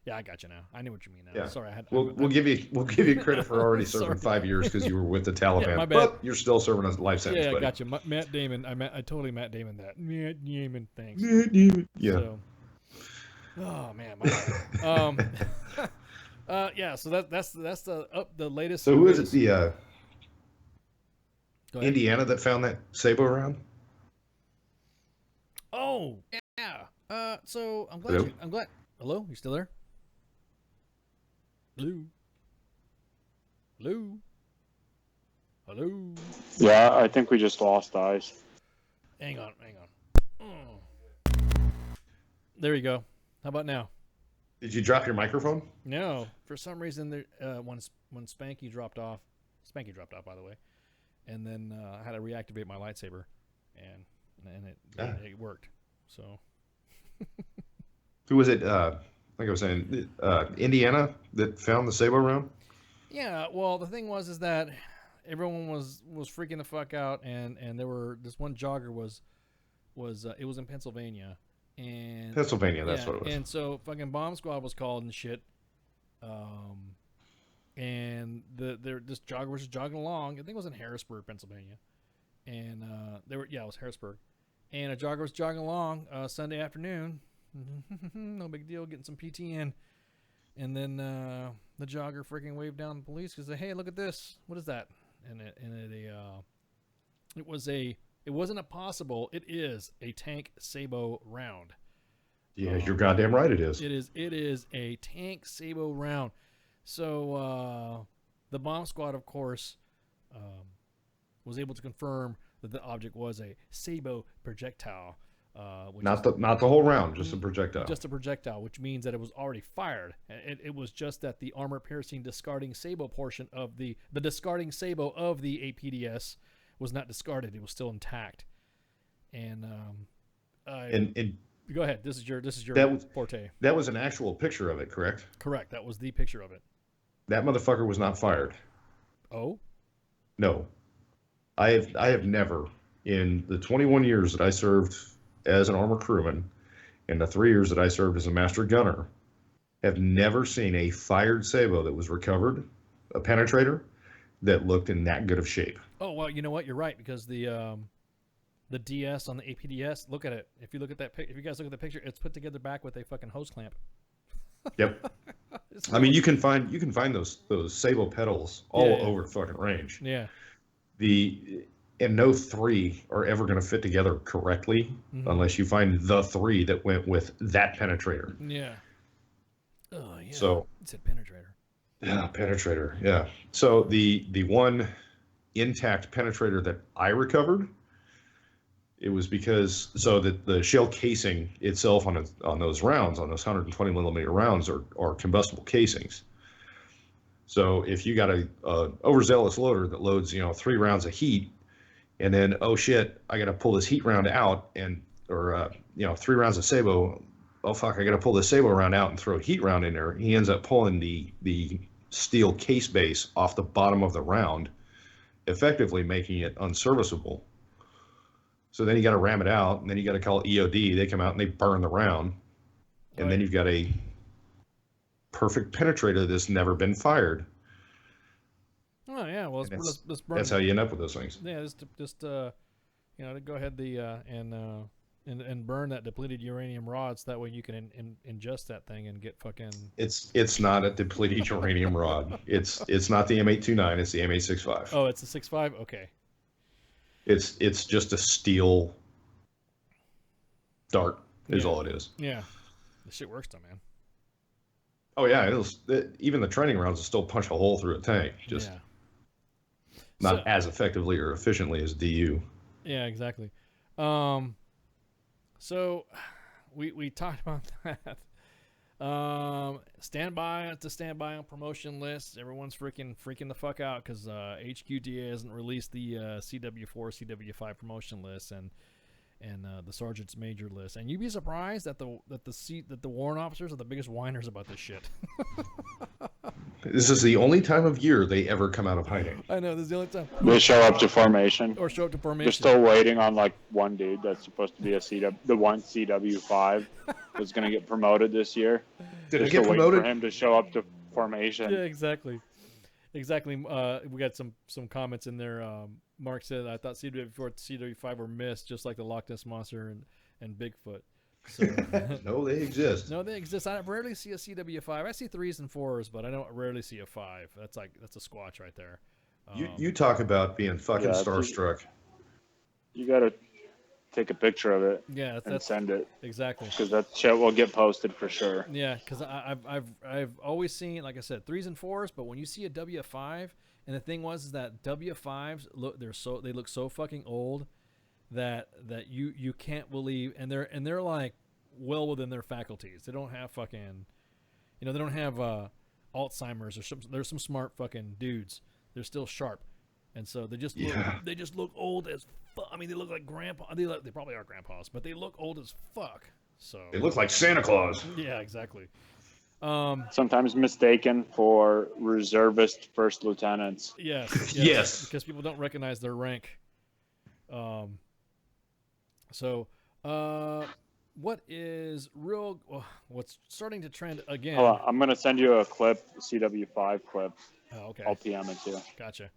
Yeah, I got you now. I knew what you mean now. Yeah. Sorry, We'll give you credit for already serving 5 years because you were with the Taliban. Yeah, my bad. But you're still serving a life sentence. Yeah, buddy. got you. Matt Damon. I totally Matt Damon that. Matt Damon. Thanks. Matt Damon. Yeah. So, oh man. My bad. Yeah. So that's the latest. So who is it? The Indiana that found that Sabo round? Oh yeah. So I'm glad. Hello? I'm glad. Hello, you still there? Hello. Yeah, I think we just lost eyes. Hang on. There you go. How about now? Did you drop your microphone? No, for some reason there when Spanky dropped off, by the way, and then I had to reactivate my lightsaber, and it worked. So. Who was it? Like I was saying, Indiana that found the Sabo round. Yeah, well, the thing was that everyone was freaking the fuck out, and this one jogger was it was in Pennsylvania, and Pennsylvania, that's what it was. And so fucking bomb squad was called and shit, and this jogger was just jogging along. I think it was in Harrisburg, Pennsylvania, and it was Harrisburg, and a jogger was jogging along Sunday afternoon. No big deal, getting some PT in, and then the jogger freaking waved down the police because hey, look at this, what is that? And it wasn't a possible, it is a tank Sabo round. Yeah, you're goddamn right it is. It is a tank Sabo round. So the bomb squad, of course, was able to confirm that the object was a Sabo projectile. Not the whole round, just a projectile. Just a projectile, which means that it was already fired. It was just that the armor-piercing discarding Sabo portion of the discarding Sabo of the APDS was not discarded; it was still intact. And go ahead. This is your forte. That was an actual picture of it, correct? Correct. That was the picture of it. That motherfucker was not fired. Oh. No, I have never, in the 21 years that I served as an armor crewman, and the 3 years that I served as a master gunner, have never seen a fired Sabo that was recovered, a penetrator, that looked in that good of shape. Oh well, you know what? You're right, because the DS on the APDS. Look at it. If you guys look at the picture, it's put together back with a fucking hose clamp. Yep. I mean, you can find those Sabo pedals all over the fucking range. Yeah. And no three are ever going to fit together correctly unless you find the three that went with that penetrator. Yeah. Oh yeah. So it's a penetrator. Yeah, penetrator. Yeah. So the one intact penetrator that I recovered It was because so that the shell casing itself on those rounds, on those 120 millimeter rounds, are combustible casings. So if you got a overzealous loader that loads 3 rounds of heat, and then oh shit, I got to pull this heat round out, or 3 rounds of sabot. Oh fuck, I got to pull this sabot round out and throw a heat round in there. He ends up pulling the steel case base off the bottom of the round, effectively making it unserviceable. So then you got to ram it out, and then you got to call EOD. They come out and they burn the round, and then you've got a perfect penetrator that's never been fired. Oh yeah, well let's burn. That's how you end up with those things. Yeah, just to go ahead and burn that depleted uranium rod, so that way you can ingest that thing and get fucking. It's not a depleted uranium rod. It's not the M829. It's the M865. Oh, it's the 6.5. Okay. It's just a steel dart is all it is. Yeah, the shit works though, man. Oh yeah, even the training rounds will still punch a hole through a tank, just not as effectively or efficiently as DU. Yeah, exactly. So we talked about that. Stand by on promotion lists. Everyone's freaking the fuck out because HQDA hasn't released the CW4, CW5 promotion list and the sergeant's major list. And you'd be surprised that the warrant officers are the biggest whiners about this shit. This is the only time of year they ever come out of hiding. I know, this is the only time. They show up to formation. Or show up to formation. They're still waiting on like one dude that's supposed to be the one CW5 that's going to get promoted this year. Did They're it get still promoted? waiting for him to show up to formation. Yeah, exactly. We got some comments in there. Mark said, I thought CW4 and CW5 were missed, just like the Loch Ness Monster and Bigfoot. So, no, they exist. No, they exist. I rarely see a CW5. I see 3s and 4s, but I don't rarely see a 5. That's a squatch right there. You talk about being fucking starstruck. You got to take a picture of it. Yeah, and send it. Exactly. Because that shit will get posted for sure. Yeah, because I've always seen, like I said, 3s and 4s, but when you see a W5, and the thing is that W5s they look so fucking old that you can't believe, and they're like well within their faculties. They don't have fucking, they don't have Alzheimer's or they're some smart fucking dudes. They're still sharp, and so they just look old as fuck. I mean, they look like grandpa. They probably are grandpas, but they look old as fuck. So they look like Santa Claus. Yeah, exactly. Sometimes mistaken for reservist first lieutenants. Yes. Because people don't recognize their rank. What's starting to trend again? Hold on, I'm going to send you a clip, CW5 clip. Oh, okay. I'll PM it too. Gotcha.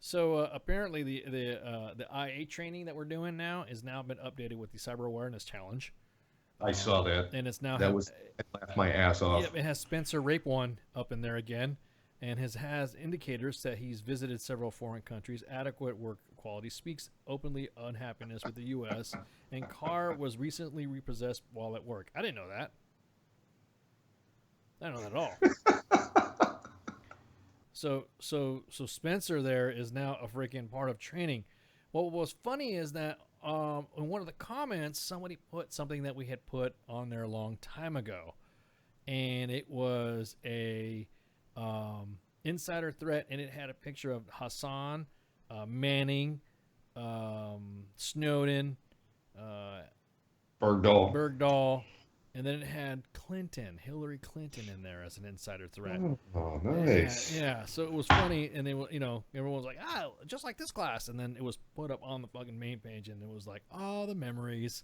So apparently the IA training that we're doing now has now been updated with the Cyber Awareness Challenge. I saw that. And it's now I laughed my ass off. Yep, it has Spencer Rape One up in there again, and has indicators that he's visited several foreign countries, adequate work quality, speaks openly unhappiness with the U.S., and car was recently repossessed while at work. I didn't know that. I don't know that at all. So Spencer there is now a freaking part of training. What was funny is that in one of the comments, somebody put something that we had put on there a long time ago, and it was a insider threat, and it had a picture of Hassan, Manning, Snowden, Bergdahl, and then it had Hillary Clinton in there as an insider threat. Oh, nice. Yeah, so it was funny, and then everyone was like, just like this class, and then it was put up on the fucking main page, and it was like, the memories.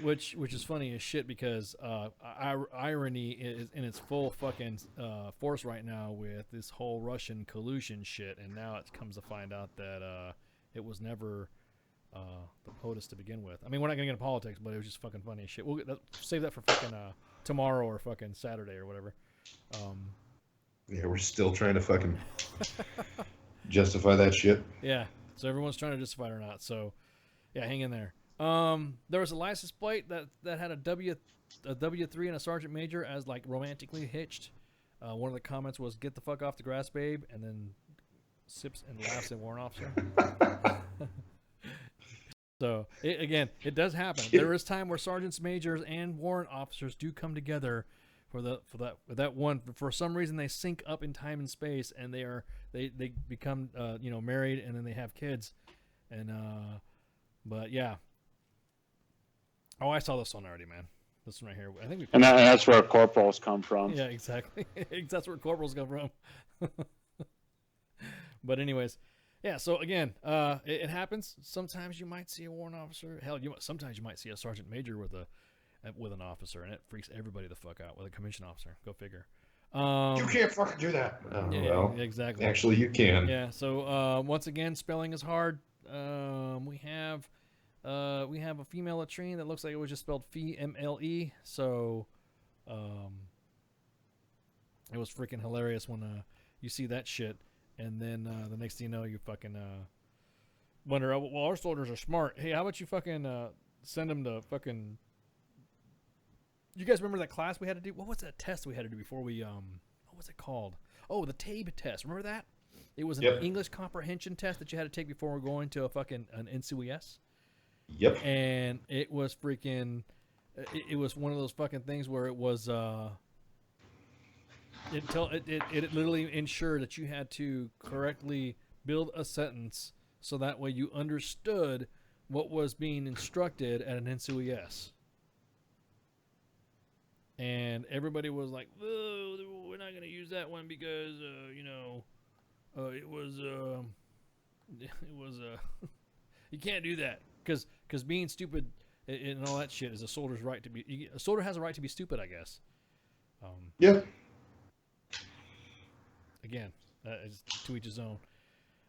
Which is funny as shit because irony is in its full fucking force right now with this whole Russian collusion shit, and now it comes to find out that it was never the POTUS to begin with. I mean, we're not gonna get into politics, but it was just fucking funny as shit. We'll save that for fucking tomorrow or fucking Saturday or whatever. Yeah, we're still trying to fucking justify that shit. Yeah, so everyone's trying to justify it or not. So yeah, hang in there. There was a license plate that had a W3 and a sergeant major as like romantically hitched. One of the comments was "Get the fuck off the grass, babe," and then sips and laughs at warrant officer. So it does happen. There is time where sergeants majors and warrant officers do come together for that one. For some reason, they sync up in time and space, and they become married, and then they have kids, and but yeah. Oh, I saw this one already, man. This one right here. I think and that's where corporals come from. Yeah, exactly. That's where corporals come from. But anyways, yeah. So again, it happens. Sometimes you might see a warrant officer. Hell, sometimes you might see a sergeant major with an officer, and it freaks everybody the fuck out. With a commission officer, go figure. You can't fucking do that. Oh, yeah, well, exactly. Actually, you can. Yeah. So once again, spelling is hard. We have a female latrine that looks like it was just spelled FMLE. So it was freaking hilarious when you see that shit. And then the next thing you know, you fucking wonder, well, our soldiers are smart. Hey, how about you fucking send them to fucking... You guys remember that class we had to do? What was that test we had to do before we... what was it called? Oh, the TABE test. Remember that? It was an English comprehension test that you had to take before we're going to an NCOES. Yep. And it was freaking... It was one of those fucking things where it was... It literally ensured that you had to correctly build a sentence so that way you understood what was being instructed at an NCOES. And everybody was like, "Whoa, we're not going to use that one because it was you can't do that because being stupid and all that shit is a soldier's right to be. A soldier has a right to be stupid, I guess." Yeah. Again, is to each his own.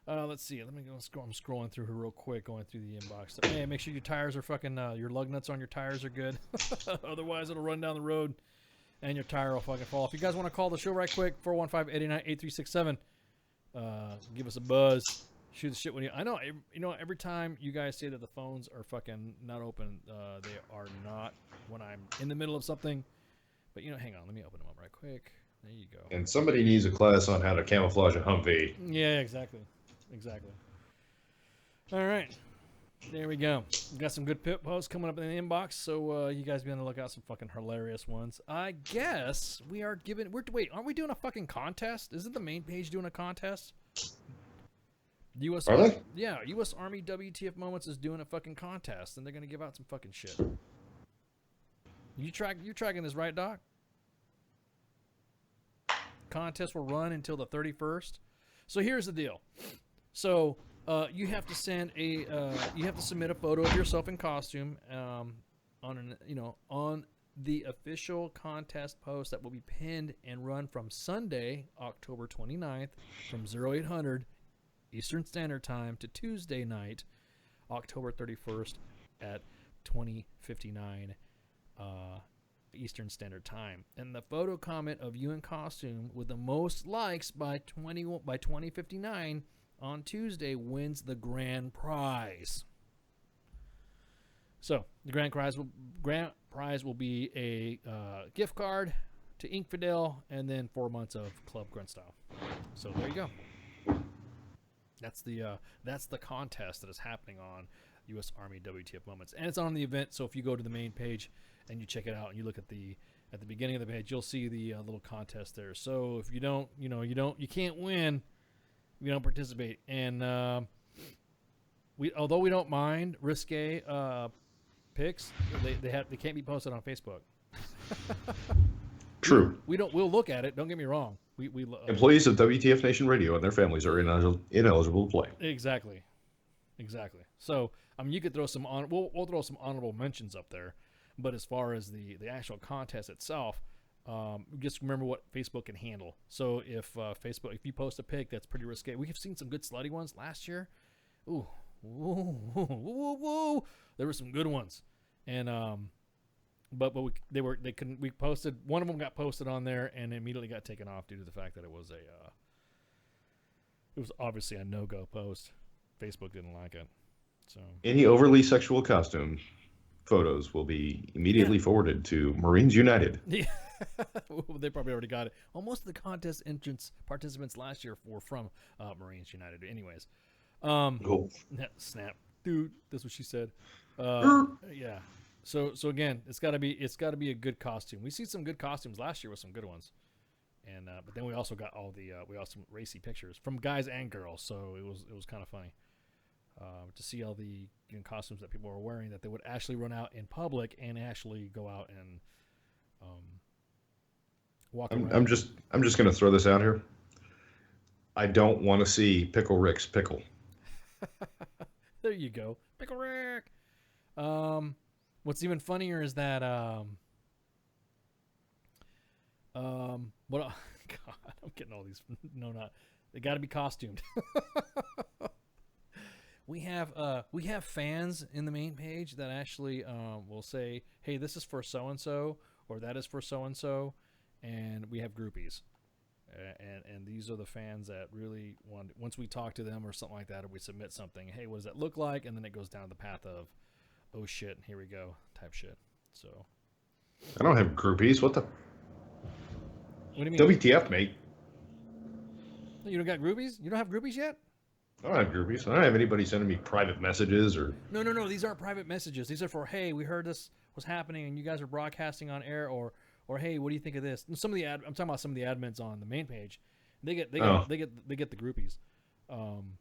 Let's see. Let me go. I'm scrolling through here real quick, going through the inbox. So, hey, make sure your tires are fucking. Your lug nuts on your tires are good. Otherwise, it'll run down the road, and your tire will fucking fall. If you guys want to call the show right quick, 415-889-8367. Give us a buzz. Shoot the shit with you. I know. Every time you guys say that the phones are fucking not open, they are not when I'm in the middle of something. But hang on. Let me open them up right quick. There you go. And somebody needs a class on how to camouflage a Humvee. Yeah, exactly. All right. There we go. We got some good pit posts coming up in the inbox, so you guys be on the lookout. Some fucking hilarious ones. I guess we are giving... Wait, aren't we doing a fucking contest? Isn't the main page doing a contest? U.S. Are they? Yeah, U.S. Army WTF Moments is doing a fucking contest, and they're going to give out some fucking shit. You're tracking this, right, Doc? Contest will run until the 31st. So here's the deal. So you have to submit a photo of yourself in costume on the official contest post that will be pinned and run from Sunday, October 29th, from 0800 Eastern Standard Time to Tuesday night, October 31st at 20:59 Eastern Standard Time. And the photo comment of you in costume with the most likes by 20:59 on Tuesday wins the grand prize. So the grand prize will be a gift card to Inkfidel and then 4 months of Club Grunt Style. So there you go. That's the contest that is happening on U.S. Army WTF Moments, and it's on the event. So if you go to the main page and you check it out and you look at the beginning of the page, you'll see the little contest there. So if you can't win, you don't participate. And although we don't mind risque pics, they can't be posted on Facebook. True. We'll look at it. Don't get me wrong. Employees of WTF Nation Radio and their families are ineligible to play. Exactly. So you could throw some on. We'll throw some honorable mentions up there. But as far as the actual contest itself, just remember what Facebook can handle. So if you post a pic that's pretty risque, we have seen some good slutty ones last year. Ooh, there were some good ones, and we posted, one of them got posted on there and immediately got taken off due to the fact that it was obviously a no-go post. Facebook didn't like it. So any overly sexual costume photos will be immediately forwarded to Marines United. Yeah. They probably already got it. Well, most of the contest entrance participants last year were from Marines United. Anyways, snap, dude. That's what she said. Yeah. So again, it's got to be a good costume. We see some good costumes last year with some good ones, and but then we also got we also some racy pictures from guys and girls. So it was kind of funny to see all the costumes that people were wearing that they would actually run out in public and actually go out and walk around. I'm just gonna throw this out here. I don't want to see Pickle Rick's pickle. There you go, Pickle Rick. What's even funnier is that God, I'm getting all these. No, not they got to be costumed. We have fans in the main page that actually will say, "Hey, this is for so and so," or "That is for so and so," and we have groupies, and these are the fans that really want. Once we talk to them or something like that, or we submit something, hey, what does that look like? And then it goes down the path of, oh shit, here we go, type shit. So I don't have groupies. What the? What do you mean? WTF, mate? You don't got groupies? You don't have groupies yet? I don't have groupies. I don't have anybody sending me private messages or. No. These aren't private messages. These are for, hey, we heard this was happening and you guys are broadcasting on air, or hey, what do you think of this? And some of the I'm talking about some of the admins on the main page. They get the groupies. I'm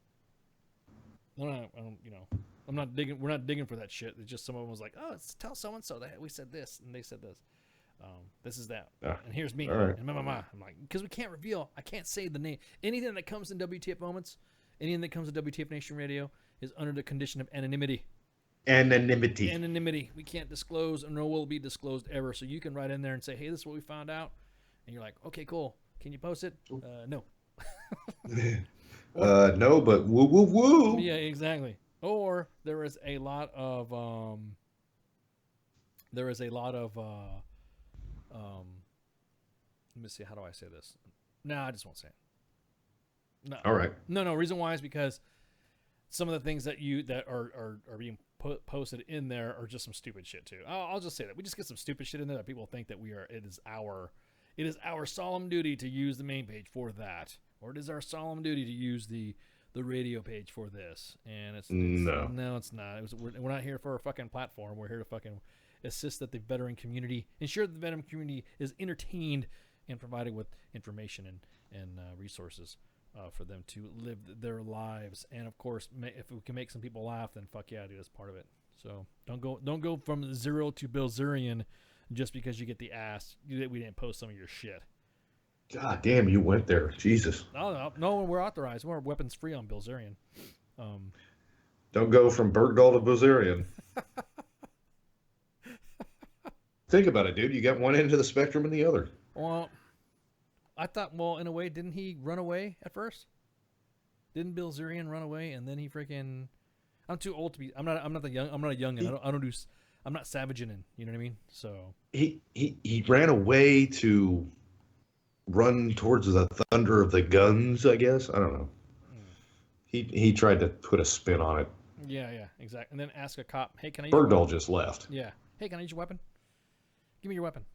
not digging. We're not digging for that shit. It's just someone was like, oh, tell so and so that we said this and they said this. This is that, and here's me. Right. And I'm like, because we can't reveal. I can't say the name. Anything that comes in WTF Moments, anything that comes in WTF Nation Radio is under the condition of anonymity. Anonymity. We can't disclose, nor will be disclosed ever. So you can write in there and say, hey, this is what we found out, and you're like, okay, cool. Can you post it? No. No, but woo woo woo. Yeah, exactly. Or there is a lot of let me see, how do I say this? No, I just won't say it. No. All right. No. Reason why is because some of the things that are being posted in there are just some stupid shit too. I'll just say that we just get some stupid shit in there that people think that it is our solemn duty to use the main page for that, or it is our solemn duty to use the radio page for this. And it's not. We're not here for a fucking platform. We're here to fucking assist that the veteran community, ensure that the veteran community is entertained and provided with information and resources for them to live their lives. And of course, if we can make some people laugh, then fuck yeah, dude, that's part of it. So don't go from zero to Bilzerian just because you get the ass. We didn't post some of your shit. God damn, you went there. Jesus. No, we're authorized. We're weapons free on Bilzerian. Don't go from Bergdahl to Bilzerian. Think about it, dude. You got one end of the spectrum and the other. Well, I thought, in a way, didn't he run away at first? Didn't Bilzerian run away and then he freaking? I'm too old to be. I'm not a youngin'. I'm not savaging. You know what I mean? So he ran away to run towards the thunder of the guns, I guess. I don't know. He tried to put a spin on it. Yeah, exactly. And then ask a cop, hey, can I use Bergdahl just left. Yeah. Hey, can I use your weapon? Give me your weapon.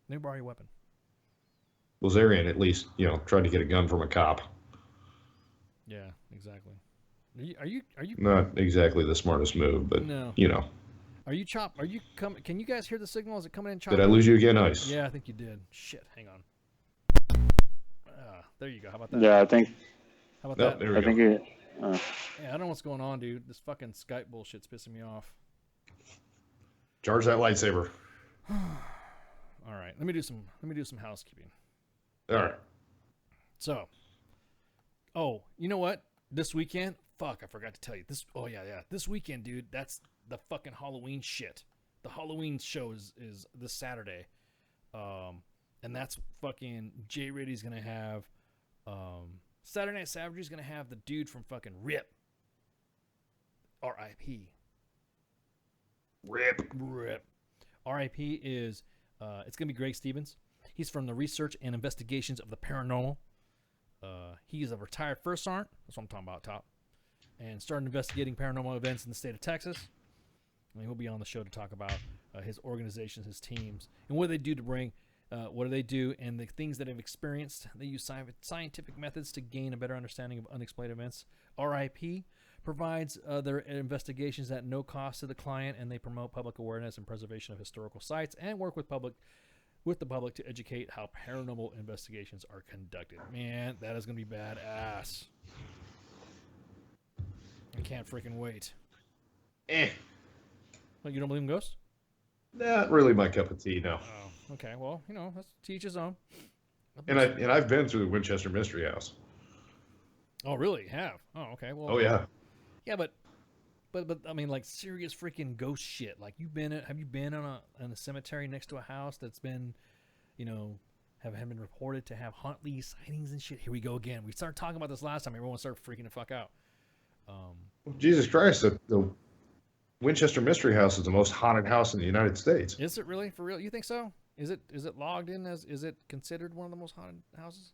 Let me borrow your weapon. Bilzerian at least, tried to get a gun from a cop. Yeah, exactly. Are you not exactly the smartest move, but no. Are you chop? Are you coming? Can you guys hear the signal? Is it coming in chop? Did I lose you again, Ice? Yeah, I think you did. Shit, hang on. There you go. How about that? Yeah, I think. How about that? There we go. Yeah, I don't know what's going on, dude. This fucking Skype bullshit's pissing me off. Charge that lightsaber. All right, let me do some housekeeping. All right. So, you know what? This weekend, fuck, I forgot to tell you. This weekend, dude, that's the fucking Halloween shit. The Halloween show is this Saturday. And that's fucking J Riddy's gonna have Saturday Night Savagery's gonna have the dude from fucking RIP. R.I.P. RIP. R.I.P. is it's gonna be Greg Stevens. He's from the Research and Investigations of the Paranormal. He is a retired first sergeant. That's what I'm talking about, top. And started investigating paranormal events in the state of Texas. And he'll be on the show to talk about his organizations, his teams, and what do they do to bring. What do they do, and the things that I've experienced. They use scientific methods to gain a better understanding of unexplained events. RIP provides their investigations at no cost to the client, and they promote public awareness and preservation of historical sites, and work with the public to educate how paranormal investigations are conducted. Man, that is going to be badass. I can't freaking wait. Well, you don't believe in ghosts? Not really my cup of tea, no. Oh, okay. Well, let's teach his own. And I've been through the Winchester Mystery House. Oh, really? You have? Oh, okay. Well. Oh yeah. Yeah, but I mean, like serious freaking ghost shit. Like have you been on a cemetery next to a house that's been, have been reported to have hauntly sightings and shit? Here we go again. We started talking about this last time. Everyone started freaking the fuck out. Jesus Christ, the Winchester Mystery House is the most haunted house in the United States. Is it really? For real? You think so? Is it logged in as? Is it considered one of the most haunted houses?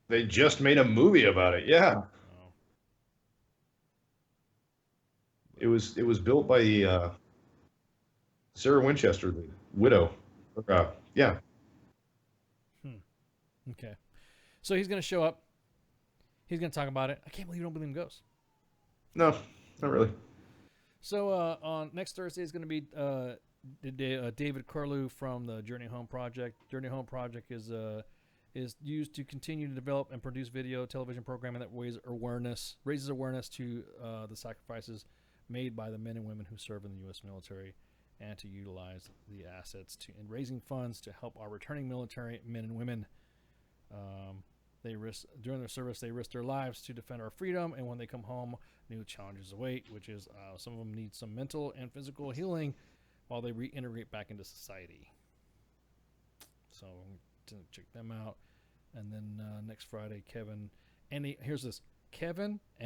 They just made a movie about it. Yeah. Oh. It was built by Sarah Winchester, the widow. Yeah. Okay. So he's gonna show up. He's gonna talk about it. I can't believe you don't believe in ghosts. No, not really. So on next Thursday is going to be David Curlew from the Journey Home Project. Journey Home Project is used to continue to develop and produce video television programming that raises awareness to the sacrifices made by the men and women who serve in the U.S. military, and to utilize the assets in raising funds to help our returning military men and women. During their service, they risk their lives to defend our freedom, and when they come home, new challenges await, which is some of them need some mental and physical healing while they reintegrate back into society. So check them out. And then next Friday, Kevin and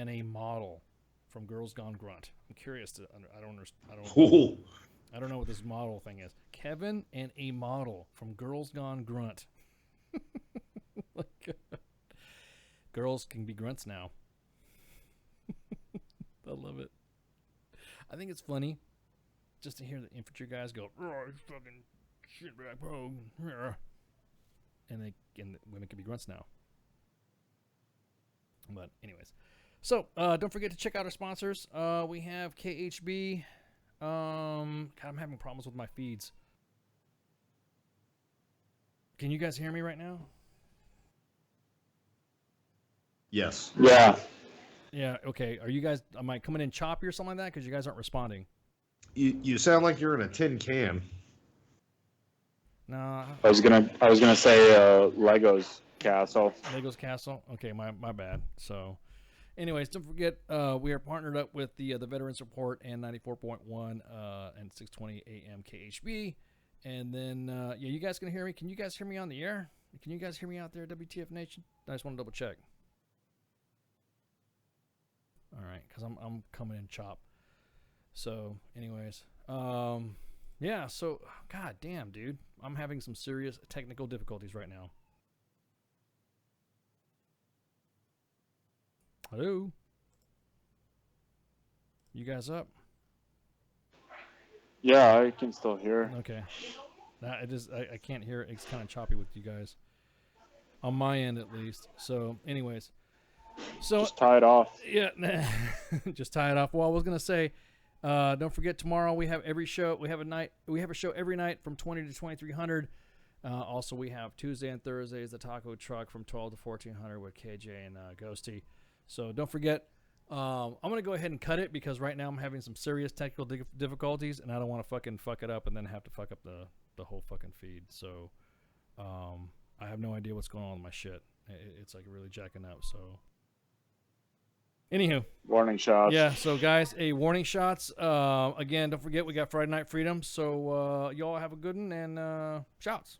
a model from Girls Gone Grunt. I'm curious to I don't know what this model thing is. Kevin and a model from Girls Gone Grunt. Oh, God. Girls can be grunts now. I love it. I think it's funny just to hear the infantry guys go, fucking shitbag bro. And the women can be grunts now. But anyways. So don't forget to check out our sponsors. We have KHB. God, I'm having problems with my feeds. Can you guys hear me right now? Yes. Yeah. Yeah, okay. Are you guys, am I coming in choppy or something like that? Because you guys aren't responding. You sound like you're in a tin can. No. I was gonna say Legos Castle. Legos Castle? Okay, my bad. So, anyways, don't forget, we are partnered up with the Veteran Support and 94.1 and 620 AM KHB. And then, yeah, you guys can hear me. Can you guys hear me on the air? Can you guys hear me out there, WTF Nation? I just want to double check. All right, because I'm coming in chop. So, anyways, yeah. So, god damn, dude, I'm having some serious technical difficulties right now. Hello, you guys up? Yeah, I can still hear. Okay. I can't hear. It's kind of choppy with you guys on my end, at least. So, anyways. So just tie it off. Yeah, just tie it off. Well, I was gonna say, don't forget tomorrow we have every show. We have a show every night from 20 to 2300. Also, we have Tuesday and Thursdays the Taco Truck from 12 to 1400 with KJ and Ghosty. So don't forget. I'm gonna go ahead and cut it because right now I'm having some serious technical difficulties, and I don't want to fucking fuck it up and then have to fuck up the whole fucking feed. So I have no idea what's going on with my shit. It's like really jacking up. So. Anywho, warning shots. Yeah, so guys, warning shots. Again, don't forget we got Friday Night Freedom. So y'all have a good one and shouts.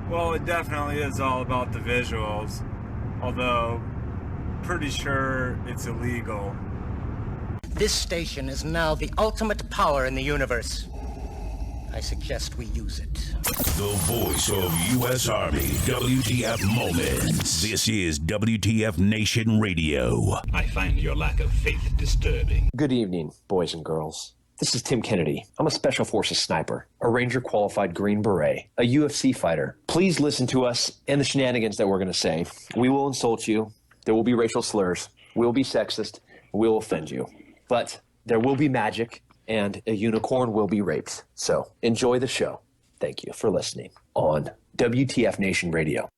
Well, it definitely is all about the visuals, although pretty sure it's illegal. This station is now the ultimate power in the universe. I suggest we use it. The voice of U.S. Army, WTF Moments. This is WTF Nation Radio. I find your lack of faith disturbing. Good evening, boys and girls. This is Tim Kennedy. I'm a Special Forces sniper, a Ranger qualified Green Beret, a UFC fighter. Please listen to us and the shenanigans that we're going to say. We will insult you. There will be racial slurs. We will be sexist. We will offend you. But there will be magic, and a unicorn will be raped. So enjoy the show. Thank you for listening on WTF Nation Radio.